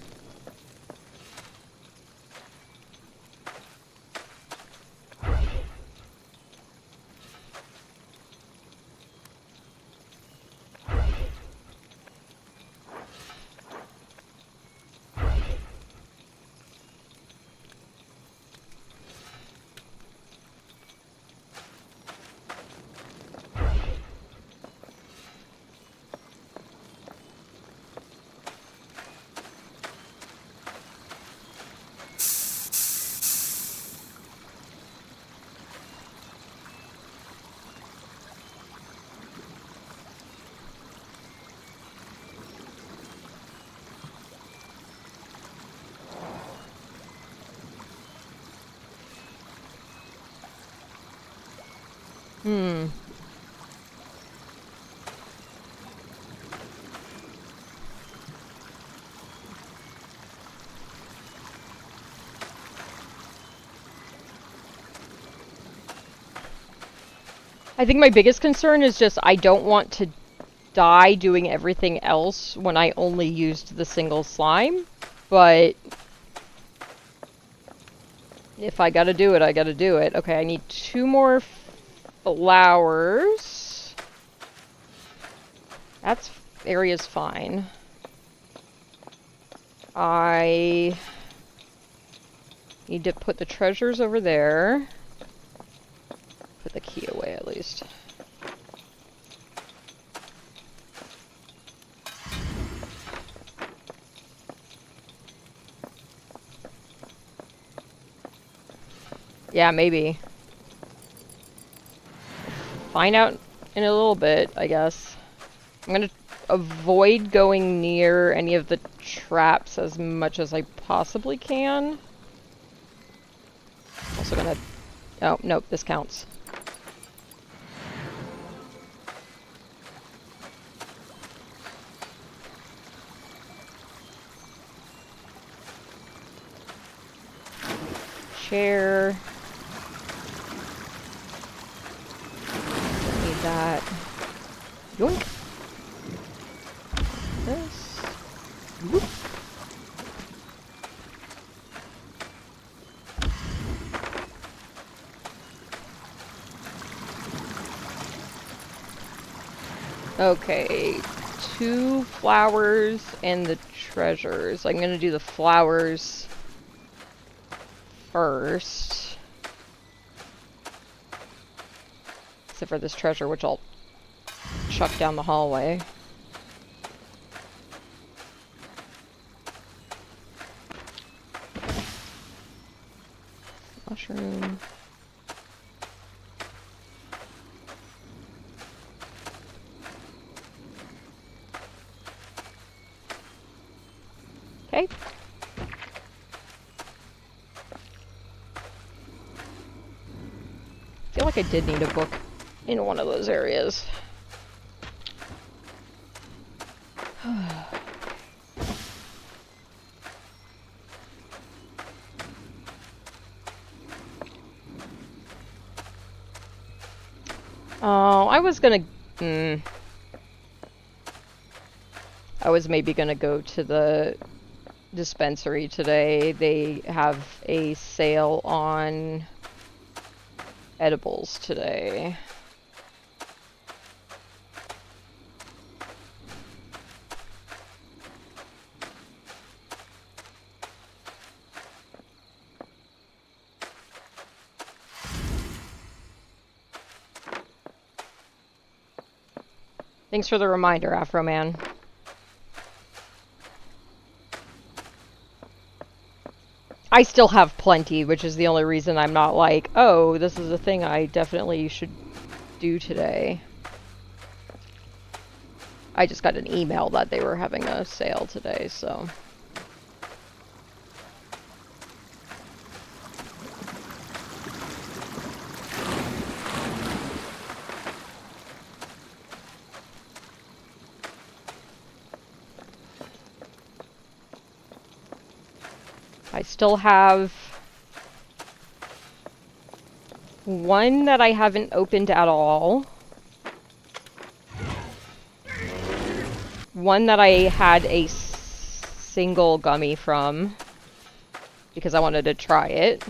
I think my biggest concern is just I don't want to die doing everything else when I only used the single slime, but if I gotta do it, I gotta do it. Okay, I need 2 more flowers. That area's fine. I need to put the treasures over there. Put the key away at least. Yeah, maybe. Find out in a little bit, I guess. I'm gonna avoid going near any of the traps as much as I possibly can. Also gonna... Oh, nope, this counts. Chair. Don't need that. Yoink. This. Whoop. Okay, 2 flowers and the treasures. I'm gonna do the flowers first. Except for this treasure, which I'll chuck down the hallway. Mushroom. Okay. I feel like I did need a book in one of those areas. Oh, I was gonna... I was maybe gonna go to the dispensary today. They have a sale on edibles today. Thanks for the reminder, Afro Man. I still have plenty, which is the only reason I'm not like, oh, this is a thing I definitely should do today. I just got an email that they were having a sale today, so... I still have one that I haven't opened at all. One that I had a single gummy from because I wanted to try it.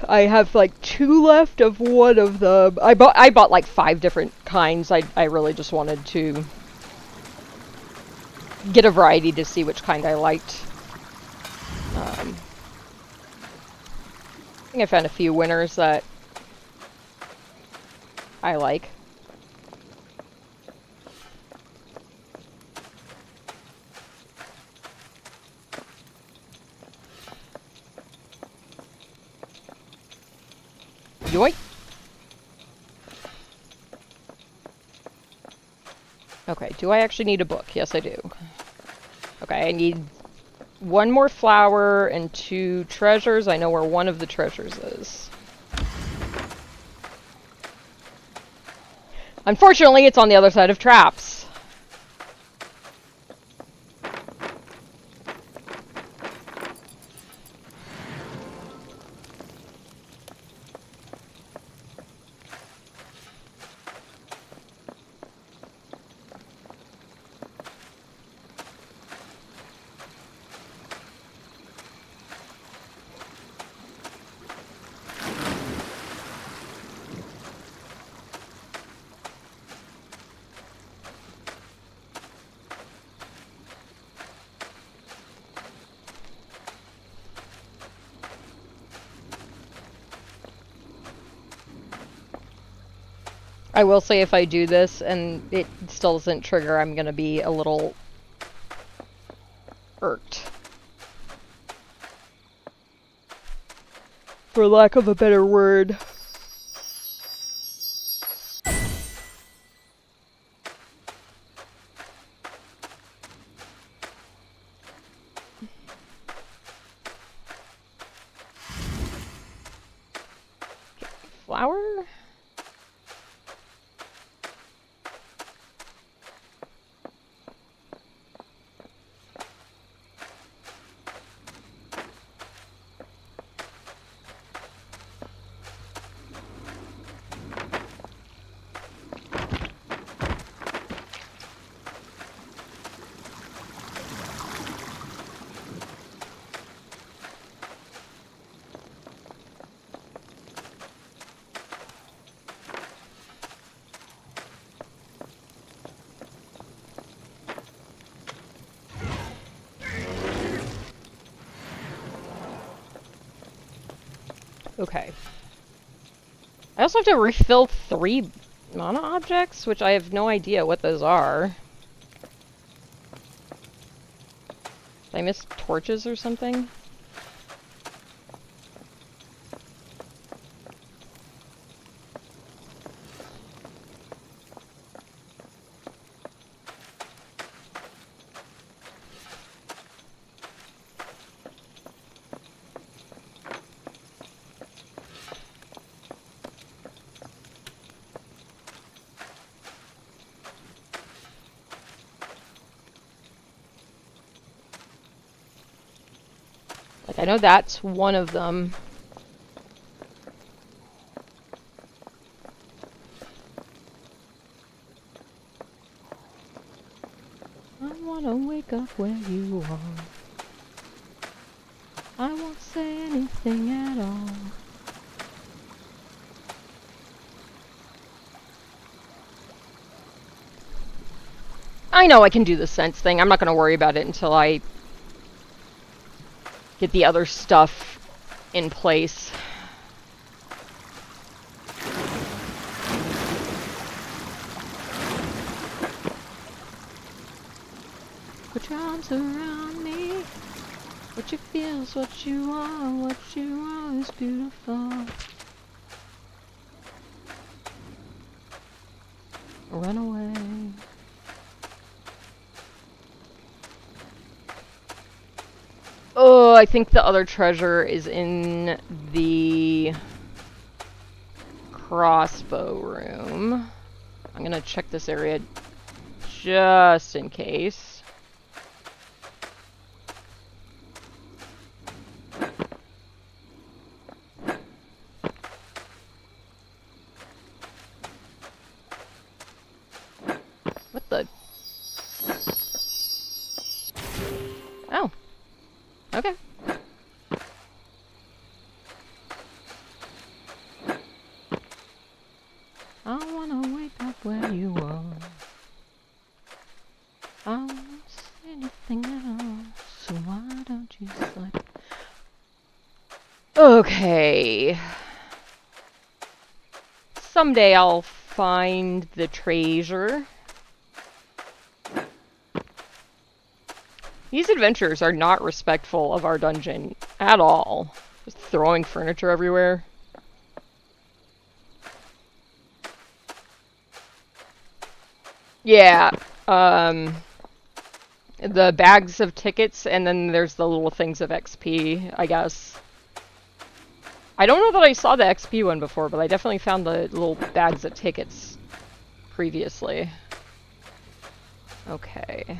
I have like 2 left of one of them. I bought like 5 different kinds. I really just wanted to get a variety to see which kind I liked. I think I found a few winners that I like. Yoink! Okay, do I actually need a book? Yes, I do. Okay, I need 1 more flower and 2 treasures. I know where one of the treasures is. Unfortunately, it's on the other side of traps. I will say if I do this and it still doesn't trigger, I'm gonna be a little irked. For lack of a better word. Flower? Okay. I also have to refill 3 mana objects, which I have no idea what those are. Did I miss torches or something? Like, I know that's one of them. I wanna wake up where you are. I won't say anything at all. I know I can do the sense thing. I'm not gonna worry about it until I get the other stuff in place. Put your arms around me. What you feel's what you are is beautiful. Run away. Oh, I think the other treasure is in the crossbow room. I'm gonna check this area just in case. What the? Oh. Okay. I wanna wake up where you are. I won't say anything at all, so why don't you slip? Okay. Someday I'll find the treasure. These adventurers are not respectful of our dungeon at all. Just throwing furniture everywhere. Yeah, the bags of tickets, and then there's the little things of XP, I guess. I don't know that I saw the XP one before, but I definitely found the little bags of tickets previously. Okay.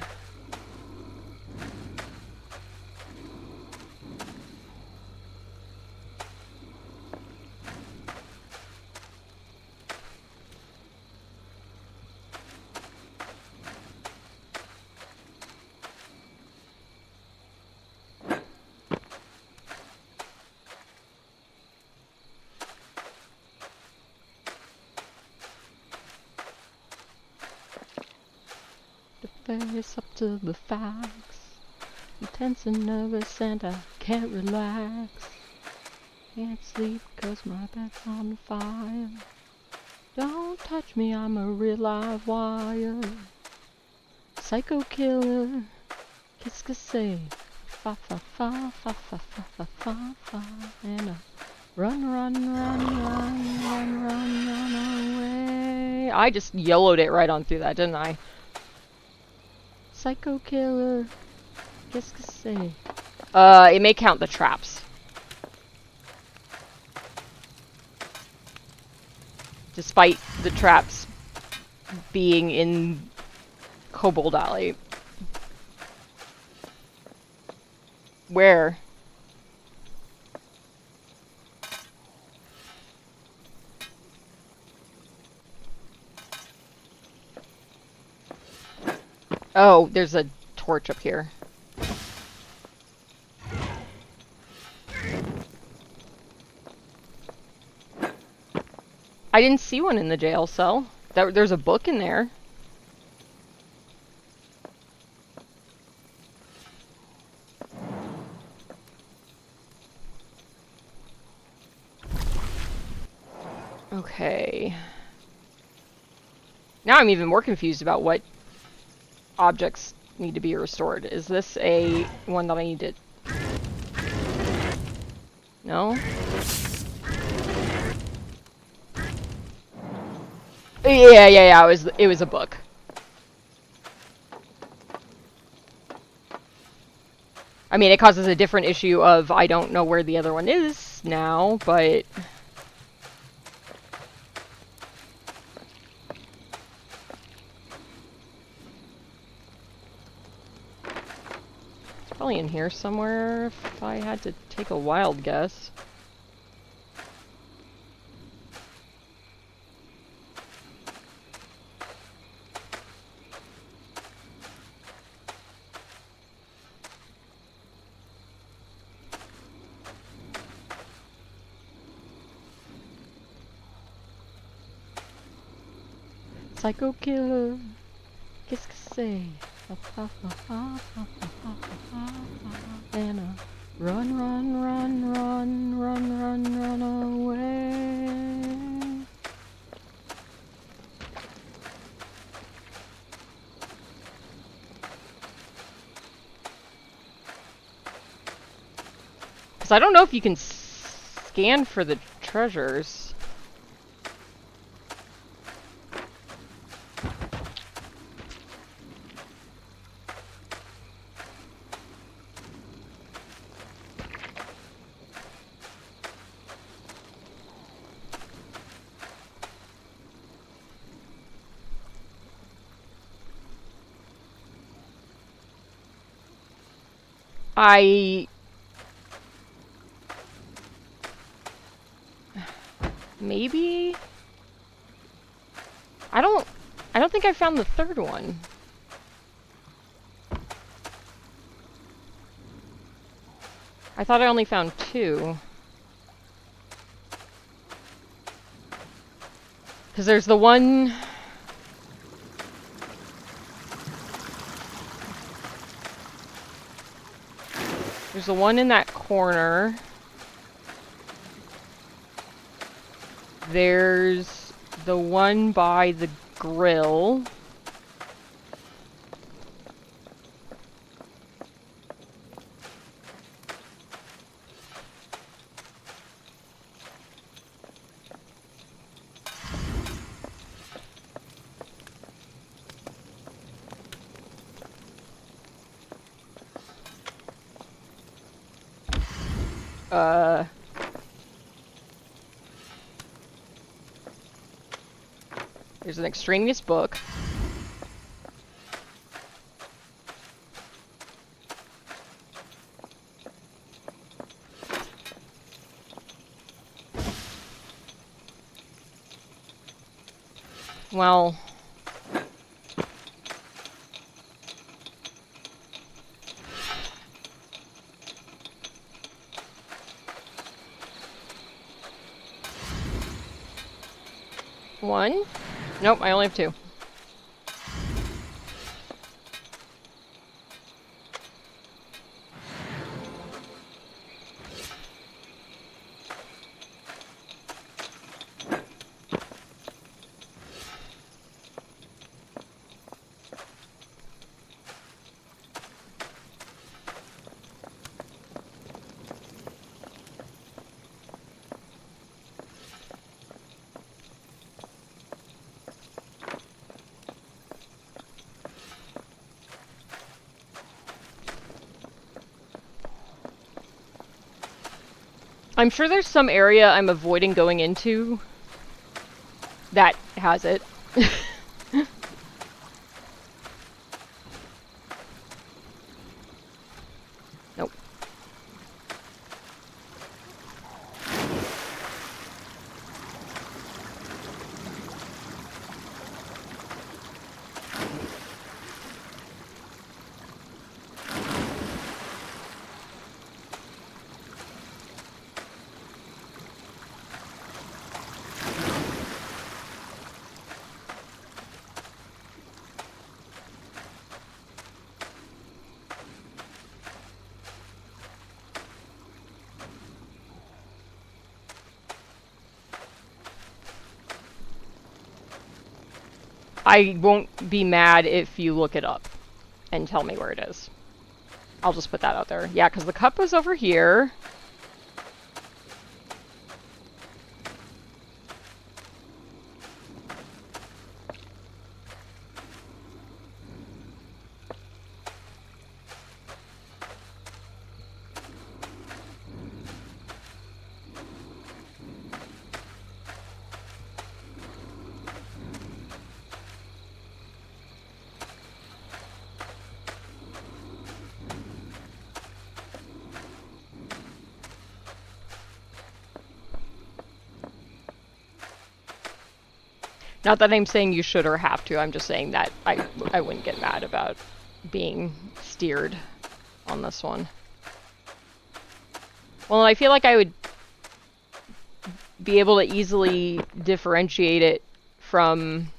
Face up to the facts. I'm tense and nervous and I can't relax. Can't sleep 'cause my bed's on fire. Don't touch me, I'm a real live wire. Psycho killer. Qu'est-ce que c'est? Fa fa fa fa fa fa fa fa fa. And run, run, run, run, run, run, run away. I just yellowed it right on through that, didn't I? Psycho killer. Qu'est-ce que c'est? It may count the traps. Despite the traps being in Kobold Alley. Where? Oh, there's a torch up here. I didn't see one in the jail cell. There's a book in there. Okay. Now I'm even more confused about what objects need to be restored. Is this a one that I need to... No? Yeah, it was a book. I mean, it causes a different issue of I don't know where the other one is now, but... It's probably in here somewhere if I had to take a wild guess. Psycho killer, qu'est-ce que c'est? Anna, run, run, run, run, run, run, run away. Because I don't know if you can scan for the treasures. Maybe? I don't think I found the third one. I thought I only found two. Because there's the one... There's the one in that corner. There's the one by the grill. There's an extraneous book. Well... One? Nope, I only have two. I'm sure there's some area I'm avoiding going into that has it. Nope. I won't be mad if you look it up and tell me where it is. I'll just put that out there. Yeah, because the cup was over here. Not that I'm saying you should or have to, I'm just saying that I wouldn't get mad about being steered on this one. Well, I feel like I would be able to easily differentiate it from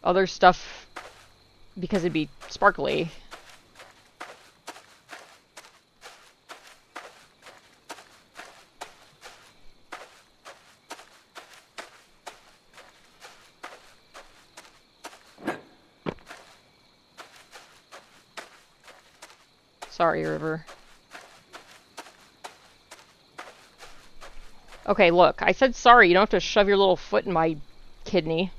other stuff because it'd be sparkly. Sorry, River. Okay, look, I said sorry. You don't have to shove your little foot in my kidney.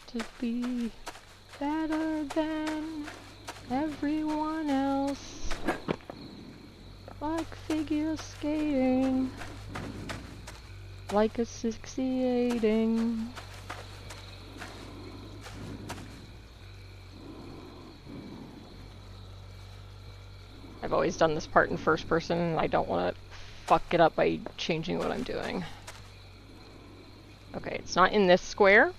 To be better than everyone else, like figure skating, like asphyxiating. I've always done this part in first person, and I don't want to fuck it up by changing what I'm doing. Okay, it's not in this square.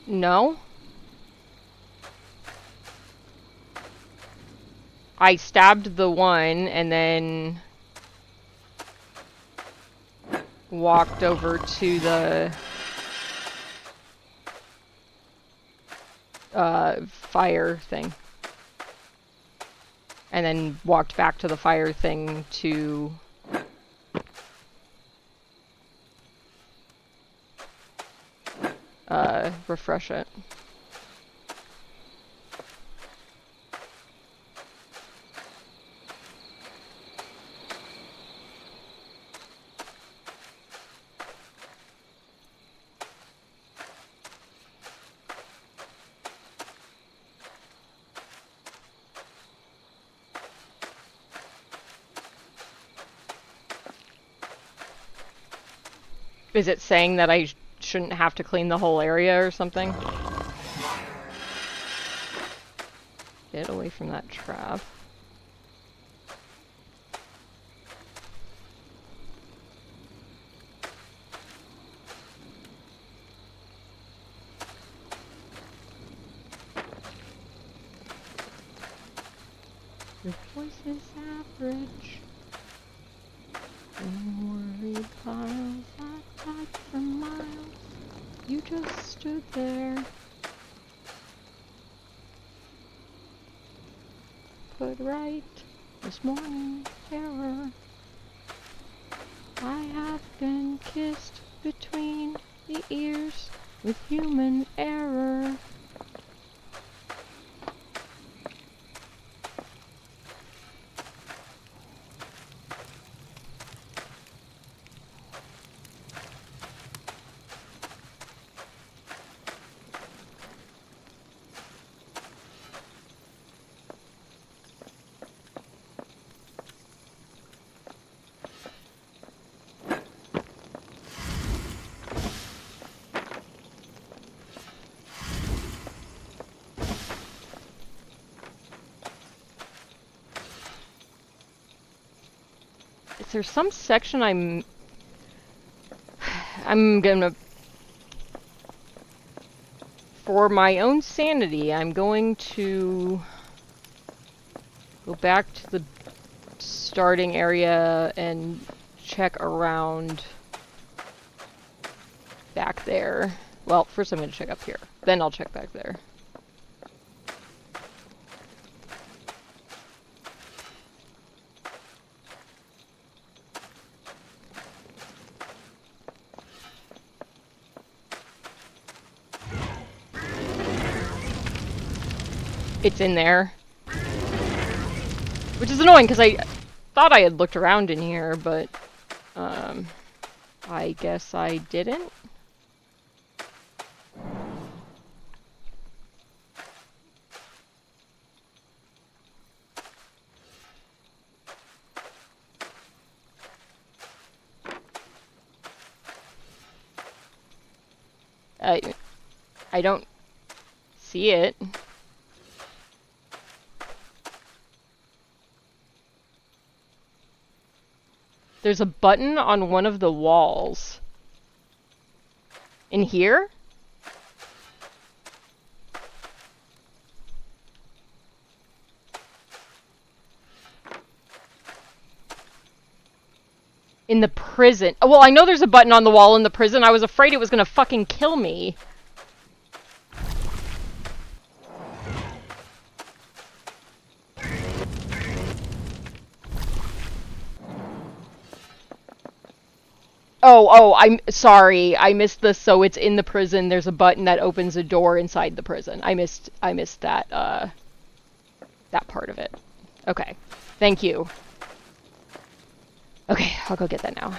No. I stabbed the one and then walked over to the fire thing. And then walked back to the fire thing to refresh it. Is it saying that I shouldn't have to clean the whole area or something? Get away from that trap. Your voice is average. Worried piles I typed for miles. You just stood there. Put right this morning error. I have been kissed between the ears with human error. Is there some section I'm gonna, for my own sanity, I'm going to go back to the starting area and check around back there. Well, first I'm gonna check up here, then I'll check back there. It's in there. Which is annoying, because I thought I had looked around in here, but, I guess I didn't. I don't see it. There's a button on one of the walls. In here? In the prison. Oh, well, I know there's a button on the wall in the prison. I was afraid it was gonna fucking kill me. Oh, I'm sorry. I missed this. So it's in the prison. There's a button that opens a door inside the prison. I missed that, that part of it. Okay. Thank you. Okay, I'll go get that now.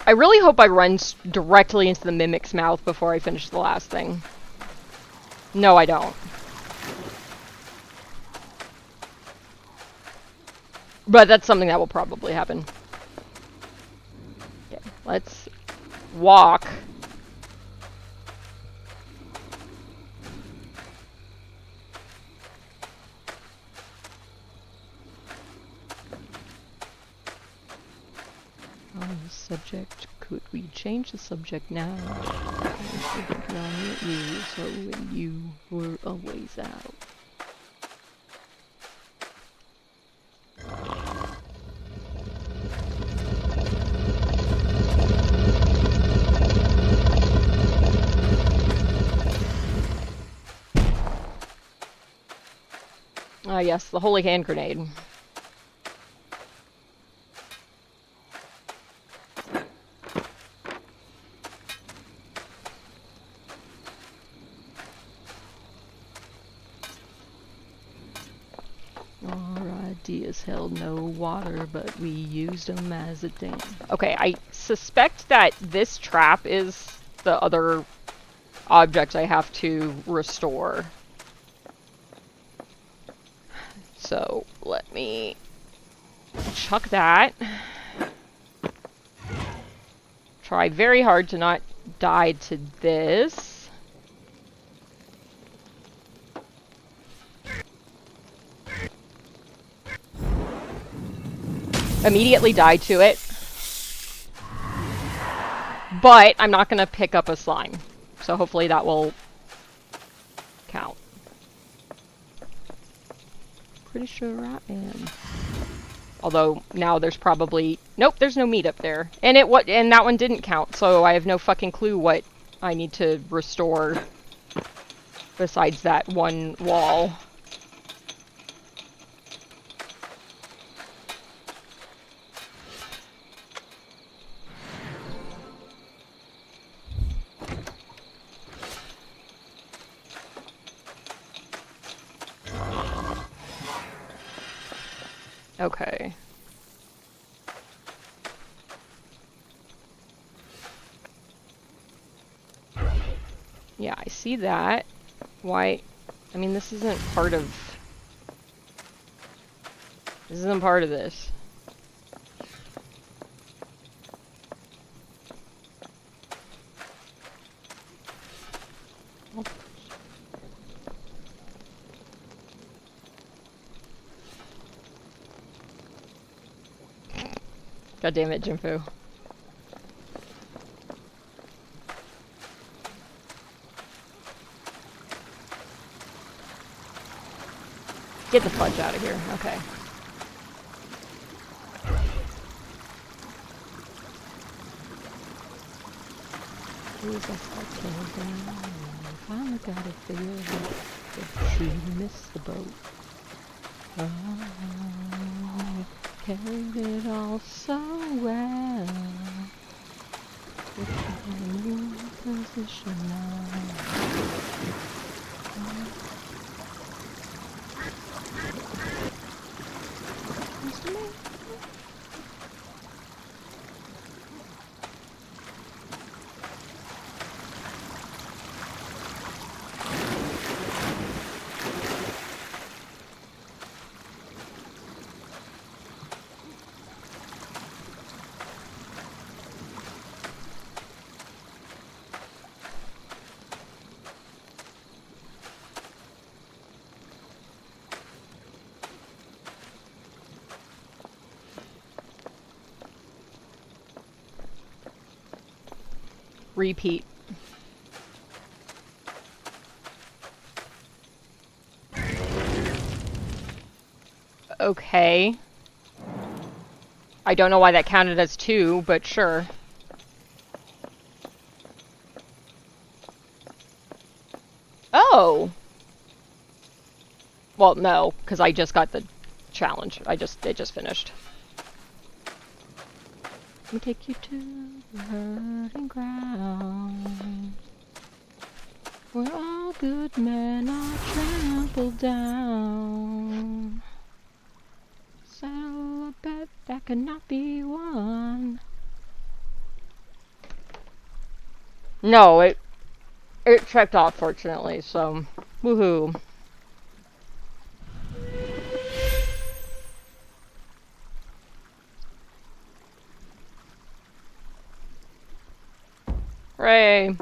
I really hope I run directly into the mimic's mouth before I finish the last thing. No, I don't. But that's something that will probably happen. Okay, let's walk. Subject, could we change the subject now? So when you were a ways out. Ah, yes, the holy hand grenade. Ideas held no water, but we used them as a dam. Okay, I suspect that this trap is the other object I have to restore. So, let me chuck that. Try very hard to not die to this. Immediately die to it. But I'm not gonna pick up a slime. so hopefully that will count. Pretty sure I am. Although now there's probably nope, there's no meat up there, and that one didn't count, so I have no fucking clue what I need to restore besides that one wall. Okay. Yeah, I see that. Why? I mean, this isn't part of... This isn't part of this. God damn it, Jinfu. Get the fudge out of here. Okay. Finally got it figured out. She missed the boat. Oh, carried it all so well. It's a new position now. Repeat. Okay. I don't know why that counted as 2, but sure. Oh! Well, no, because I just got the challenge. It just finished. Let me take you to the hurting ground, where all good men are trampled down. Settle a bet that cannot be won. No, it checked off, fortunately, so woohoo. Hooray.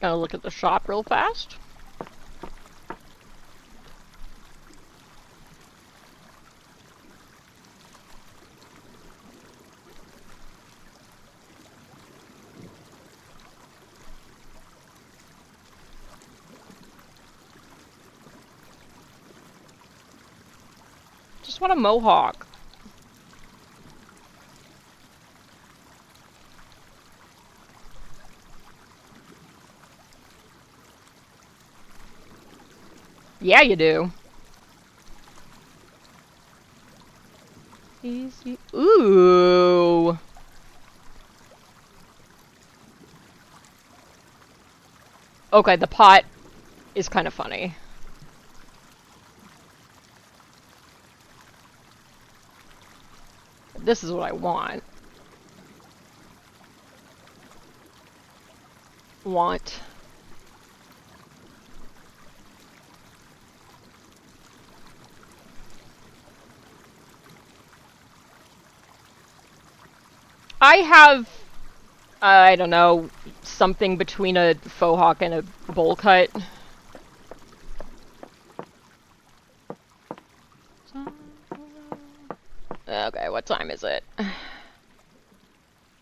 Gonna look at the shop real fast. Just want a mohawk. Yeah, you do. Easy. Ooh. Okay, the pot is kind of funny. This is what I want. I have, I don't know, something between a faux hawk and a bowl cut. Okay, what time is it?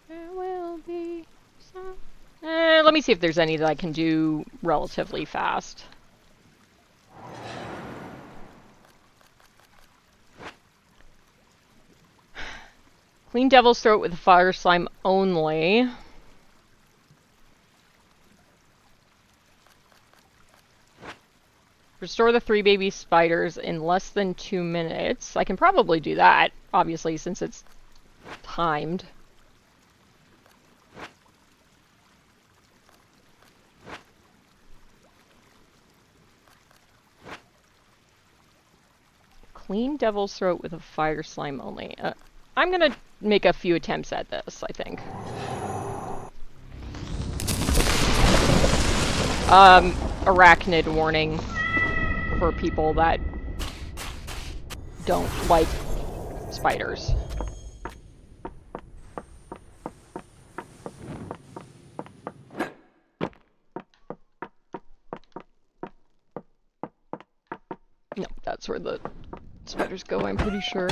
There will be some... let me see if there's any that I can do relatively fast. Clean Devil's Throat with Fire Slime only. Restore the 3 baby spiders in less than 2 minutes. I can probably do that, obviously, since it's timed. Clean Devil's Throat with a Fire Slime only. I'm gonna make a few attempts at this, I think. Arachnid warning for people that don't like spiders. No, that's where the spiders go, I'm pretty sure.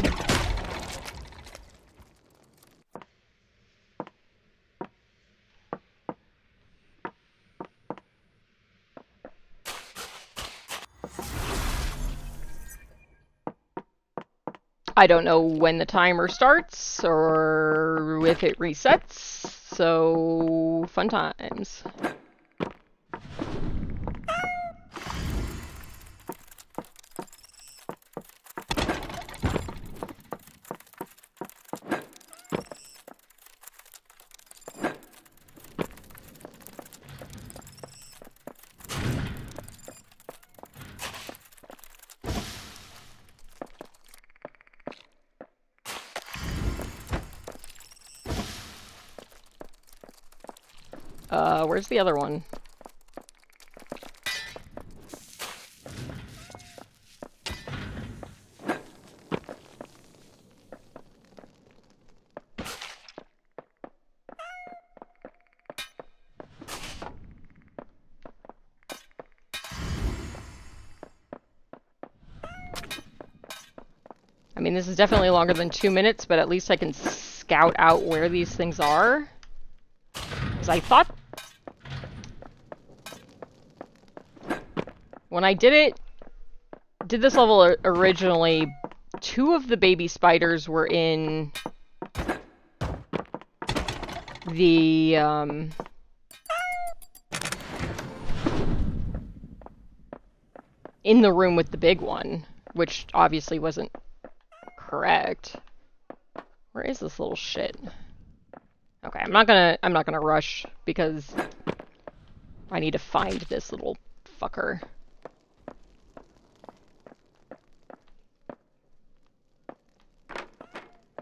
I don't know when the timer starts or if it resets, so fun times. Where's the other one? I mean, this is definitely longer than 2 minutes, but at least I can scout out where these things are. Because I thought... when I did this level originally, 2 of the baby spiders were in the, in the room with the big one, which obviously wasn't correct. Where is this little shit? Okay, I'm not gonna rush because I need to find this little fucker.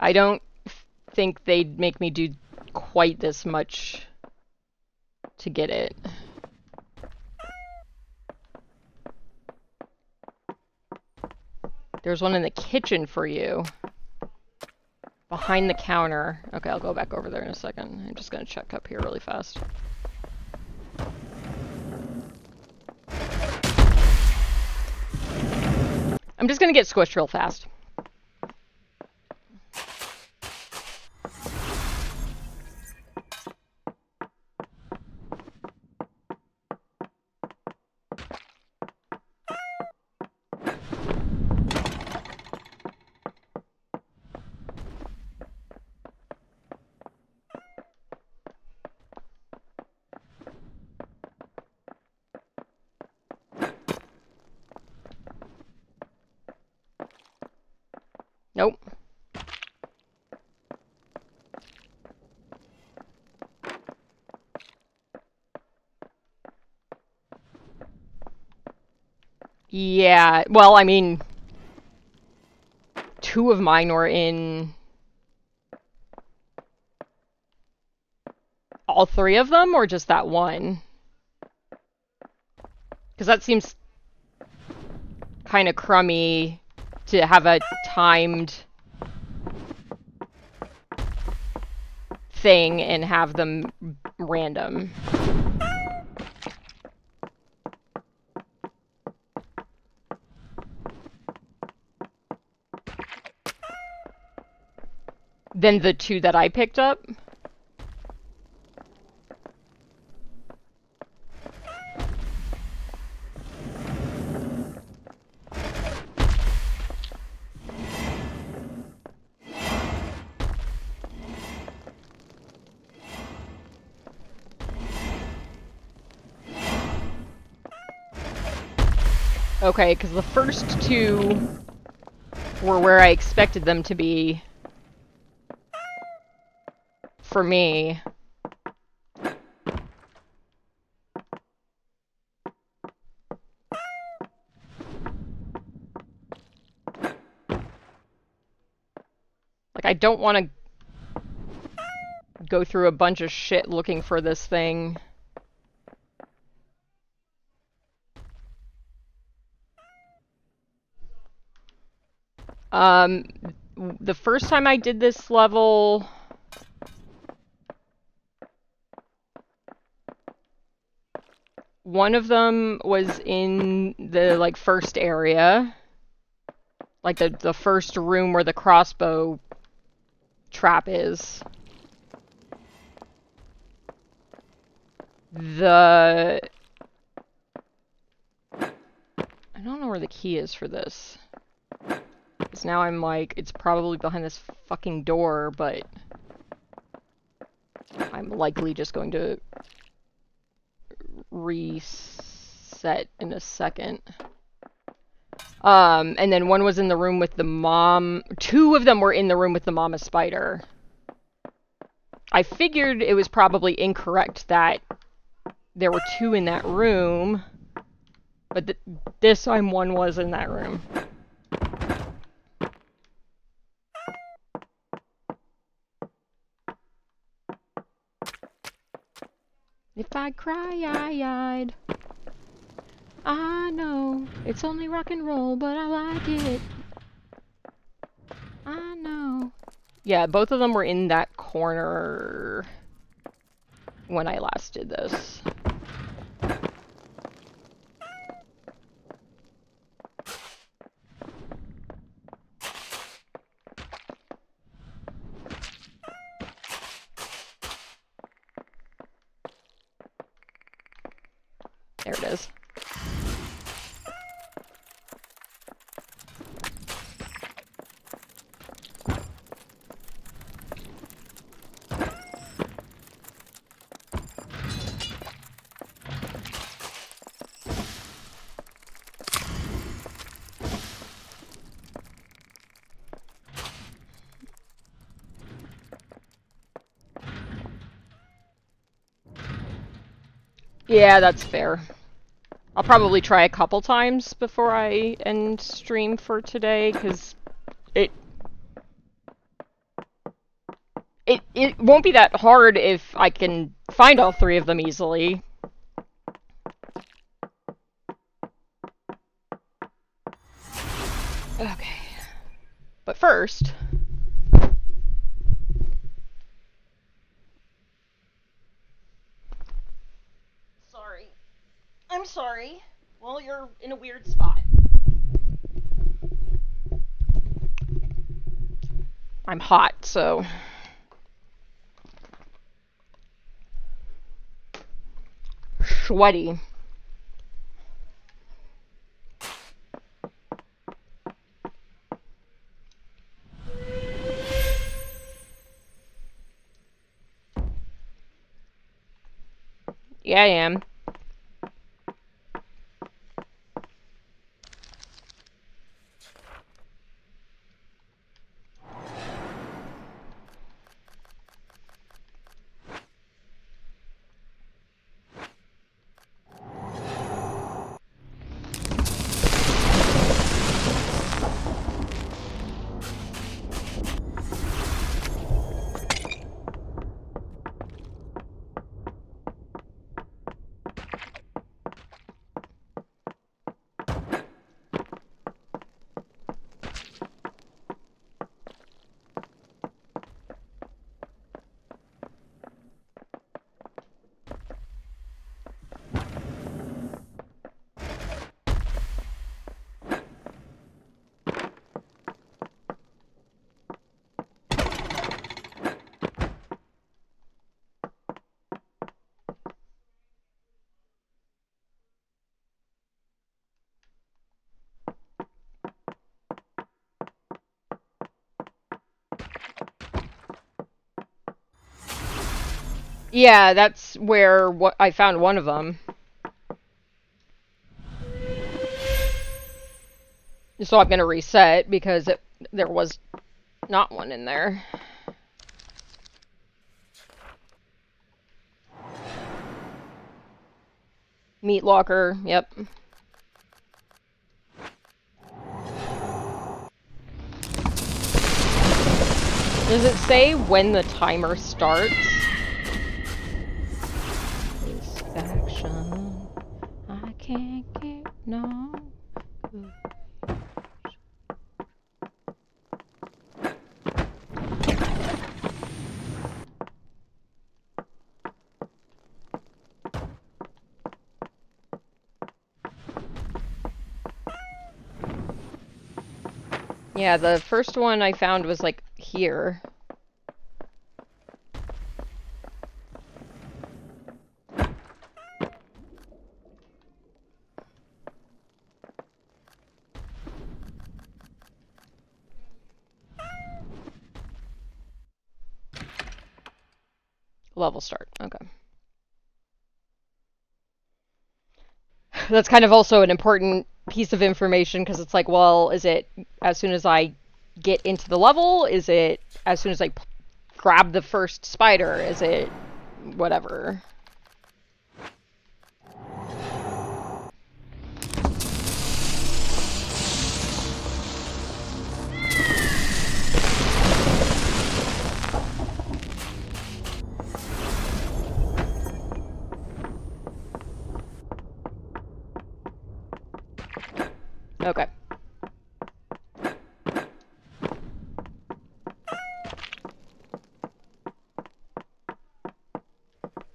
I don't think they'd make me do quite this much to get it. There's one in the kitchen for you. Behind the counter. Okay, I'll go back over there in a second. I'm just gonna check up here really fast. I'm just gonna get squished real fast. Nope. Yeah, well, I mean, 2 of mine were in... all 3 of them, or just that one? Because that seems kind of crummy to have a timed thing and have them random. than the 2 that I picked up. Okay, because the first 2 were where I expected them to be for me. Like, I don't want to go through a bunch of shit looking for this thing. The first time I did this level, one of them was in the, like, first area. Like, the first room where the crossbow trap is. I don't know where the key is for this. Because now I'm like, it's probably behind this fucking door, but I'm likely just going to reset in a second. And then one was in the room with the mom. 2 of them were in the room with the mama spider. I figured it was probably incorrect that there were 2 in that room, but this time one was in that room. If I cry, I'd. I know it's only rock and roll, but I like it. I know. Yeah, both of them were in that corner when I last did this. There it is. Yeah, that's fair. I'll probably try a couple times before I end stream for today, because it won't be that hard if I can find all 3 of them easily. Okay. But first... Sorry. I'm sorry. Well, you're in a weird spot. I'm hot, so... Sweaty. Yeah, I am. Yeah, that's where what I found one of them. So I'm gonna reset because there was not one in there. Meat locker, yep. Does it say when the timer starts? This action, I can't get no. Yeah, the first one I found was like here. Level start, okay. That's kind of also an important piece of information because it's like, well, is it as soon as I get into the level? Is it as soon as I grab the first spider? Is it whatever? Okay.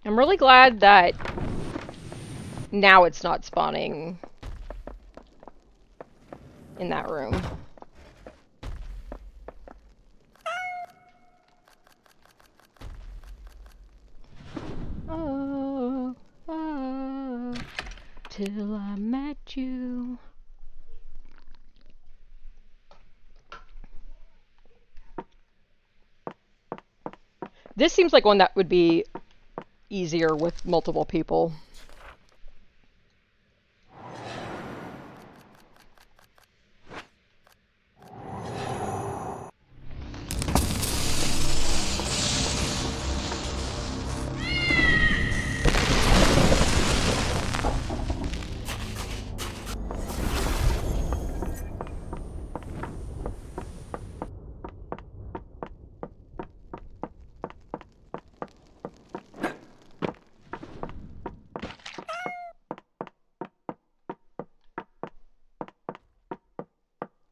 I'm really glad that now it's not spawning in that room. Oh, oh, till I met you. This seems like one that would be easier with multiple people.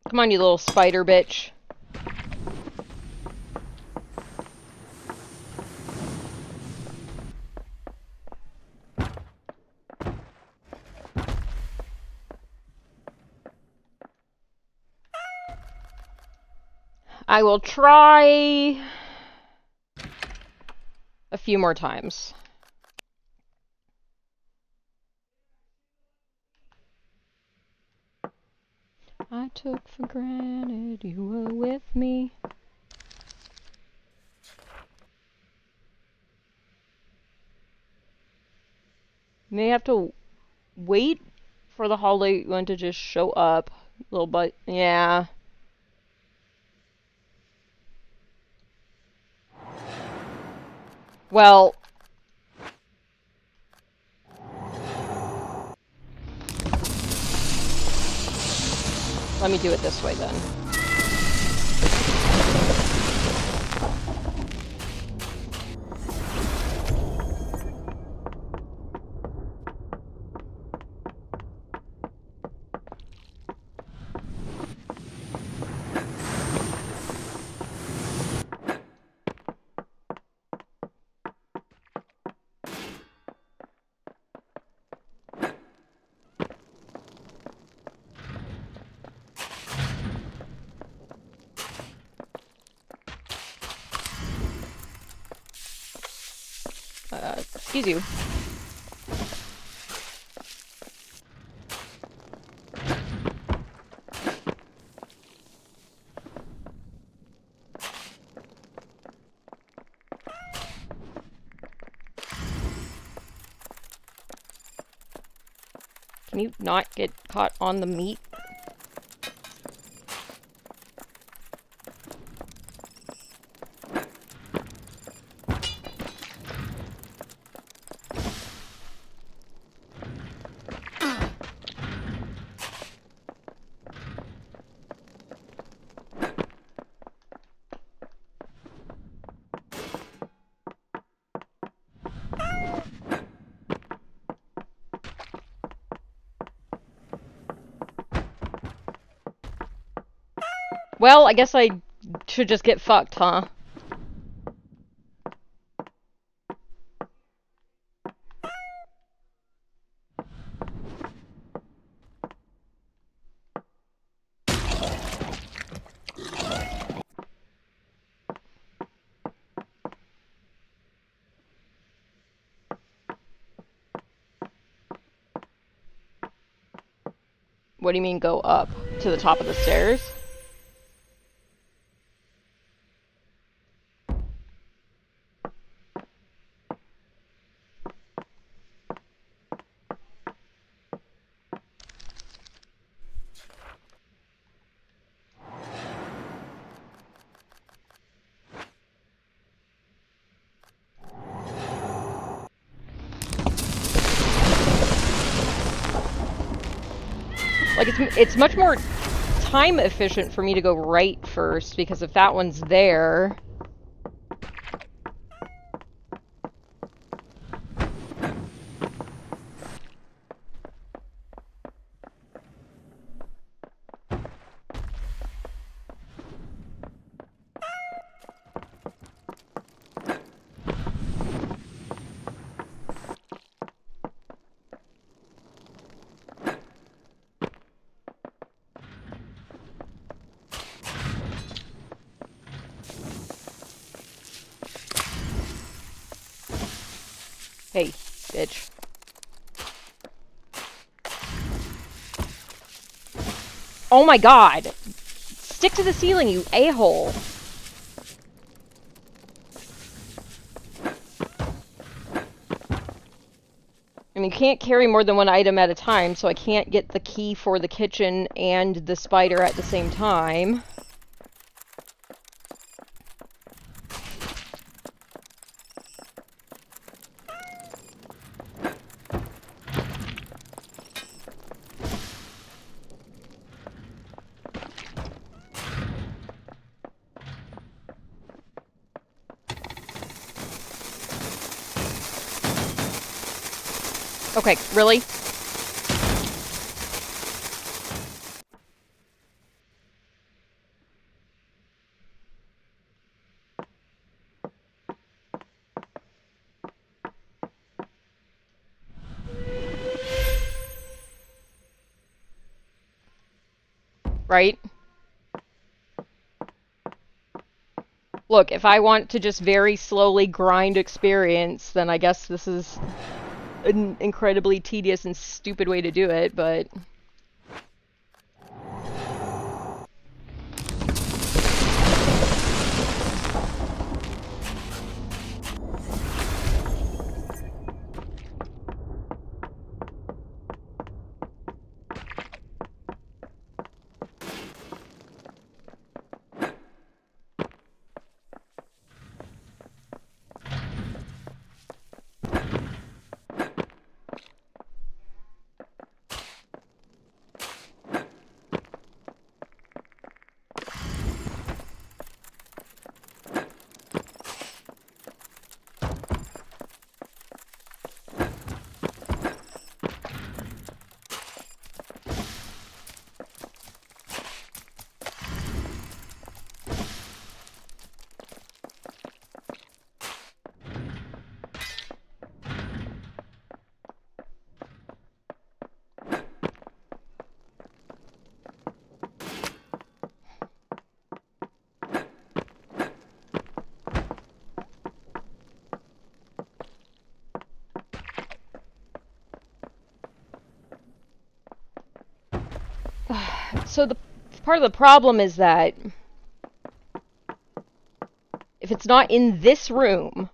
Come on, you little spider bitch. I will try a few more times. I took for granted you were with me. May have to wait for the holiday one to just show up. Little but yeah. Well, let me do it this way then. Excuse you. Can you not get caught on the meat? Well, I guess I should just get fucked, huh? What do you mean go up? To the top of the stairs? Like, it's much more time efficient for me to go right first, because if that one's there... Hey, bitch. Oh my god! Stick to the ceiling, you a-hole! And you can't carry more than one item at a time, so I can't get the key for the kitchen and the spider at the same time. Okay, really? Right? Look, if I want to just very slowly grind experience, then I guess this is an incredibly tedious and stupid way to do it, but... So the part of the problem is that if it's not in this room,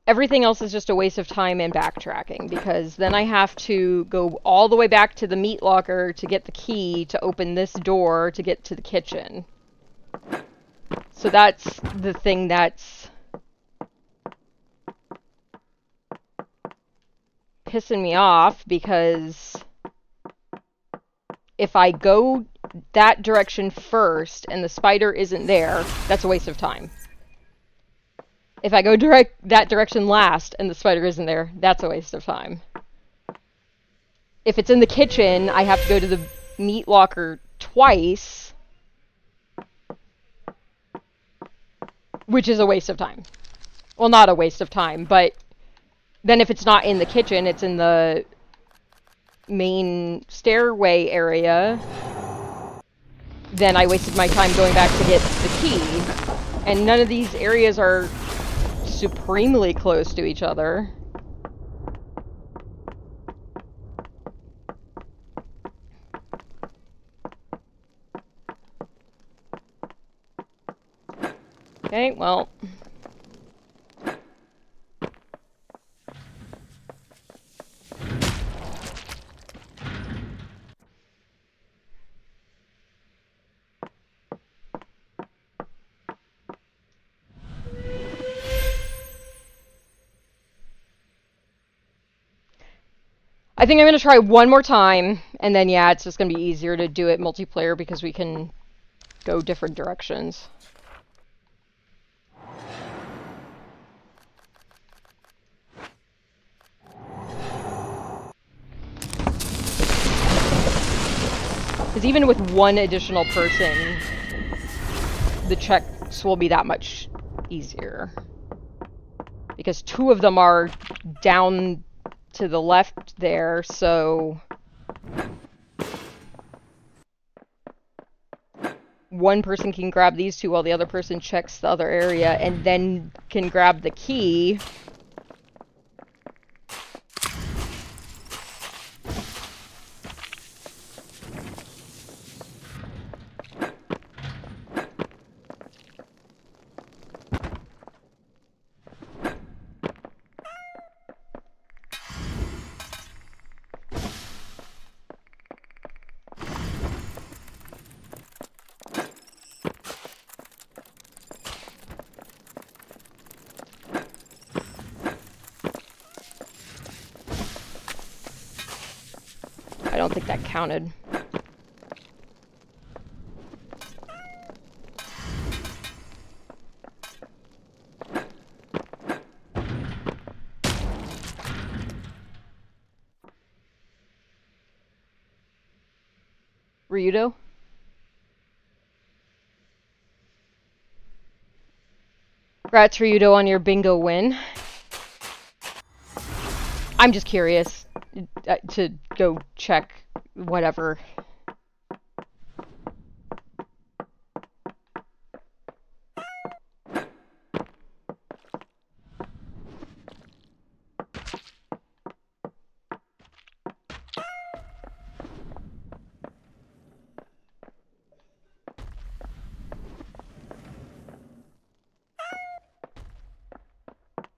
everything else is just a waste of time and backtracking, because then I have to go all the way back to the meat locker to get the key to open this door to get to the kitchen. So that's the thing that's pissing me off, because if I go that direction first and the spider isn't there, that's a waste of time. If I go that direction last and the spider isn't there, that's a waste of time. If it's in the kitchen, I have to go to the meat locker twice, which is a waste of time. Well, not a waste of time, but then if it's not in the kitchen, it's in the main stairway area, then I wasted my time going back to get the key. And none of these areas are supremely close to each other. Okay, well. I think I'm going to try one more time, and then yeah, it's just going to be easier to do it multiplayer because we can go different directions. Because even with one additional person, the checks will be that much easier. Because two of them are down to the left there, so one person can grab these two while the other person checks the other area and then can grab the key. I don't think that counted. Ryudo? Congrats, Ryudo, on your bingo win. I'm just curious to go check whatever.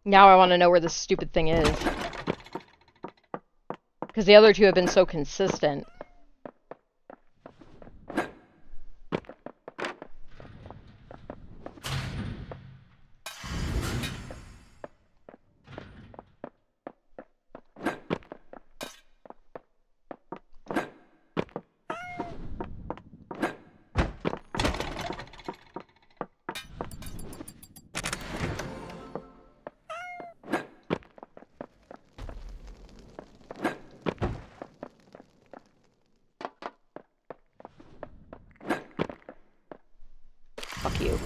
Now I want to know where this stupid thing is. Because the other two have been so consistent. Fuck you.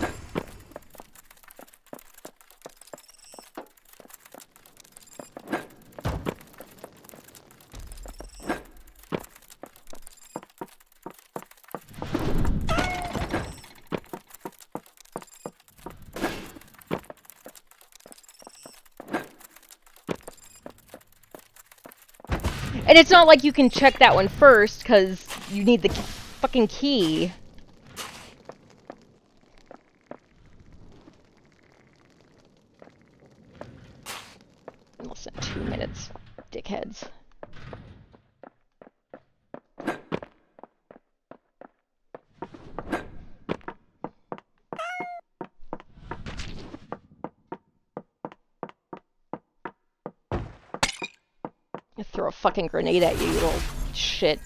And it's not like you can check that one first, because you need the fucking key. minutes. Dickheads. I throw a fucking grenade at you, you little shit.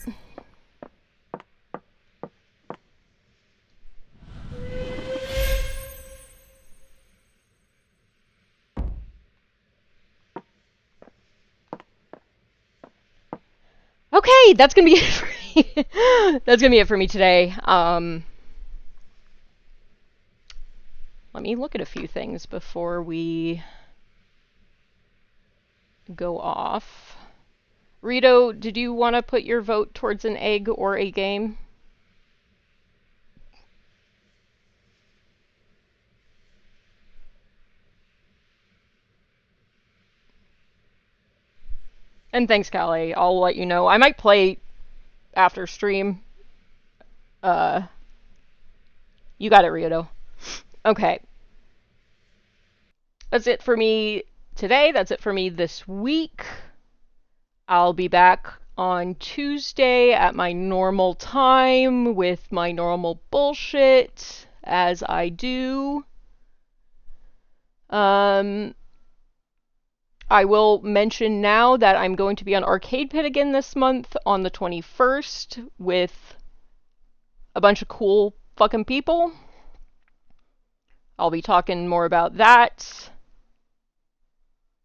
Okay, that's gonna be it for me. That's gonna be it for me today. Let me look at a few things before we go off. Rito, did you want to put your vote towards an egg or a game? And thanks, Callie. I'll let you know. I might play after stream. You got it, Rito. Okay. That's it for me today. That's it for me this week. I'll be back on Tuesday at my normal time with my normal bullshit, as I do. I will mention now that I'm going to be on Arcade Pit again this month on the 21st with a bunch of cool fucking people. I'll be talking more about that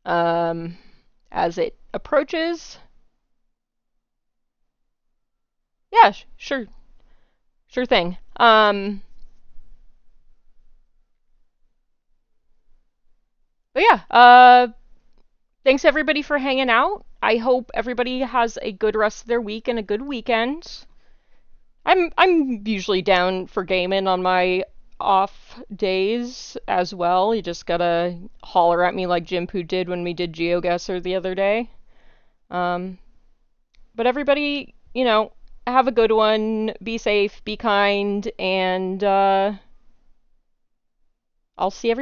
as it approaches. Yeah, sure thing. But yeah, thanks everybody for hanging out. I hope everybody has a good rest of their week and a good weekend. I'm usually down for gaming on my off days as well. You just gotta holler at me like Jim Poo did when we did GeoGuessr the other day. But everybody, have a good one. Be safe, be kind, and I'll see everybody